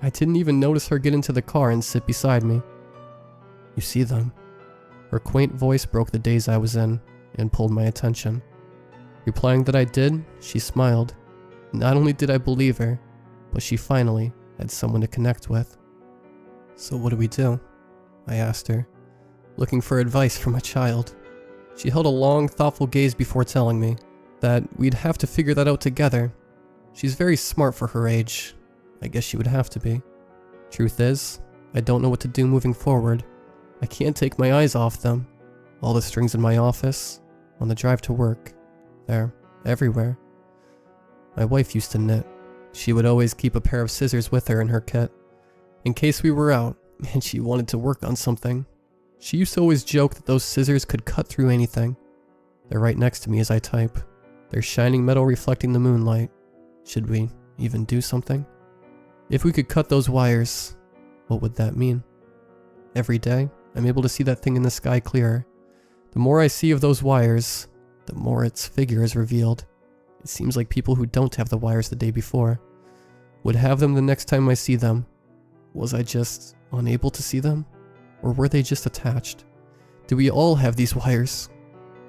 I didn't even notice her get into the car and sit beside me. You see them? Her quaint voice broke the daze I was in and pulled my attention. Replying that I did, she smiled. Not only did I believe her, but she finally had someone to connect with. So what do we do? I asked her, looking for advice from a child. She held a long, thoughtful gaze before telling me that we'd have to figure that out together. She's very smart for her age. I guess she would have to be. Truth is, I don't know what to do moving forward. I can't take my eyes off them. All the strings in my office, on the drive to work, they're everywhere. My wife used to knit. She would always keep a pair of scissors with her in her kit, in case we were out and she wanted to work on something. She used to always joke that those scissors could cut through anything. They're right next to me as I type. Their shining metal reflecting the moonlight. Should we even do something? If we could cut those wires, what would that mean? Every day, I'm able to see that thing in the sky clearer. The more I see of those wires, the more its figure is revealed. It seems like people who don't have the wires the day before would have them the next time I see them. Was I just unable to see them? Or were they just attached? Do we all have these wires?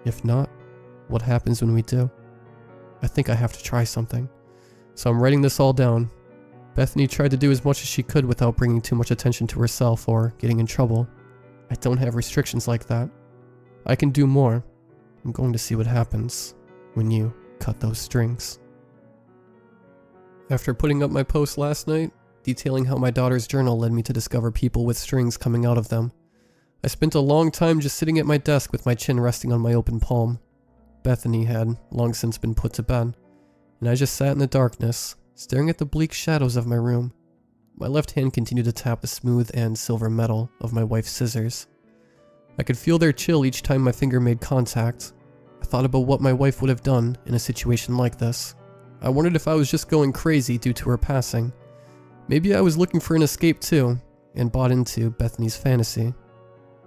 If not, what happens when we do? I think I have to try something. So I'm writing this all down. Bethany tried to do as much as she could without bringing too much attention to herself or getting in trouble. I don't have restrictions like that. I can do more. I'm going to see what happens when you cut those strings. After putting up my post last night, detailing how my daughter's journal led me to discover people with strings coming out of them, I spent a long time just sitting at my desk with my chin resting on my open palm. Bethany had long since been put to bed, and I just sat in the darkness, staring at the bleak shadows of my room. My left hand continued to tap the smooth and silver metal of my wife's scissors. I could feel their chill each time my finger made contact. I thought about what my wife would have done in a situation like this. I wondered if I was just going crazy due to her passing. Maybe I was looking for an escape too, and bought into Bethany's fantasy.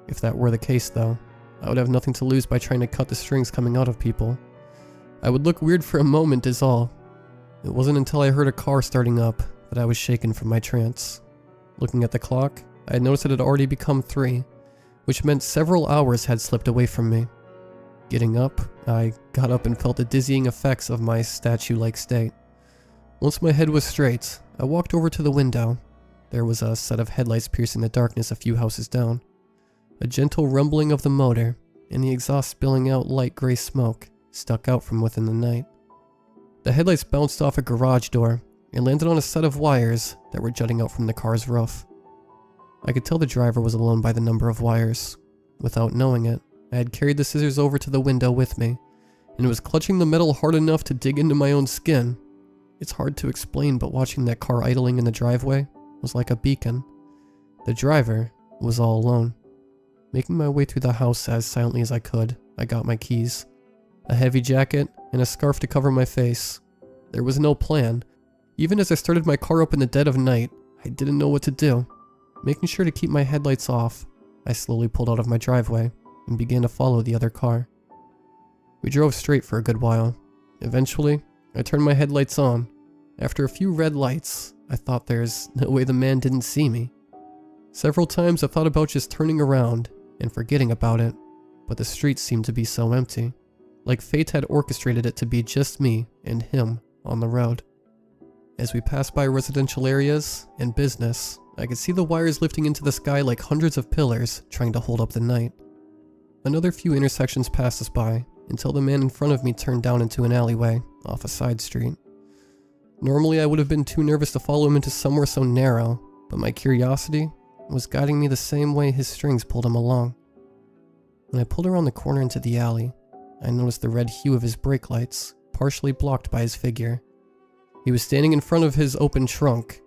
If that were the case though, I would have nothing to lose by trying to cut the strings coming out of people. I would look weird for a moment is all. It wasn't until I heard a car starting up that I was shaken from my trance. Looking at the clock, I had noticed it had already become 3, which meant several hours had slipped away from me. Getting up, I got up and felt the dizzying effects of my statue-like state. Once my head was straight, I walked over to the window. There was a set of headlights piercing the darkness a few houses down. A gentle rumbling of the motor, and the exhaust spilling out light gray smoke, stuck out from within the night. The headlights bounced off a garage door and landed on a set of wires that were jutting out from the car's roof. I could tell the driver was alone by the number of wires. Without knowing it, I had carried the scissors over to the window with me, and was clutching the metal hard enough to dig into my own skin. It's hard to explain, but watching that car idling in the driveway was like a beacon. The driver was all alone. Making my way through the house as silently as I could, I got my keys, a heavy jacket, and a scarf to cover my face. There was no plan. Even as I started my car up in the dead of night, I didn't know what to do. Making sure to keep my headlights off, I slowly pulled out of my driveway and began to follow the other car. We drove straight for a good while. Eventually, I turned my headlights on. After a few red lights, I thought there's no way the man didn't see me. Several times I thought about just turning around and forgetting about it, but the streets seemed to be so empty, like fate had orchestrated it to be just me and him on the road. As we passed by residential areas and business, I could see the wires lifting into the sky like hundreds of pillars trying to hold up the night. Another few intersections passed us by until the man in front of me turned down into an alleyway off a side street. Normally I would have been too nervous to follow him into somewhere so narrow, but my curiosity was guiding me the same way his strings pulled him along. When I pulled around the corner into the alley, I noticed the red hue of his brake lights, partially blocked by his figure. He was standing in front of his open trunk.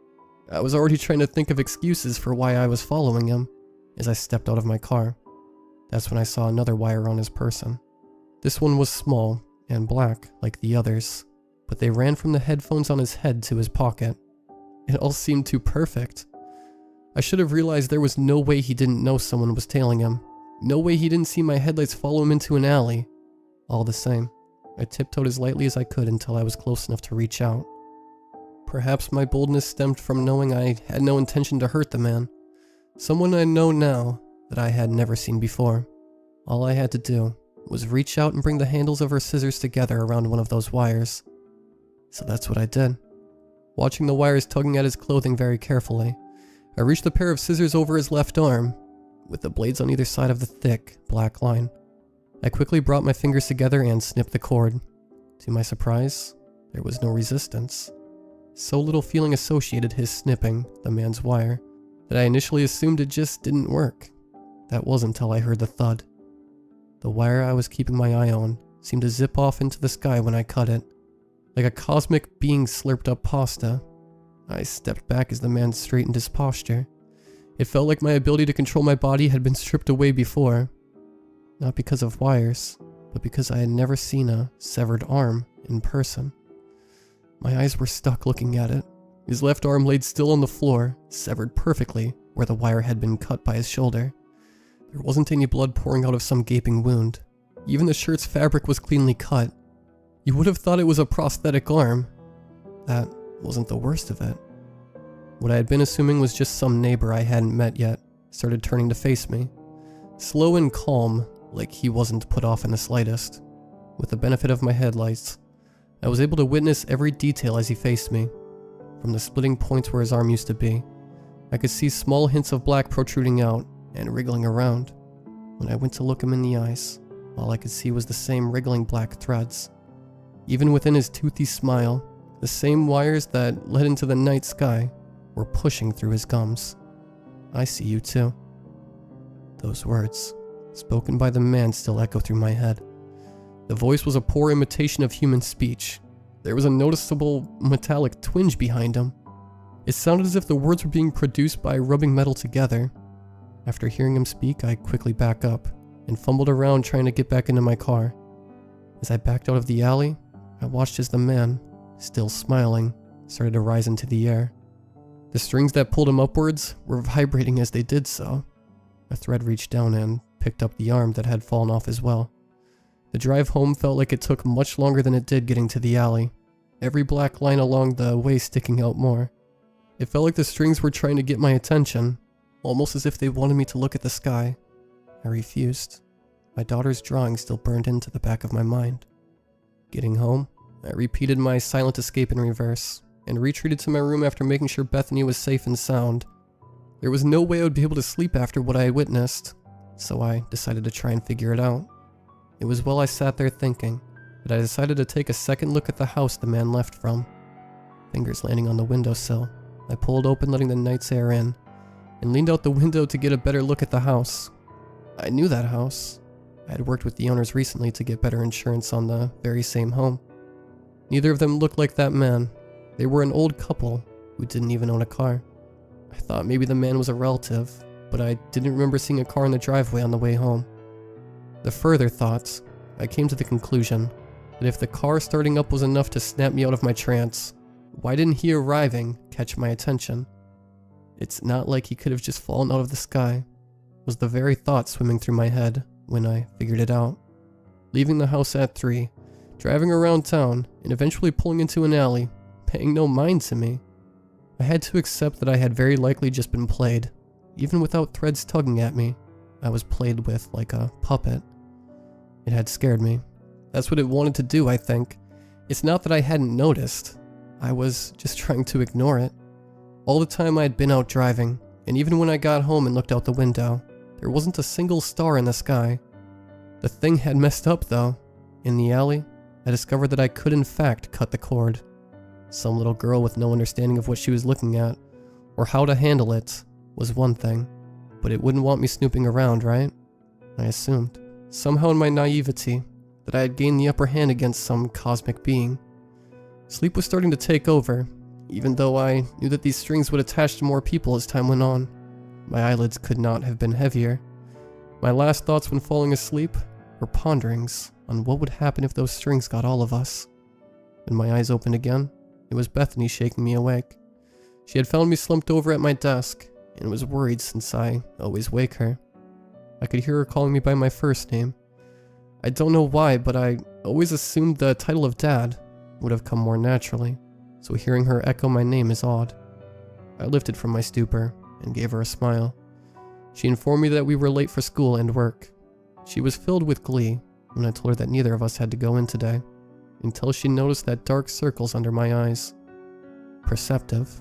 I was already trying to think of excuses for why I was following him as I stepped out of my car. That's when I saw another wire on his person. This one was small and black like the others, but they ran from the headphones on his head to his pocket. It all seemed too perfect. I should have realized there was no way he didn't know someone was tailing him. No way he didn't see my headlights follow him into an alley. All the same, I tiptoed as lightly as I could until I was close enough to reach out. Perhaps my boldness stemmed from knowing I had no intention to hurt the man. Someone I know now that I had never seen before. All I had to do was reach out and bring the handles of her scissors together around one of those wires. So that's what I did. Watching the wires tugging at his clothing very carefully, I reached a pair of scissors over his left arm, with the blades on either side of the thick, black line. I quickly brought my fingers together and snipped the cord. To my surprise, there was no resistance. So little feeling associated his snipping the man's wire that I initially assumed it just didn't work. That wasn't until I heard the thud. The wire I was keeping my eye on seemed to zip off into the sky when I cut it, like a cosmic being slurped up pasta. I stepped back as the man straightened his posture. It felt like my ability to control my body had been stripped away before. Not because of wires, but because I had never seen a severed arm in person. My eyes were stuck looking at it. His left arm laid still on the floor, severed perfectly where the wire had been cut by his shoulder. There wasn't any blood pouring out of some gaping wound. Even the shirt's fabric was cleanly cut. You would have thought it was a prosthetic arm. That wasn't the worst of it. What I had been assuming was just some neighbor I hadn't met yet started turning to face me. Slow and calm, like he wasn't put off in the slightest. With the benefit of my headlights, I was able to witness every detail as he faced me. From the splitting points where his arm used to be, I could see small hints of black protruding out and wriggling around. When I went to look him in the eyes, all I could see was the same wriggling black threads. Even within his toothy smile, the same wires that led into the night sky were pushing through his gums. "I see you too." Those words, spoken by the man, still echo through my head. The voice was a poor imitation of human speech. There was a noticeable metallic twinge behind him. It sounded as if the words were being produced by rubbing metal together. After hearing him speak, I quickly backed up and fumbled around trying to get back into my car. As I backed out of the alley, I watched as the man, still smiling, started to rise into the air. The strings that pulled him upwards were vibrating as they did so. A thread reached down and picked up the arm that had fallen off as well. The drive home felt like it took much longer than it did getting to the alley, every black line along the way sticking out more. It felt like the strings were trying to get my attention, almost as if they wanted me to look at the sky. I refused. My daughter's drawing still burned into the back of my mind. Getting home, I repeated my silent escape in reverse, and retreated to my room after making sure Bethany was safe and sound. There was no way I would be able to sleep after what I had witnessed, so I decided to try and figure it out. It was while I sat there thinking that I decided to take a second look at the house the man left from. Fingers landing on the windowsill, I pulled open, letting the night's air in, and leaned out the window to get a better look at the house. I knew that house. I had worked with the owners recently to get better insurance on the very same home. Neither of them looked like that man. They were an old couple who didn't even own a car. I thought maybe the man was a relative, but I didn't remember seeing a car in the driveway on the way home. The further thoughts, I came to the conclusion that if the car starting up was enough to snap me out of my trance, why didn't he arriving catch my attention? It's not like he could have just fallen out of the sky, was the very thought swimming through my head when I figured it out. Leaving the house at 3, driving around town, and eventually pulling into an alley, paying no mind to me. I had to accept that I had very likely just been played. Even without threads tugging at me, I was played with like a puppet. It had scared me. That's what it wanted to do, I think. It's not that I hadn't noticed. I was just trying to ignore it. All the time I had been out driving, and even when I got home and looked out the window, there wasn't a single star in the sky. The thing had messed up though. In the alley, I discovered that I could in fact cut the cord. Some little girl with no understanding of what she was looking at, or how to handle it, was one thing, but it wouldn't want me snooping around, right? I assumed, somehow in my naivety, that I had gained the upper hand against some cosmic being. Sleep was starting to take over, even though I knew that these strings would attach to more people as time went on. My eyelids could not have been heavier. My last thoughts when falling asleep were ponderings on what would happen if those strings got all of us. When my eyes opened again, it was Bethany shaking me awake. She had found me slumped over at my desk, and was worried since I always wake her. I could hear her calling me by my first name. I don't know why, but I always assumed the title of Dad would have come more naturally, so hearing her echo my name is odd. I lifted from my stupor and gave her a smile. She informed me that we were late for school and work. She was filled with glee when I told her that neither of us had to go in today, until she noticed that dark circles under my eyes. Perceptive.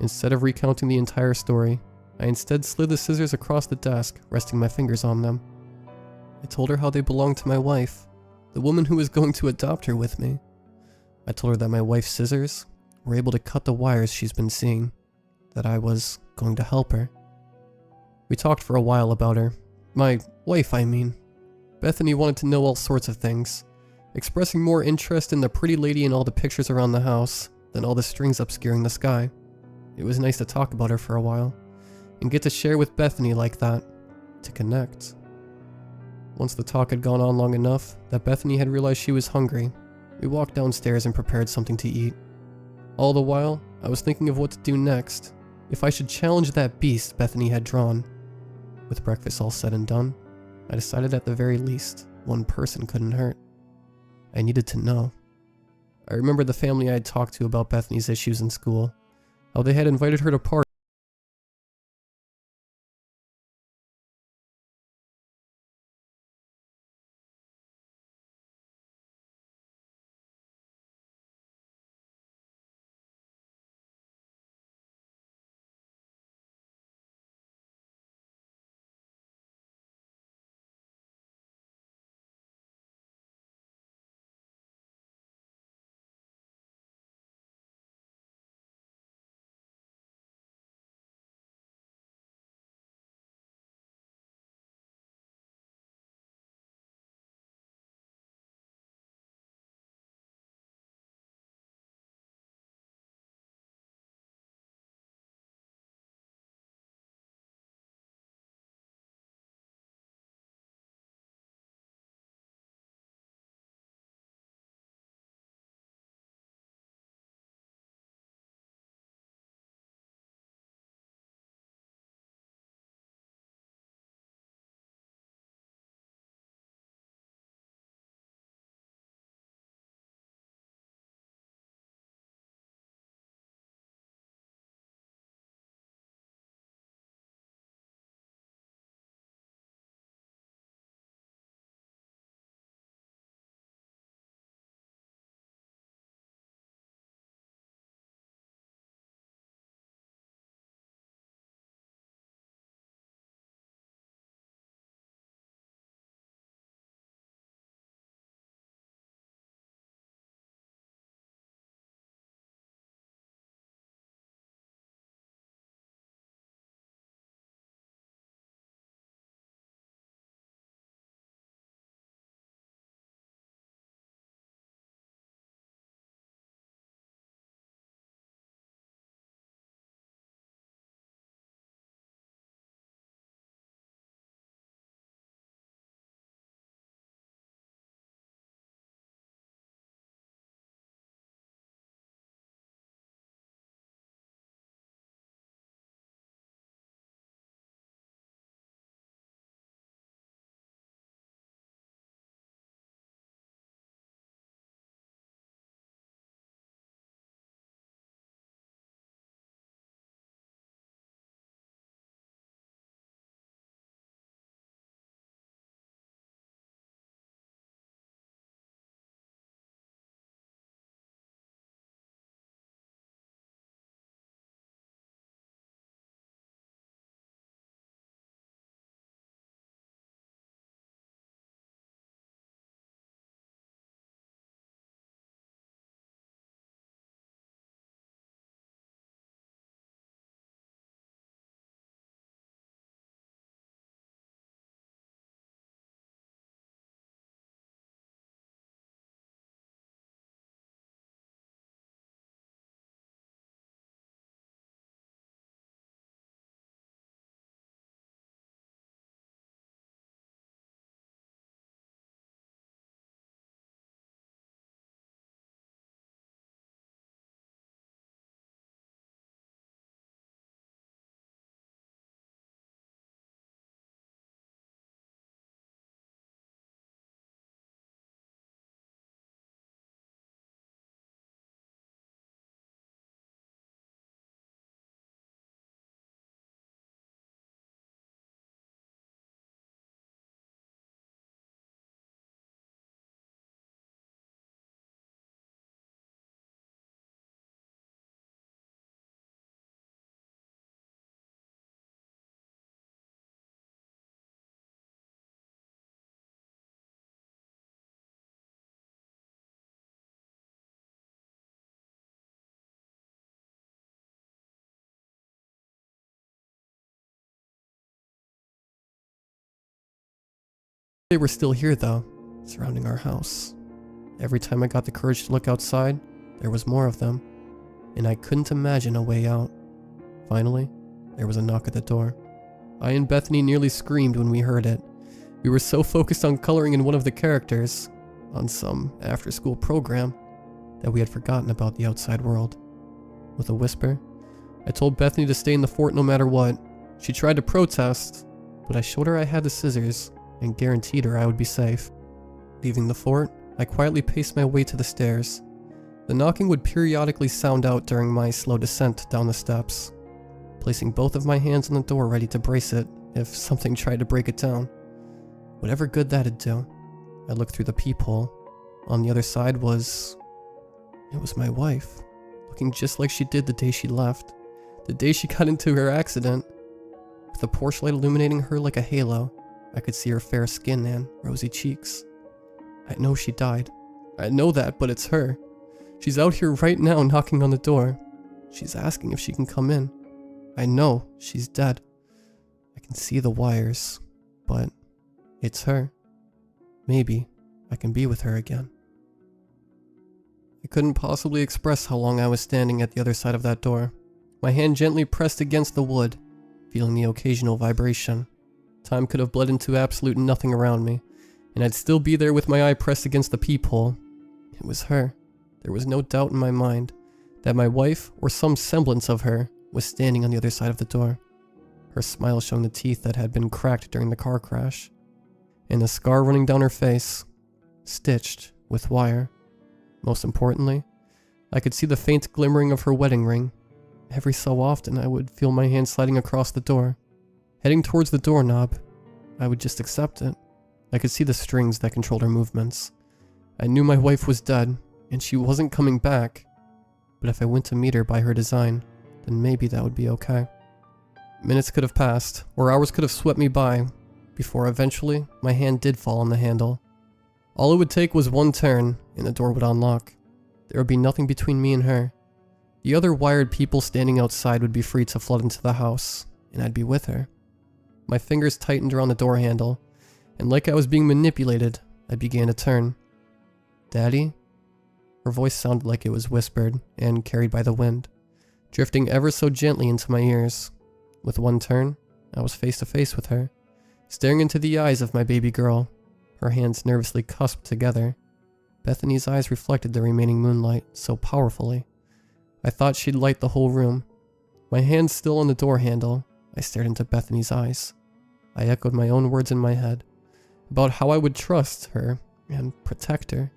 Instead of recounting the entire story, I instead slid the scissors across the desk, resting my fingers on them. I told her how they belonged to my wife, the woman who was going to adopt her with me. I told her that my wife's scissors were able to cut the wires she's been seeing, that I was going to help her. We talked for a while about her. My wife, I mean. Bethany wanted to know all sorts of things, expressing more interest in the pretty lady in all the pictures around the house than all the strings obscuring the sky. It was nice to talk about her for a while, and get to share with Bethany like that, to connect. Once the talk had gone on long enough that Bethany had realized she was hungry, we walked downstairs and prepared something to eat. All the while, I was thinking of what to do next, if I should challenge that beast Bethany had drawn. With breakfast all said and done, I decided at the very least, one person couldn't hurt. I needed to know. I remembered the family I had talked to about Bethany's issues in school, how they had invited her to parties They were still here though, surrounding our house. Every time I got the courage to look outside, there was more of them, and I couldn't imagine a way out. Finally, there was a knock at the door. I and Bethany nearly screamed when we heard it. We were so focused on coloring in one of the characters, on some after-school program, that we had forgotten about the outside world. With a whisper, I told Bethany to stay in the fort no matter what. She tried to protest, but I showed her I had the scissors and guaranteed her I would be safe. Leaving the fort, I quietly paced my way to the stairs. The knocking would periodically sound out during my slow descent down the steps, placing both of my hands on the door ready to brace it if something tried to break it down. Whatever good that'd do. I looked through the peephole. On the other side it was my wife, looking just like she did the day she left, the day she got into her accident. With the porch light illuminating her like a halo, I could see her fair skin and rosy cheeks. I know she died. I know that, but it's her. She's out here right now knocking on the door. She's asking if she can come in. I know she's dead. I can see the wires, but it's her. Maybe I can be with her again. I couldn't possibly express how long I was standing at the other side of that door. My hand gently pressed against the wood, feeling the occasional vibration. Time could have bled into absolute nothing around me, and I'd still be there with my eye pressed against the peephole. It was her. There was no doubt in my mind that my wife, or some semblance of her, was standing on the other side of the door. Her smile showing the teeth that had been cracked during the car crash, and a scar running down her face, stitched with wire. Most importantly, I could see the faint glimmering of her wedding ring. Every so often I would feel my hand sliding across the door. Heading towards the doorknob, I would just accept it. I could see the strings that controlled her movements. I knew my wife was dead, and she wasn't coming back. But if I went to meet her by her design, then maybe that would be okay. Minutes could have passed, or hours could have swept me by, before eventually my hand did fall on the handle. All it would take was one turn, and the door would unlock. There would be nothing between me and her. The other wired people standing outside would be free to flood into the house, and I'd be with her. My fingers tightened around the door handle, and like I was being manipulated, I began to turn. "Daddy?" Her voice sounded like it was whispered and carried by the wind, drifting ever so gently into my ears. With one turn, I was face to face with her, staring into the eyes of my baby girl, her hands nervously cusped together. Bethany's eyes reflected the remaining moonlight so powerfully. I thought she'd light the whole room. My hands still on the door handle, I stared into Bethany's eyes. I echoed my own words in my head, about how I would trust her and protect her.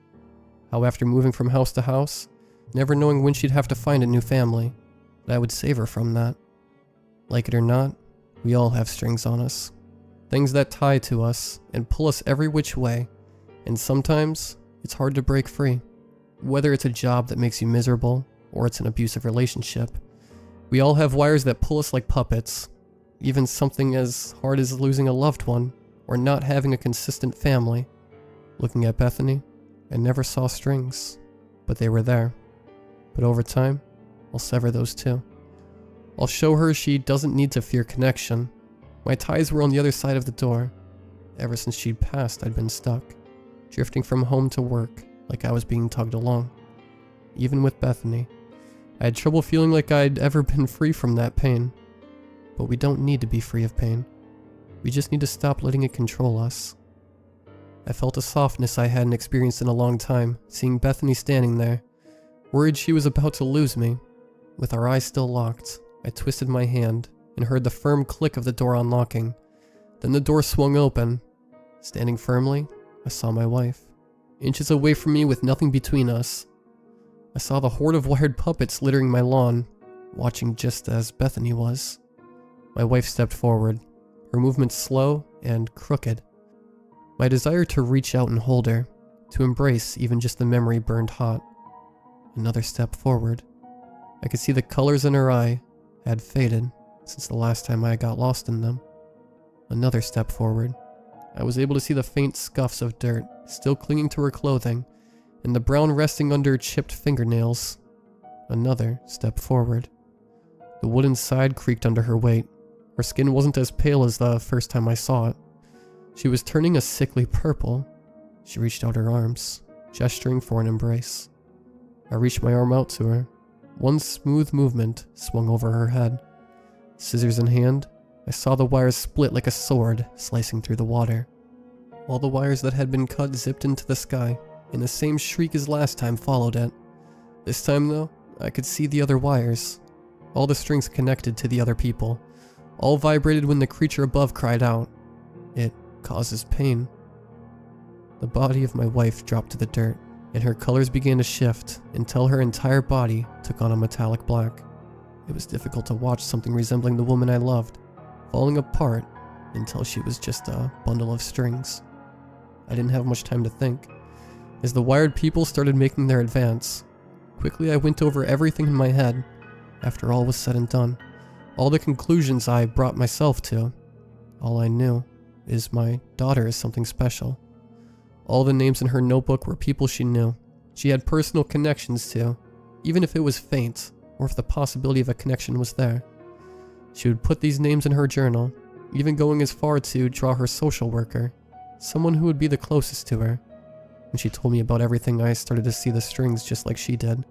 How after moving from house to house, never knowing when she'd have to find a new family, that I would save her from that. Like it or not, we all have strings on us. Things that tie to us and pull us every which way, and sometimes it's hard to break free. Whether it's a job that makes you miserable, or it's an abusive relationship, we all have wires that pull us like puppets. Even something as hard as losing a loved one, or not having a consistent family. Looking at Bethany, I never saw strings, but they were there. But over time, I'll sever those too. I'll show her she doesn't need to fear connection. My ties were on the other side of the door. Ever since she'd passed, I'd been stuck, drifting from home to work like I was being tugged along. Even with Bethany, I had trouble feeling like I'd ever been free from that pain. But we don't need to be free of pain. We just need to stop letting it control us. I felt a softness I hadn't experienced in a long time, seeing Bethany standing there, worried she was about to lose me. With our eyes still locked, I twisted my hand and heard the firm click of the door unlocking. Then the door swung open. Standing firmly, I saw my wife, inches away from me with nothing between us. I saw the horde of wired puppets littering my lawn, watching just as Bethany was. My wife stepped forward, her movements slow and crooked. My desire to reach out and hold her, to embrace even just the memory burned hot. Another step forward. I could see the colors in her eye had faded since the last time I got lost in them. Another step forward. I was able to see the faint scuffs of dirt still clinging to her clothing, and the brown resting under chipped fingernails. Another step forward. The wooden side creaked under her weight. Her skin wasn't as pale as the first time I saw it. She was turning a sickly purple. She reached out her arms, gesturing for an embrace. I reached my arm out to her. One smooth movement swung over her head. Scissors in hand, I saw the wires split like a sword slicing through the water. All the wires that had been cut zipped into the sky, and the same shriek as last time followed it. This time though, I could see the other wires. All the strings connected to the other people. All vibrated when the creature above cried out. It causes pain. The body of my wife dropped to the dirt, and her colors began to shift until her entire body took on a metallic black. It was difficult to watch something resembling the woman I loved, falling apart until she was just a bundle of strings. I didn't have much time to think. As the wired people started making their advance, quickly I went over everything in my head. After all was said and done, all the conclusions I brought myself to, all I knew is my daughter is something special. All the names in her notebook were people she knew. She had personal connections to, even if it was faint, or if the possibility of a connection was there. She would put these names in her journal, even going as far to draw her social worker, someone who would be the closest to her. When she told me about everything, I started to see the strings just like she did.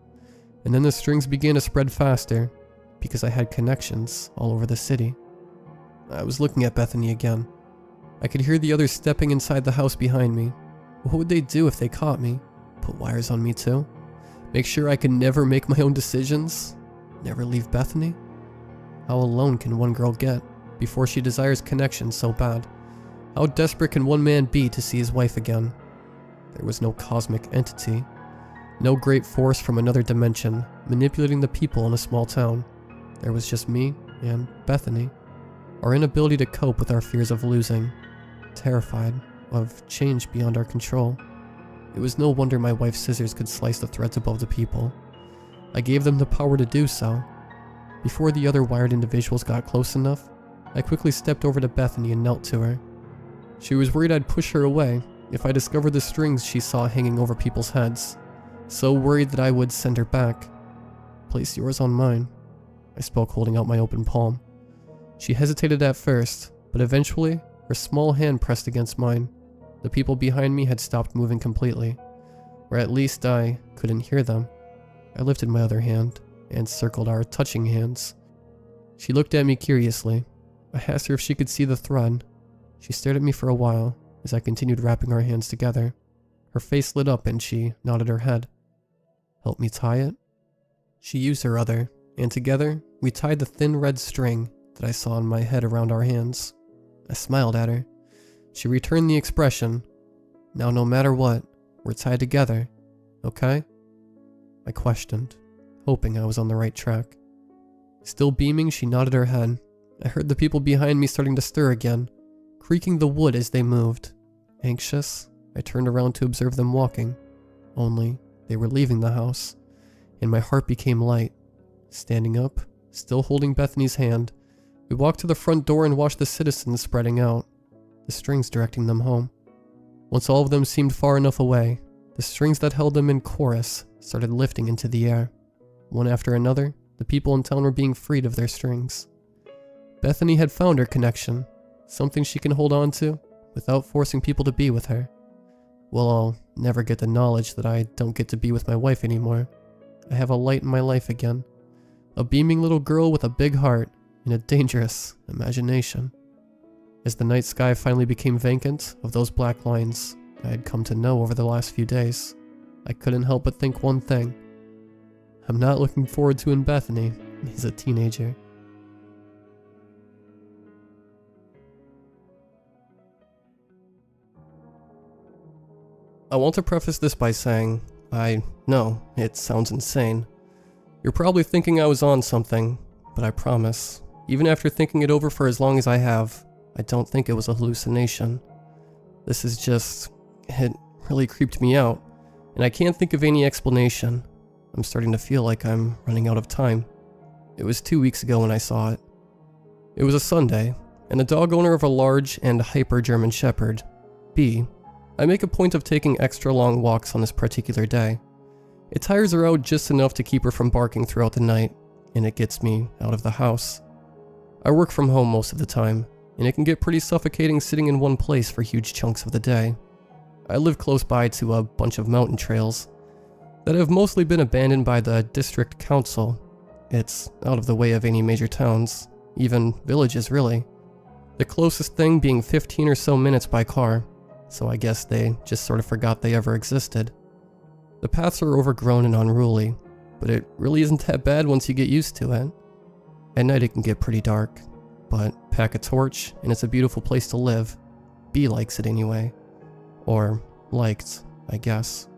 And then the strings began to spread faster, because I had connections all over the city. I was looking at Bethany again. I could hear the others stepping inside the house behind me. What would they do if they caught me? Put wires on me too? Make sure I could never make my own decisions? Never leave Bethany? How alone can one girl get before she desires connection so bad? How desperate can one man be to see his wife again? There was no cosmic entity, no great force from another dimension manipulating the people in a small town. There was just me and Bethany. Our inability to cope with our fears of losing, terrified of change beyond our control. It was no wonder my wife's scissors could slice the threads above the people. I gave them the power to do so. Before the other wired individuals got close enough, I quickly stepped over to Bethany and knelt to her. She was worried I'd push her away if I discovered the strings she saw hanging over people's heads, so worried that I would send her back. Place yours on mine, I spoke, holding out my open palm. She hesitated at first, but eventually her small hand pressed against mine. The people behind me had stopped moving completely, or at least I couldn't hear them. I lifted my other hand and circled our touching hands. She looked at me curiously. I asked her if she could see the thread. She stared at me for a while as I continued wrapping our hands together. Her face lit up and she nodded her head. Help me tie it? She used her other, and together we tied the thin red string that I saw in my head around our hands. I smiled at her. She returned the expression. Now no matter what, we're tied together, okay? I questioned, hoping I was on the right track. Still beaming, she nodded her head. I heard the people behind me starting to stir again, creaking the wood as they moved. Anxious, I turned around to observe them walking. Only they were leaving the house, and my heart became light. Standing up, still holding Bethany's hand, we walked to the front door and watched the citizens spreading out, the strings directing them home. Once all of them seemed far enough away, the strings that held them in chorus started lifting into the air. One after another, the people in town were being freed of their strings. Bethany had found her connection, something she can hold on to without forcing people to be with her. Well, I'll never get the knowledge that I don't get to be with my wife anymore. I have a light in my life again, a beaming little girl with a big heart and a dangerous imagination. As the night sky finally became vacant of those black lines I had come to know over the last few days, I couldn't help but think one thing. I'm not looking forward to in Bethany as a teenager. I want to preface this by saying, I know it sounds insane. You're probably thinking I was on something, but I promise, even after thinking it over for as long as I have, I don't think it was a hallucination. This is just, it really creeped me out, and I can't think of any explanation. I'm starting to feel like I'm running out of time. It was 2 weeks ago when I saw it. It was a Sunday, and the dog owner of a large and hyper German Shepherd, B, I make a point of taking extra long walks on this particular day. It tires her out just enough to keep her from barking throughout the night, and it gets me out of the house. I work from home most of the time, and it can get pretty suffocating sitting in one place for huge chunks of the day. I live close by to a bunch of mountain trails that have mostly been abandoned by the district council. It's out of the way of any major towns, even villages really. The closest thing being 15 or so minutes by car, so I guess they just sort of forgot they ever existed. The paths are overgrown and unruly, but it really isn't that bad once you get used to it. At night it can get pretty dark, but pack a torch and it's a beautiful place to live. B likes it anyway. Or liked, I guess.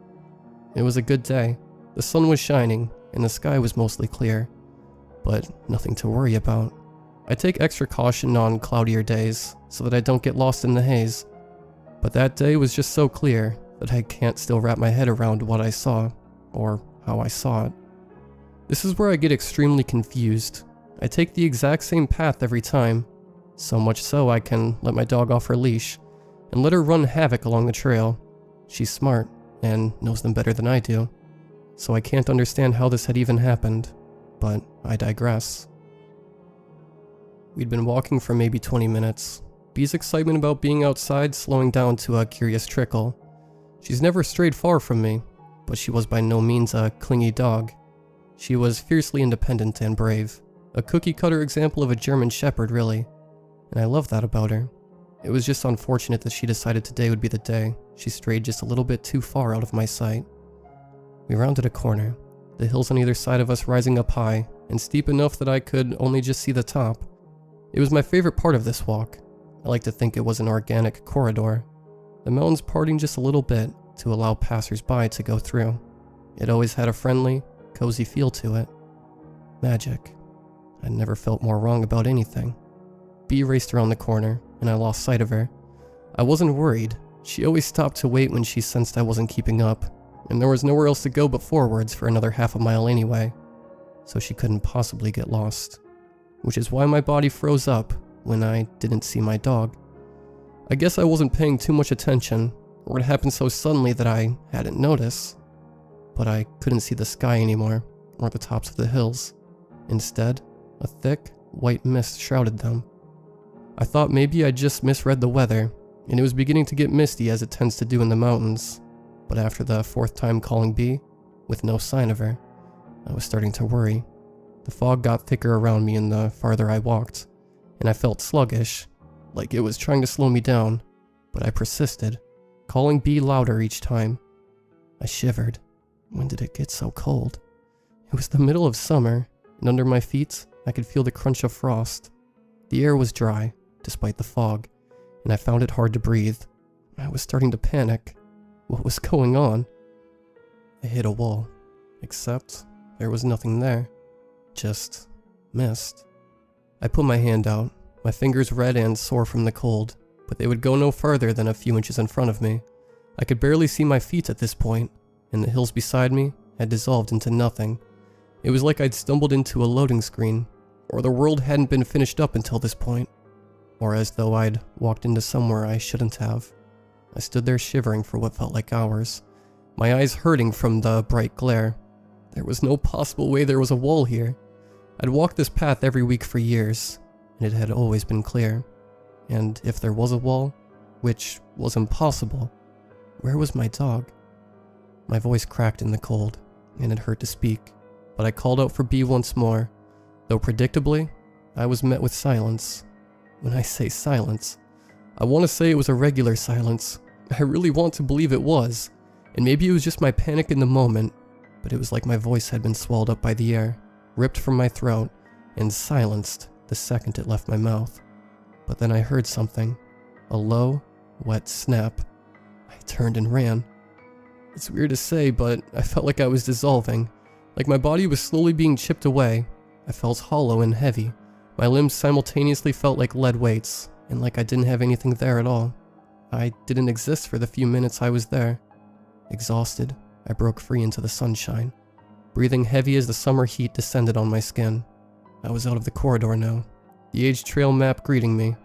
It was a good day. The sun was shining and the sky was mostly clear, but nothing to worry about. I take extra caution on cloudier days so that I don't get lost in the haze, but that day was just so clear that I can't still wrap my head around what I saw, or how I saw it. This is where I get extremely confused. I take the exact same path every time, so much so I can let my dog off her leash and let her run havoc along the trail. She's smart and knows them better than I do, so I can't understand how this had even happened, but I digress. We'd been walking for maybe 20 minutes. Bee's excitement about being outside slowing down to a curious trickle. She's never strayed far from me, but she was by no means a clingy dog. She was fiercely independent and brave, a cookie-cutter example of a German Shepherd really, and I love that about her. It was just unfortunate that she decided today would be the day she strayed just a little bit too far out of my sight. We rounded a corner, the hills on either side of us rising up high and steep enough that I could only just see the top. It was my favorite part of this walk. I like to think it was an organic corridor, the mountains parting just a little bit to allow passers-by to go through. It always had a friendly, cozy feel to it. Magic. I'd never felt more wrong about anything. Bee raced around the corner, and I lost sight of her. I wasn't worried. She always stopped to wait when she sensed I wasn't keeping up, and there was nowhere else to go but forwards for another half a mile anyway, so she couldn't possibly get lost. Which is why my body froze up when I didn't see my dog. I guess I wasn't paying too much attention, or it happened so suddenly that I hadn't noticed. But I couldn't see the sky anymore, or the tops of the hills. Instead, a thick, white mist shrouded them. I thought maybe I just misread the weather, and it was beginning to get misty as it tends to do in the mountains. But after the fourth time calling Bee, with no sign of her, I was starting to worry. The fog got thicker around me and the farther I walked, and I felt sluggish, like it was trying to slow me down, but I persisted, calling Bee louder each time. I shivered. When did it get so cold? It was the middle of summer, and under my feet, I could feel the crunch of frost. The air was dry, despite the fog, and I found it hard to breathe. I was starting to panic. What was going on? I hit a wall, except there was nothing there. Just mist. I put my hand out, my fingers red and sore from the cold, but they would go no farther than a few inches in front of me. I could barely see my feet at this point, and the hills beside me had dissolved into nothing. It was like I'd stumbled into a loading screen, or the world hadn't been finished up until this point, or as though I'd walked into somewhere I shouldn't have. I stood there shivering for what felt like hours, my eyes hurting from the bright glare. There was no possible way there was a wall here. I'd walked this path every week for years, and it had always been clear. And if there was a wall, which was impossible, where was my dog? My voice cracked in the cold, and it hurt to speak, but I called out for Bee once more, though predictably, I was met with silence. When I say silence, I want to say it was a regular silence. I really want to believe it was, and maybe it was just my panic in the moment, but it was like my voice had been swallowed up by the air, ripped from my throat, and silenced the second it left my mouth. But then I heard something, a low, wet snap. I turned and ran. It's weird to say, but I felt like I was dissolving, like my body was slowly being chipped away. I felt hollow and heavy. My limbs simultaneously felt like lead weights, and like I didn't have anything there at all. I didn't exist for the few minutes I was there. Exhausted, I broke free into the sunshine, breathing heavy as the summer heat descended on my skin. I was out of the corridor now, the aged trail map greeting me.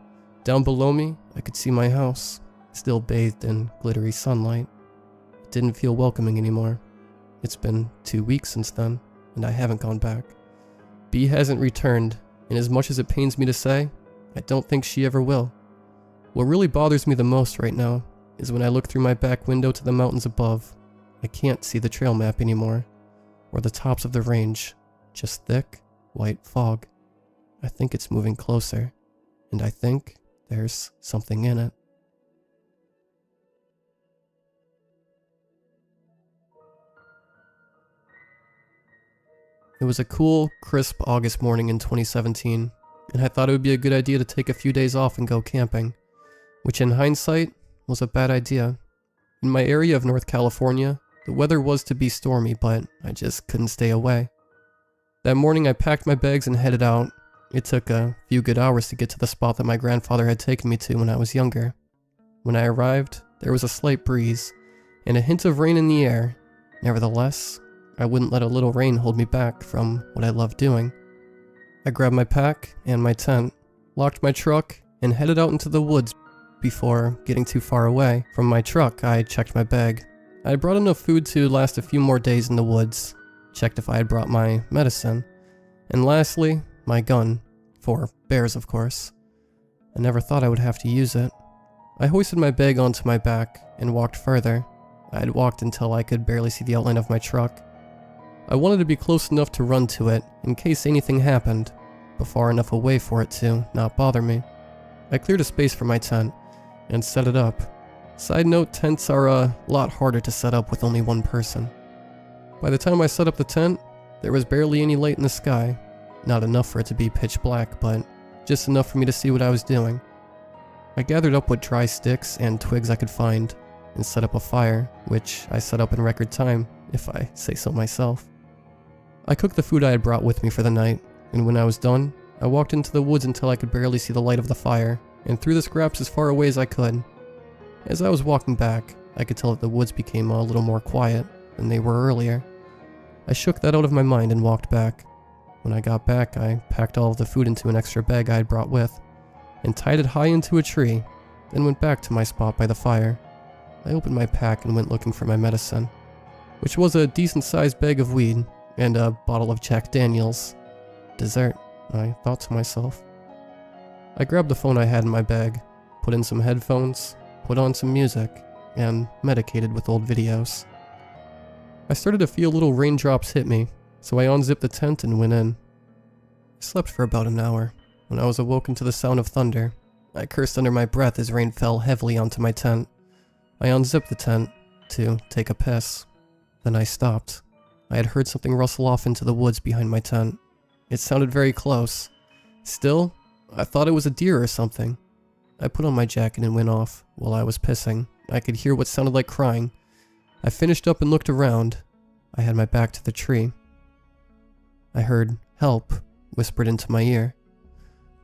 Down below me, I could see my house, still bathed in glittery sunlight. It didn't feel welcoming anymore. It's been 2 weeks since then, and I haven't gone back. Bee hasn't returned, and as much as it pains me to say, I don't think she ever will. What really bothers me the most right now is when I look through my back window to the mountains above. I can't see the trail map anymore, or the tops of the range, just thick, white fog. I think it's moving closer, and I think there's something in it. It was a cool, crisp August morning in 2017, and I thought it would be a good idea to take a few days off and go camping, which in hindsight was a bad idea. In my area of North California, the weather was to be stormy, but I just couldn't stay away. That morning I packed my bags and headed out. It took a few good hours to get to the spot that my grandfather had taken me to when I was younger. When I arrived, there was a slight breeze, and a hint of rain in the air. Nevertheless, I wouldn't let a little rain hold me back from what I loved doing. I grabbed my pack and my tent, locked my truck, and headed out into the woods. Before getting too far away from my truck, I checked my bag. I had brought enough food to last a few more days in the woods, checked if I had brought my medicine, and lastly, my gun, for bears of course. I never thought I would have to use it. I hoisted my bag onto my back and walked further. I had walked until I could barely see the outline of my truck. I wanted to be close enough to run to it in case anything happened, but far enough away for it to not bother me. I cleared a space for my tent and set it up. Side note, tents are a lot harder to set up with only one person. By the time I set up the tent, there was barely any light in the sky. Not enough for it to be pitch black, but just enough for me to see what I was doing. I gathered up what dry sticks and twigs I could find and set up a fire, which I set up in record time, if I say so myself. I cooked the food I had brought with me for the night, and when I was done, I walked into the woods until I could barely see the light of the fire, and threw the scraps as far away as I could. As I was walking back, I could tell that the woods became a little more quiet than they were earlier. I shook that out of my mind and walked back. When I got back, I packed all of the food into an extra bag I had brought with, and tied it high into a tree, then went back to my spot by the fire. I opened my pack and went looking for my medicine, which was a decent-sized bag of weed and a bottle of Jack Daniels. Dessert, I thought to myself. I grabbed the phone I had in my bag, put in some headphones, put on some music, and medicated with old videos. I started to feel little raindrops hit me, so I unzipped the tent and went in. I slept for about an hour. When I was awoken to the sound of thunder, I cursed under my breath as rain fell heavily onto my tent. I unzipped the tent to take a piss. Then I stopped. I had heard something rustle off into the woods behind my tent. It sounded very close. Still, I thought it was a deer or something. I put on my jacket and went off. While I was pissing, I could hear what sounded like crying. I finished up and looked around. I had my back to the tree. I heard "help" whispered into my ear.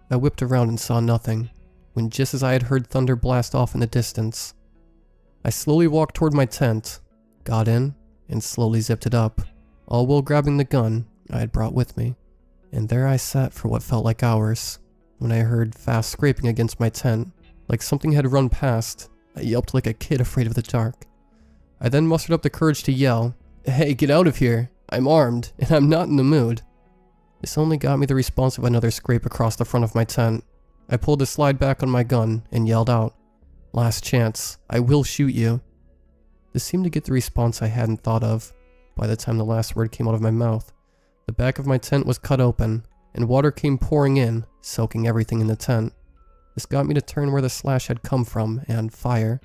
I whipped around and saw nothing, when just as I had heard thunder blast off in the distance. I slowly walked toward my tent, got in, and slowly zipped it up, all while grabbing the gun I had brought with me. And there I sat for what felt like hours. When I heard fast scraping against my tent, like something had run past, I yelped like a kid afraid of the dark. I then mustered up the courage to yell, "Hey, get out of here! I'm armed, and I'm not in the mood." This only got me the response of another scrape across the front of my tent. I pulled the slide back on my gun and yelled out, "Last chance, I will shoot you." This seemed to get the response I hadn't thought of. By the time the last word came out of my mouth, the back of my tent was cut open, and water came pouring in, soaking everything in the tent. This got me to turn where the slash had come from and fire.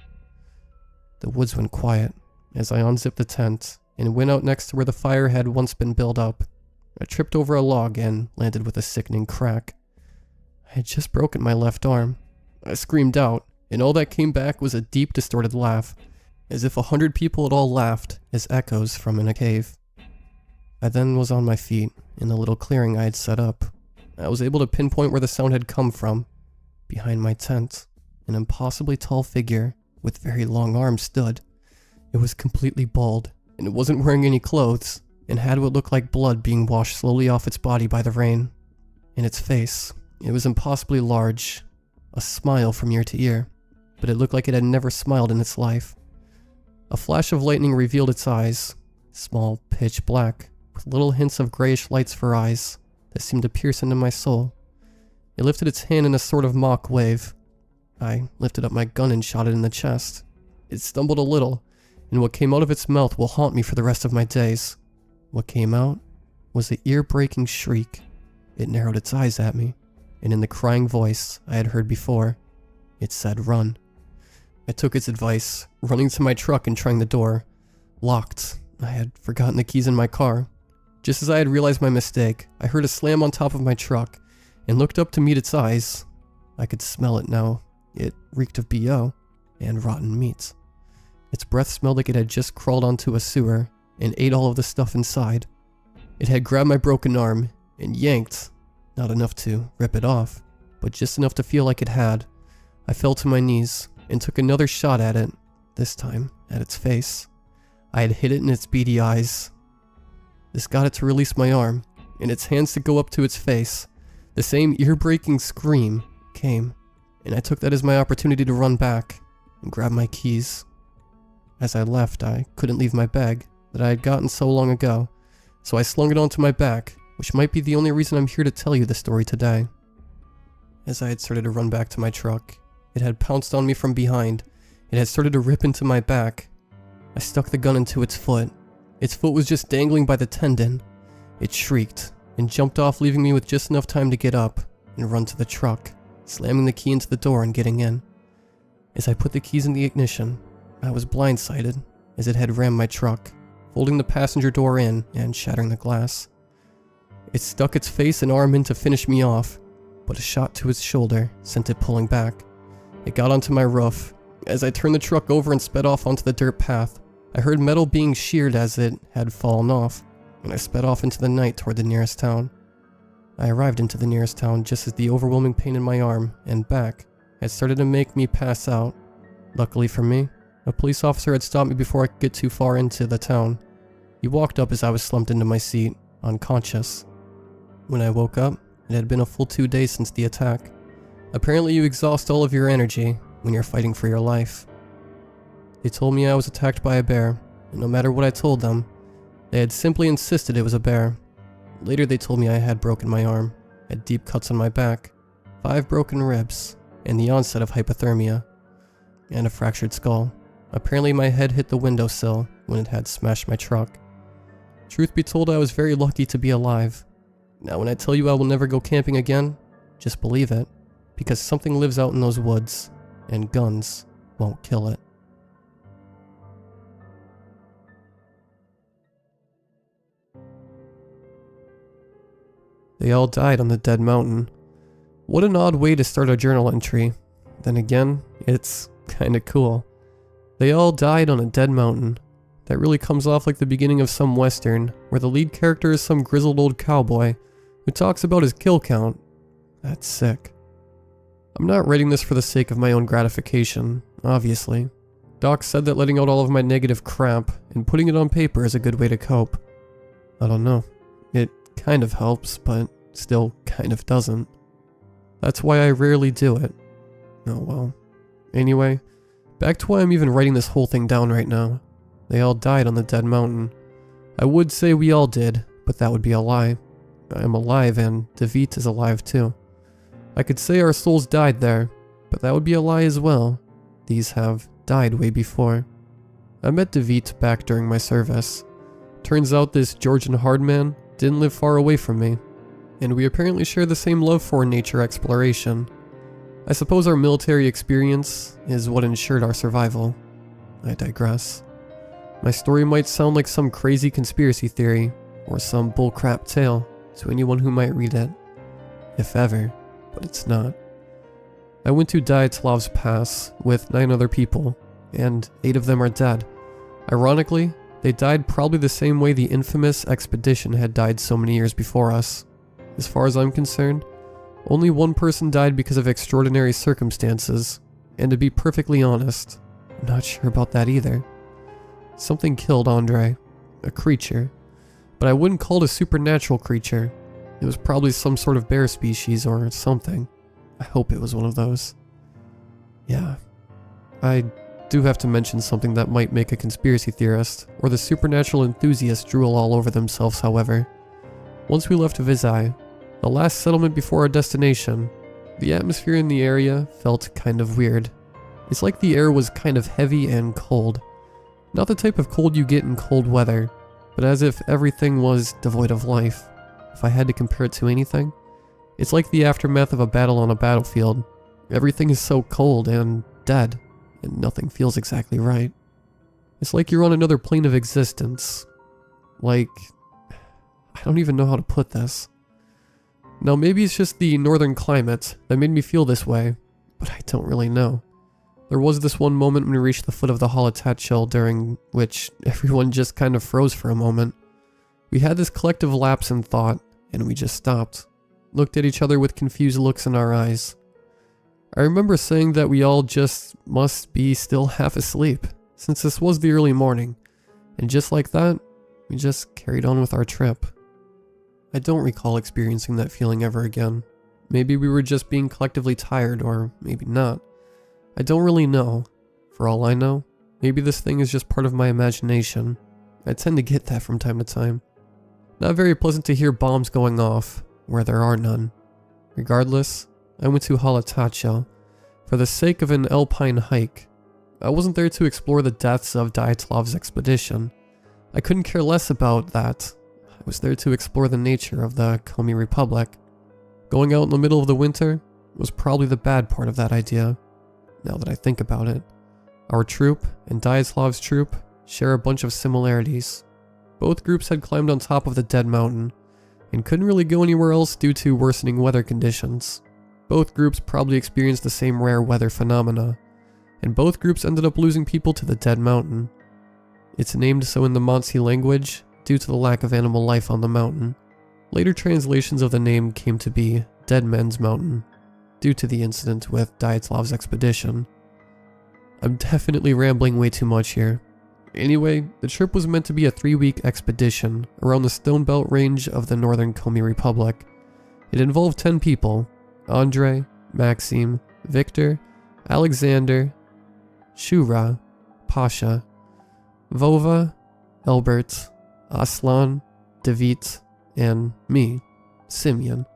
The woods went quiet as I unzipped the tent and went out next to where the fire had once been built up. I tripped over a log and landed with a sickening crack. I had just broken my left arm. I screamed out, and all that came back was a deep, distorted laugh, as if 100 people had all laughed as echoes from in a cave. I then was on my feet in the little clearing I had set up. I was able to pinpoint where the sound had come from. Behind my tent, an impossibly tall figure with very long arms stood. It was completely bald, and it wasn't wearing any clothes, and had what looked like blood being washed slowly off its body by the rain. In its face, it was impossibly large, a smile from ear to ear, but it looked like it had never smiled in its life. A flash of lightning revealed its eyes, small, pitch black, with little hints of grayish lights for eyes that seemed to pierce into my soul. It lifted its hand in a sort of mock wave. I lifted up my gun and shot it in the chest. It stumbled a little, and what came out of its mouth will haunt me for the rest of my days. What came out was an ear-breaking shriek. It narrowed its eyes at me, and in the crying voice I had heard before, it said, "Run." I took its advice, running to my truck and trying the door. Locked. I had forgotten the keys in my car. Just as I had realized my mistake, I heard a slam on top of my truck, and looked up to meet its eyes. I could smell it now. It reeked of BO and rotten meat. Its breath smelled like it had just crawled onto a sewer and ate all of the stuff inside. It had grabbed my broken arm and yanked, not enough to rip it off, but just enough to feel like it had. I fell to my knees and took another shot at it, this time at its face. I had hit it in its beady eyes. This got it to release my arm, and its hands to go up to its face. The same ear-breaking scream came, and I took that as my opportunity to run back and grab my keys. As I left, I couldn't leave my bag that I had gotten so long ago, so I slung it onto my back, which might be the only reason I'm here to tell you the story today. As I had started to run back to my truck, it had pounced on me from behind. It had started to rip into my back. I stuck the gun into its foot. Its foot was just dangling by the tendon. It shrieked and jumped off, leaving me with just enough time to get up and run to the truck, slamming the key into the door and getting in. As I put the keys in the ignition, I was blindsided as it had rammed my truck, folding the passenger door in and shattering the glass. It stuck its face and arm in to finish me off, but a shot to its shoulder sent it pulling back. It got onto my roof. As I turned the truck over and sped off onto the dirt path, I heard metal being sheared as it had fallen off, and I sped off into the night toward the nearest town. I arrived into the nearest town just as the overwhelming pain in my arm and back had started to make me pass out. Luckily for me, a police officer had stopped me before I could get too far into the town. He walked up as I was slumped into my seat, unconscious. When I woke up, it had been a full 2 days since the attack. Apparently you exhaust all of your energy when you're fighting for your life. They told me I was attacked by a bear, and no matter what I told them, they had simply insisted it was a bear. Later they told me I had broken my arm, had deep cuts on my back, 5 broken ribs, and the onset of hypothermia, and a fractured skull. Apparently my head hit the windowsill when it had smashed my truck. Truth be told, I was very lucky to be alive. Now when I tell you I will never go camping again, just believe it, because something lives out in those woods, and guns won't kill it. They all died on the dead mountain. What an odd way to start a journal entry. Then again, it's kinda cool. They all died on a dead mountain. That really comes off like the beginning of some western, where the lead character is some grizzled old cowboy who talks about his kill count. That's sick. I'm not writing this for the sake of my own gratification, obviously. Doc said that letting out all of my negative crap and putting it on paper is a good way to cope. I don't know. It kind of helps, but still kind of doesn't. That's why I rarely do it. Oh well. Anyway, back to why I'm even writing this whole thing down right now. They all died on the dead mountain. I would say we all did, but that would be a lie. I am alive and David is alive too. I could say our souls died there, but that would be a lie as well. These have died way before. I met David back during my service. Turns out this Georgian hardman didn't live far away from me, and we apparently share the same love for nature exploration. I suppose our military experience is what ensured our survival. I digress. My story might sound like some crazy conspiracy theory, or some bullcrap tale to anyone who might read it. If ever, but it's not. I went to Dyatlov's Pass with 9 other people, and 8 of them are dead. Ironically, they died probably the same way the infamous expedition had died so many years before us. As far as I'm concerned, only one person died because of extraordinary circumstances, and to be perfectly honest, I'm not sure about that either. Something killed Andre, a creature, but I wouldn't call it a supernatural creature. It was probably some sort of bear species or something. I hope it was one of those. Yeah, I do have to mention something that might make a conspiracy theorist or the supernatural enthusiast drool all over themselves, however. Once we left Vizai, the last settlement before our destination, The atmosphere in the area felt kind of weird. It's like the air was kind of heavy and cold. Not the type of cold you get in cold weather, but as if everything was devoid of life. If I had to compare it to anything, it's like the aftermath of a battle on a battlefield. Everything is so cold and dead, and nothing feels exactly right. It's like you're on another plane of existence. Like, I don't even know how to put this. Now maybe it's just the northern climate that made me feel this way, but I don't really know. There was this one moment when we reached the foot of the hauntedhouse during which everyone just kind of froze for a moment. We had this collective lapse in thought, and we just stopped. Looked at each other with confused looks in our eyes. I remember saying that we all just must be still half asleep, since this was the early morning, and just like that, we just carried on with our trip. I don't recall experiencing that feeling ever again. Maybe we were just being collectively tired, or maybe not. I don't really know. For all I know, maybe this thing is just part of my imagination. I tend to get that from time to time. Not very pleasant to hear bombs going off, where there are none. Regardless, I went to Hauntedhouse for the sake of an alpine hike. I wasn't there to explore the depths of Dyatlov's expedition. I couldn't care less about that. I was there to explore the nature of the Komi Republic. Going out in the middle of the winter was probably the bad part of that idea. Now that I think about it, our troop and Dyatlov's troop share a bunch of similarities. Both groups had climbed on top of the dead mountain and couldn't really go anywhere else due to worsening weather conditions. Both groups probably experienced the same rare weather phenomena, and both groups ended up losing people to the dead mountain. It's named so in the Monsey language due to the lack of animal life on the mountain. Later translations of the name came to be Dead Men's Mountain, due to the incident with Dyatlov's expedition. I'm definitely rambling way too much here. Anyway, the trip was meant to be a 3-week expedition around the Stone Belt range of the northern Komi Republic. It involved 10 people: Andre, Maxim, Victor, Alexander, Shura, Pasha, Vova, Albert, Aslan, David, and me, Simeon.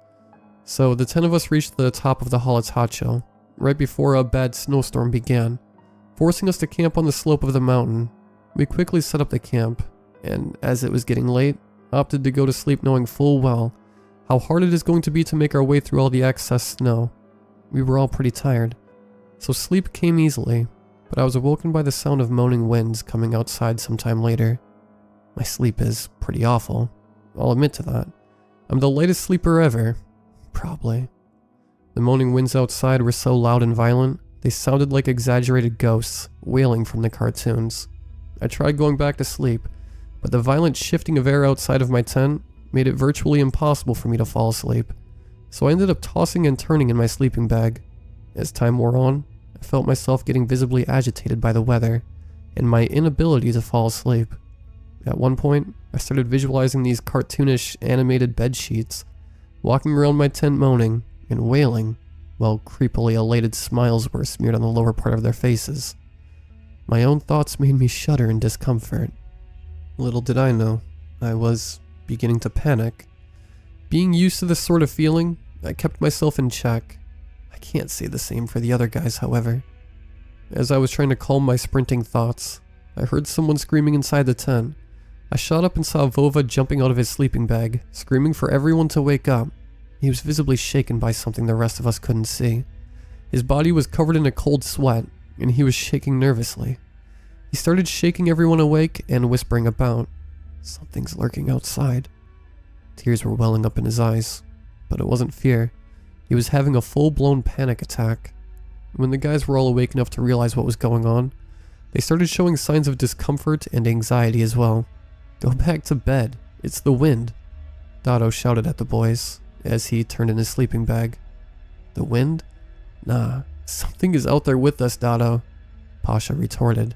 So the 10 of us reached the top of the Hauntedhouse right before a bad snowstorm began, forcing us to camp on the slope of the mountain. We quickly set up the camp, and as it was getting late, opted to go to sleep knowing full well how hard it is going to be to make our way through all the excess snow. We were all pretty tired, so sleep came easily, but I was awoken by the sound of moaning winds coming outside sometime later. My sleep is pretty awful, I'll admit to that. I'm the lightest sleeper ever. Probably. The moaning winds outside were so loud and violent, they sounded like exaggerated ghosts wailing from the cartoons. I tried going back to sleep, but the violent shifting of air outside of my tent made it virtually impossible for me to fall asleep, so I ended up tossing and turning in my sleeping bag. As time wore on, I felt myself getting visibly agitated by the weather and my inability to fall asleep. At one point, I started visualizing these cartoonish animated bed sheets, walking around my tent moaning and wailing, while creepily elated smiles were smeared on the lower part of their faces. My own thoughts made me shudder in discomfort. Little did I know, I was beginning to panic. Being used to this sort of feeling, I kept myself in check. I can't say the same for the other guys, however. As I was trying to calm my sprinting thoughts, I heard someone screaming inside the tent. I shot up and saw Vova jumping out of his sleeping bag, screaming for everyone to wake up. He was visibly shaken by something the rest of us couldn't see. His body was covered in a cold sweat, and he was shaking nervously. He started shaking everyone awake and whispering about, "Something's lurking outside." Tears were welling up in his eyes, but it wasn't fear. He was having a full-blown panic attack. When the guys were all awake enough to realize what was going on, they started showing signs of discomfort and anxiety as well. "Go back to bed. It's the wind," Dotto shouted at the boys as he turned in his sleeping bag. "The wind? Nah, something is out there with us, Dotto," Pasha retorted.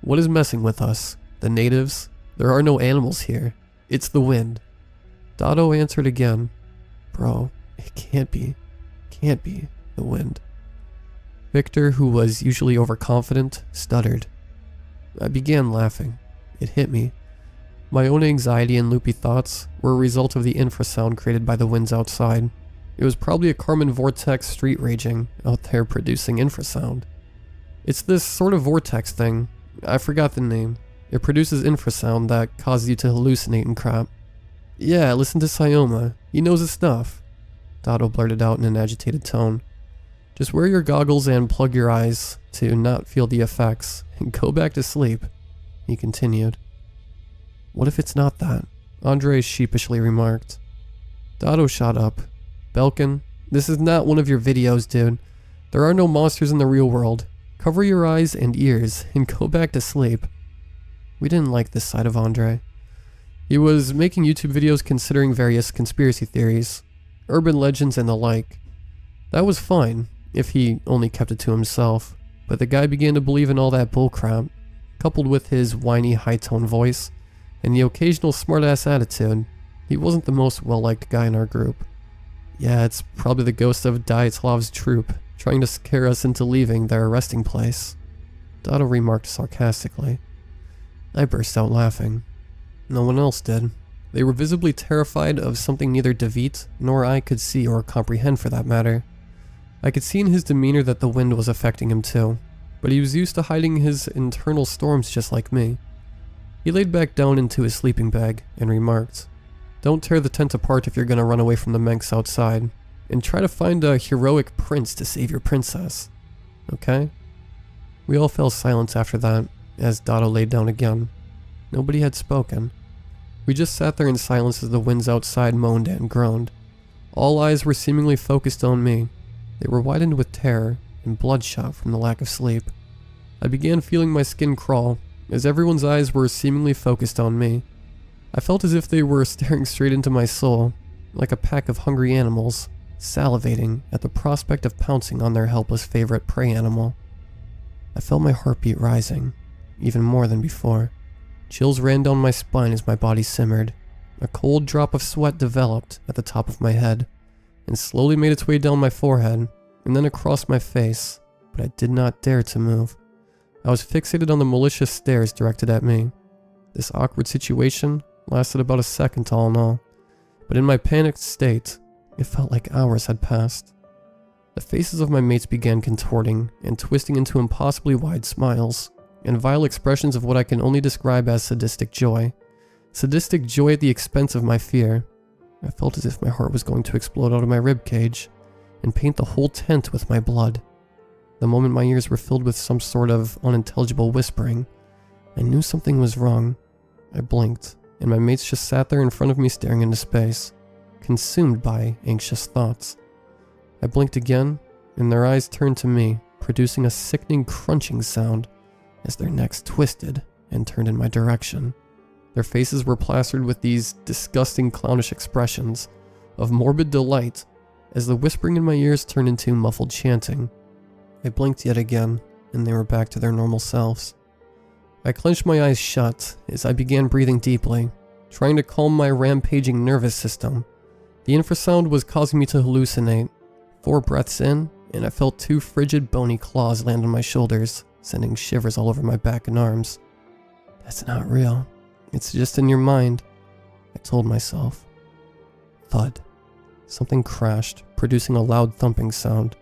"What is messing with us? The natives? There are no animals here. It's the wind." Dotto answered again. "Bro, it can't be the wind." Victor, who was usually overconfident, stuttered. I began laughing. It hit me. My own anxiety and loopy thoughts were a result of the infrasound created by the winds outside. It was probably a Karman vortex street raging out there producing infrasound. It's this sort of vortex thing. I forgot the name. It produces infrasound that causes you to hallucinate and crap. Yeah, listen to Sayoma. He knows his stuff. Dado blurted out in an agitated tone. Just wear your goggles and plug your eyes to not feel the effects, and go back to sleep, he continued. What if it's not that? Andre sheepishly remarked. Dado shot up. Belkin, this is not one of your videos, dude. There are no monsters in the real world. Cover your eyes and ears and go back to sleep. We didn't like this side of Andre. He was making YouTube videos considering various conspiracy theories, urban legends and the like. That was fine, if he only kept it to himself, but the guy began to believe in all that bullcrap, coupled with his whiny high-tone voice and the occasional smartass attitude. He wasn't the most well-liked guy in our group. Yeah, it's probably the ghost of Dyatlov's troop, trying to scare us into leaving their resting place, Dado remarked sarcastically. I burst out laughing. No one else did. They were visibly terrified of something neither Davit nor I could see or comprehend for that matter. I could see in his demeanor that the wind was affecting him too, but he was used to hiding his internal storms just like me. He laid back down into his sleeping bag and remarked, Don't tear the tent apart if you're gonna run away from the Menks outside, and try to find a heroic prince to save your princess. Okay? We all fell silent after that, as Dado laid down again. Nobody had spoken. We just sat there in silence as the winds outside moaned and groaned. All eyes were seemingly focused on me. They were widened with terror and bloodshot from the lack of sleep. I began feeling my skin crawl, as everyone's eyes were seemingly focused on me. I felt as if they were staring straight into my soul, like a pack of hungry animals, salivating at the prospect of pouncing on their helpless favorite prey animal. I felt my heartbeat rising, even more than before. Chills ran down my spine as my body simmered. A cold drop of sweat developed at the top of my head, and slowly made its way down my forehead, and then across my face, but I did not dare to move. I was fixated on the malicious stares directed at me. This awkward situation lasted about a second all in all, but in my panicked state, it felt like hours had passed. The faces of my mates began contorting and twisting into impossibly wide smiles, and vile expressions of what I can only describe as sadistic joy. Sadistic joy at the expense of my fear. I felt as if my heart was going to explode out of my ribcage and paint the whole tent with my blood. The moment my ears were filled with some sort of unintelligible whispering, I knew something was wrong. I blinked, and my mates just sat there in front of me staring into space, consumed by anxious thoughts. I blinked again, and their eyes turned to me, producing a sickening crunching sound as their necks twisted and turned in my direction. Their faces were plastered with these disgusting clownish expressions of morbid delight as the whispering in my ears turned into muffled chanting. I blinked yet again, and they were back to their normal selves. I clenched my eyes shut as I began breathing deeply, trying to calm my rampaging nervous system. The infrasound was causing me to hallucinate. 4 breaths in, and I felt 2 frigid, bony claws land on my shoulders, sending shivers all over my back and arms. That's not real. It's just in your mind, I told myself. Thud. Something crashed, producing a loud thumping sound.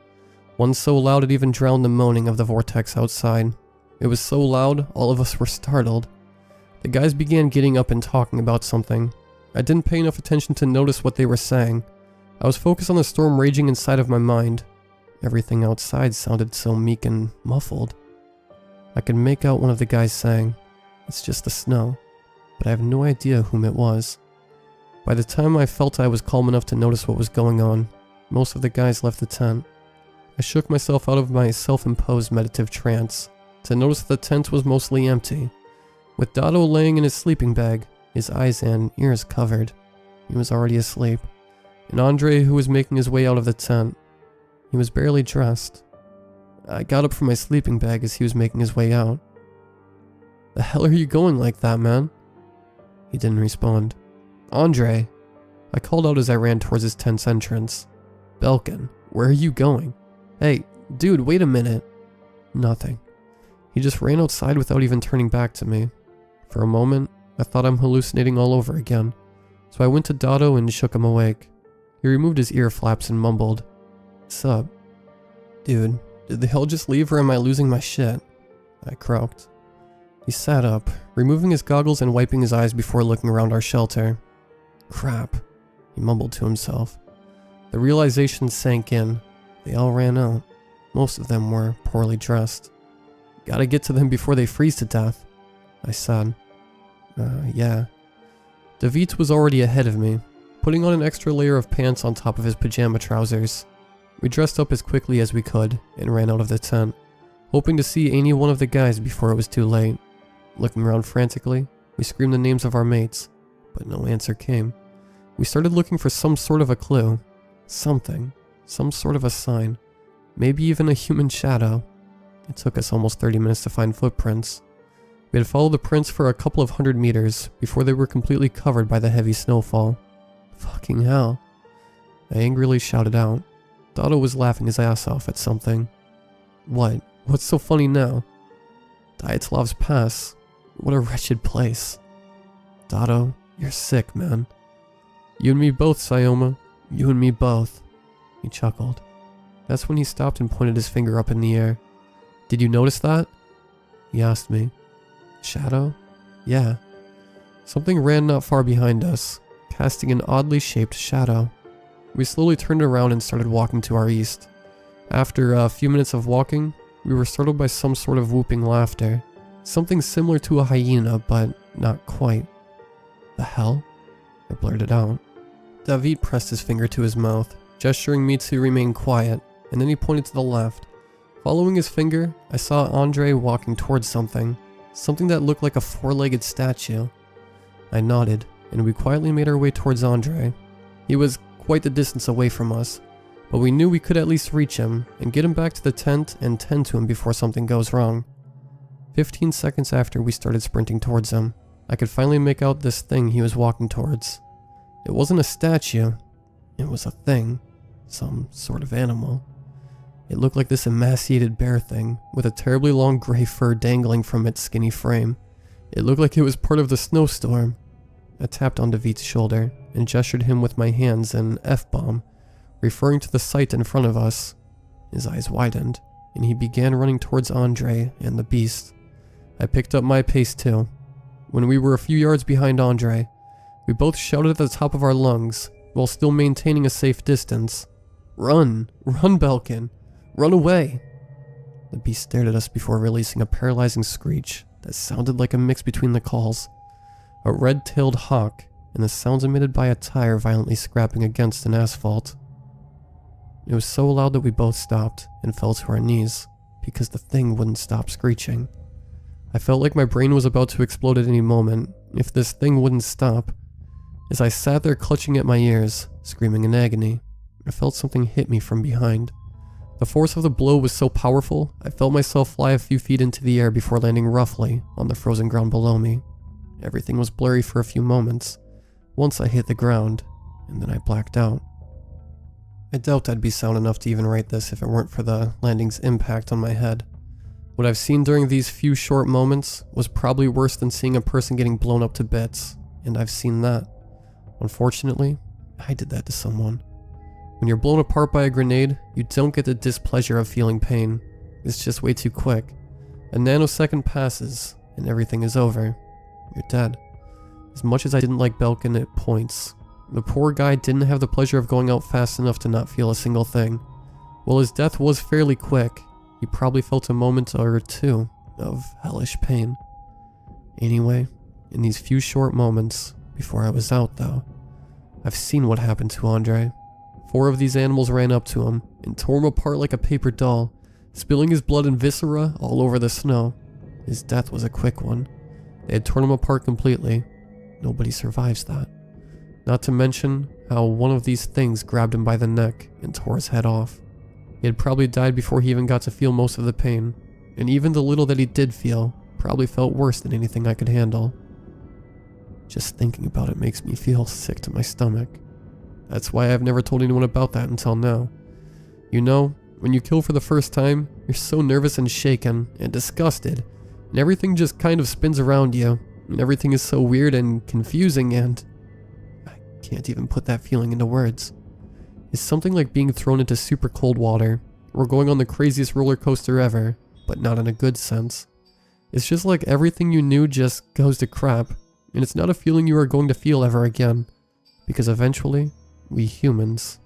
One so loud it even drowned the moaning of the vortex outside. It was so loud, all of us were startled. The guys began getting up and talking about something. I didn't pay enough attention to notice what they were saying. I was focused on the storm raging inside of my mind. Everything outside sounded so meek and muffled. I could make out one of the guys saying, "It's just the snow," but I have no idea whom it was. By the time I felt I was calm enough to notice what was going on, most of the guys left the tent. I shook myself out of my self-imposed meditative trance to notice that the tent was mostly empty, with Dado laying in his sleeping bag, his eyes and ears covered. He was already asleep, and Andre, who was making his way out of the tent. He was barely dressed. I got up from my sleeping bag as he was making his way out. "The hell are you going like that, man?" He didn't respond. "Andre!" I called out as I ran towards his tent's entrance. "Belkin, where are you going?" "Hey, dude, wait a minute." Nothing. He just ran outside without even turning back to me. For a moment, I thought I'm hallucinating all over again, so I went to Dado and shook him awake. He removed his ear flaps and mumbled, "Sup? Dude, did the hell just leave or am I losing my shit?" I croaked. He sat up, removing his goggles and wiping his eyes before looking around our shelter. "Crap," he mumbled to himself. The realization sank in. They all ran out. Most of them were poorly dressed. "Gotta get to them before they freeze to death," I said. Yeah. David was already ahead of me, putting on an extra layer of pants on top of his pajama trousers. We dressed up as quickly as we could and ran out of the tent, hoping to see any one of the guys before it was too late. Looking around frantically, we screamed the names of our mates, but no answer came. We started looking for some sort of a clue. Something. Some sort of a sign. Maybe even a human shadow. It took us almost 30 minutes to find footprints. We had followed the prints for a couple of 100 meters before they were completely covered by the heavy snowfall. Fucking hell. I angrily shouted out. Dotto was laughing his ass off at something. "What? What's so funny now?" "Dyatlev's Pass. What a wretched place." "Dotto, you're sick, man." "You and me both, Sayoma. You and me both." He chuckled. That's when he stopped and pointed his finger up in the air. "Did you notice that?" He asked me. "Shadow?" "Yeah." Something ran not far behind us, casting an oddly shaped shadow. We slowly turned around and started walking to our east. After a few minutes of walking, we were startled by some sort of whooping laughter. Something similar to a hyena, but not quite. "The hell?" I blurted out. David pressed his finger to his mouth, gesturing me to remain quiet, and then he pointed to the left. Following his finger, I saw Andre walking towards something that looked like a four-legged statue. I nodded, and we quietly made our way towards Andre. He was quite the distance away from us, but we knew we could at least reach him and get him back to the tent and tend to him before something goes wrong. 15 seconds after we started sprinting towards him, I could finally make out this thing he was walking towards. It wasn't a statue, it was a thing, some sort of animal. It looked like this emaciated bear thing, with a terribly long gray fur dangling from its skinny frame. It looked like it was part of the snowstorm. I tapped on David's shoulder and gestured him with my hands an F-bomb, referring to the sight in front of us. His eyes widened, and he began running towards Andre and the beast. I picked up my pace too. When we were a few yards behind Andre, we both shouted at the top of our lungs, while still maintaining a safe distance. "Run! Run, Belkin! Run away!" The beast stared at us before releasing a paralyzing screech that sounded like a mix between the calls, a red-tailed hawk, and the sounds emitted by a tire violently scraping against an asphalt. It was so loud that we both stopped and fell to our knees, because the thing wouldn't stop screeching. I felt like my brain was about to explode at any moment if this thing wouldn't stop. As I sat there clutching at my ears, screaming in agony, I felt something hit me from behind. The force of the blow was so powerful, I felt myself fly a few feet into the air before landing roughly on the frozen ground below me. Everything was blurry for a few moments, once I hit the ground, and then I blacked out. I doubt I'd be sound enough to even write this if it weren't for the landing's impact on my head. What I've seen during these few short moments was probably worse than seeing a person getting blown up to bits, and I've seen that. Unfortunately, I did that to someone. When you're blown apart by a grenade, you don't get the displeasure of feeling pain. It's just way too quick. A nanosecond passes, and everything is over. You're dead. As much as I didn't like Belkin at points, the poor guy didn't have the pleasure of going out fast enough to not feel a single thing. While his death was fairly quick, he probably felt a moment or two of hellish pain. Anyway, in these few short moments, before I was out though, I've seen what happened to Andre. 4 of these animals ran up to him and tore him apart like a paper doll, spilling his blood and viscera all over the snow. His death was a quick one. They had torn him apart completely. Nobody survives that. Not to mention how one of these things grabbed him by the neck and tore his head off. He had probably died before he even got to feel most of the pain, and even the little that he did feel probably felt worse than anything I could handle. Just thinking about it makes me feel sick to my stomach. That's why I've never told anyone about that until now. You know, when you kill for the first time, you're so nervous and shaken and disgusted, and everything just kind of spins around you, and everything is so weird and confusing, and I can't even put that feeling into words. is something like being thrown into super cold water, or going on the craziest roller coaster ever, but not in a good sense. It's just like everything you knew just goes to crap, and it's not a feeling you are going to feel ever again, because eventually, we humans,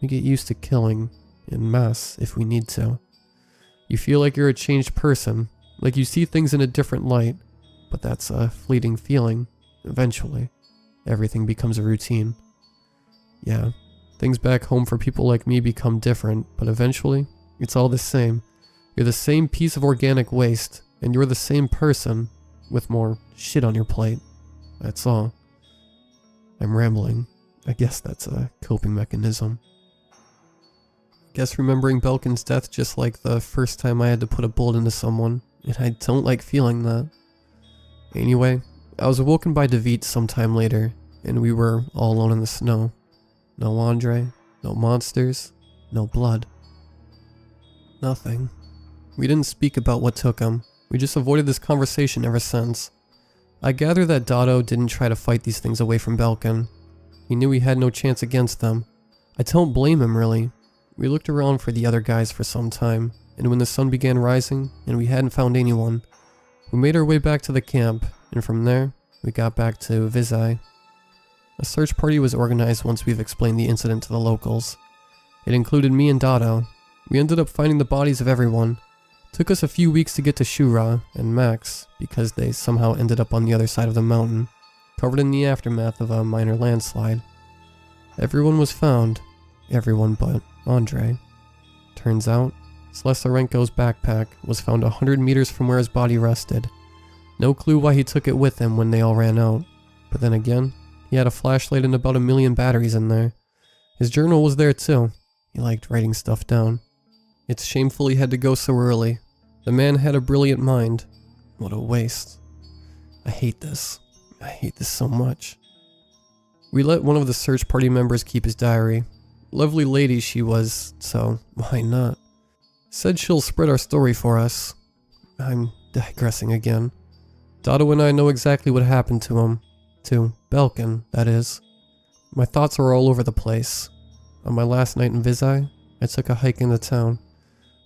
we get used to killing en masse if we need to. You feel like you're a changed person, like you see things in a different light, but that's a fleeting feeling. Eventually, everything becomes a routine. Yeah, things back home for people like me become different, but eventually, it's all the same. You're the same piece of organic waste, and you're the same person, with more shit on your plate. That's all. I'm rambling. I guess that's a coping mechanism. Guess remembering Belkin's death just like the first time I had to put a bullet into someone, and I don't like feeling that. Anyway, I was awoken by David sometime later, and we were all alone in the snow. No Andre, no monsters, no blood. Nothing. We didn't speak about what took him. We just avoided this conversation ever since. I gather that Dotto didn't try to fight these things away from Belkin. He knew he had no chance against them. I don't blame him, really. We looked around for the other guys for some time, and when the sun began rising and we hadn't found anyone, we made our way back to the camp, and from there, we got back to Vizai. A search party was organized once we've explained the incident to the locals. It included me and Dotto. We ended up finding the bodies of everyone. Took us a few weeks to get to Shura and Max, because they somehow ended up on the other side of the mountain, covered in the aftermath of a minor landslide. Everyone was found, everyone but Andre. Turns out, Slesarenko's backpack was found 100 meters from where his body rested. No clue why he took it with him when they all ran out, but then again, he had a flashlight and about 1 million batteries in there. His journal was there too. He liked writing stuff down. It's shameful he had to go so early. The man had a brilliant mind. What a waste. I hate this. I hate this so much. We let one of the search party members keep his diary. Lovely lady she was, so why not? Said she'll spread our story for us. I'm digressing again. Dotto and I know exactly what happened to him. To Belkin, that is. My thoughts are all over the place. On my last night in Vizai, I took a hike in the town.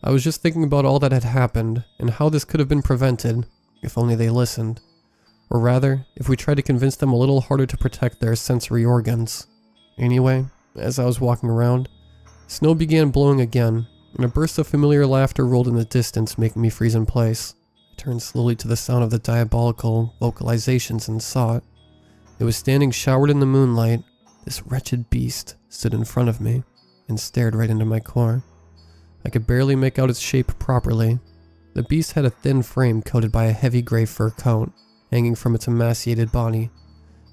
I was just thinking about all that had happened, and how this could have been prevented, if only they listened. Or rather, if we tried to convince them a little harder to protect their sensory organs. Anyway, as I was walking around, snow began blowing again, and a burst of familiar laughter rolled in the distance, making me freeze in place. I turned slowly to the sound of the diabolical vocalizations and saw it. It was standing showered in the moonlight. This wretched beast stood in front of me and stared right into my core. I could barely make out its shape properly. The beast had a thin frame coated by a heavy gray fur coat, hanging from its emaciated body.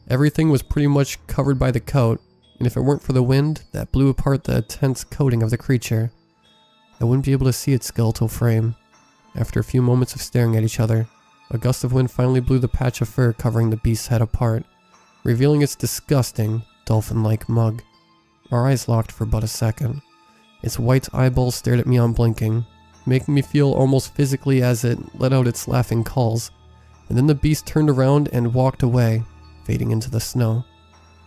Everything was pretty much covered by the coat, and if it weren't for the wind that blew apart the tense coating of the creature, I wouldn't be able to see its skeletal frame. After a few moments of staring at each other, a gust of wind finally blew the patch of fur covering the beast's head apart, revealing its disgusting, dolphin-like mug. Our eyes locked for but a second. Its white eyeballs stared at me unblinking, making me feel almost physically as it let out its laughing calls, and then the beast turned around and walked away, fading into the snow.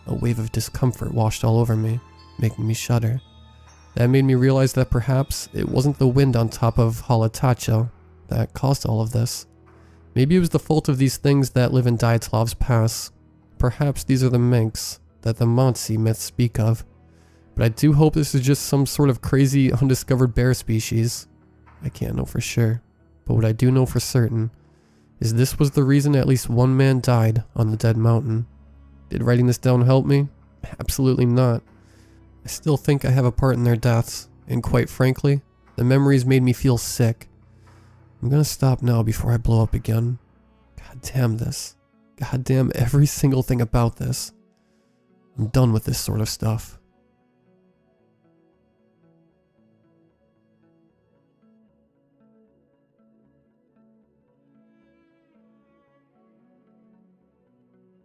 A wave of discomfort washed all over me, making me shudder. That made me realize that perhaps it wasn't the wind on top of Halatacho that caused all of this. Maybe it was the fault of these things that live in Dyatlov's Pass. Perhaps these are the minks that the Montsi myths speak of. But I do hope this is just some sort of crazy undiscovered bear species. I can't know for sure, but what I do know for certain is this was the reason at least one man died on the dead mountain. Did writing this down help me? Absolutely not. I still think I have a part in their deaths, and quite frankly, the memories made me feel sick. I'm gonna stop now before I blow up again. God damn this. God damn every single thing about this. I'm done with this sort of stuff.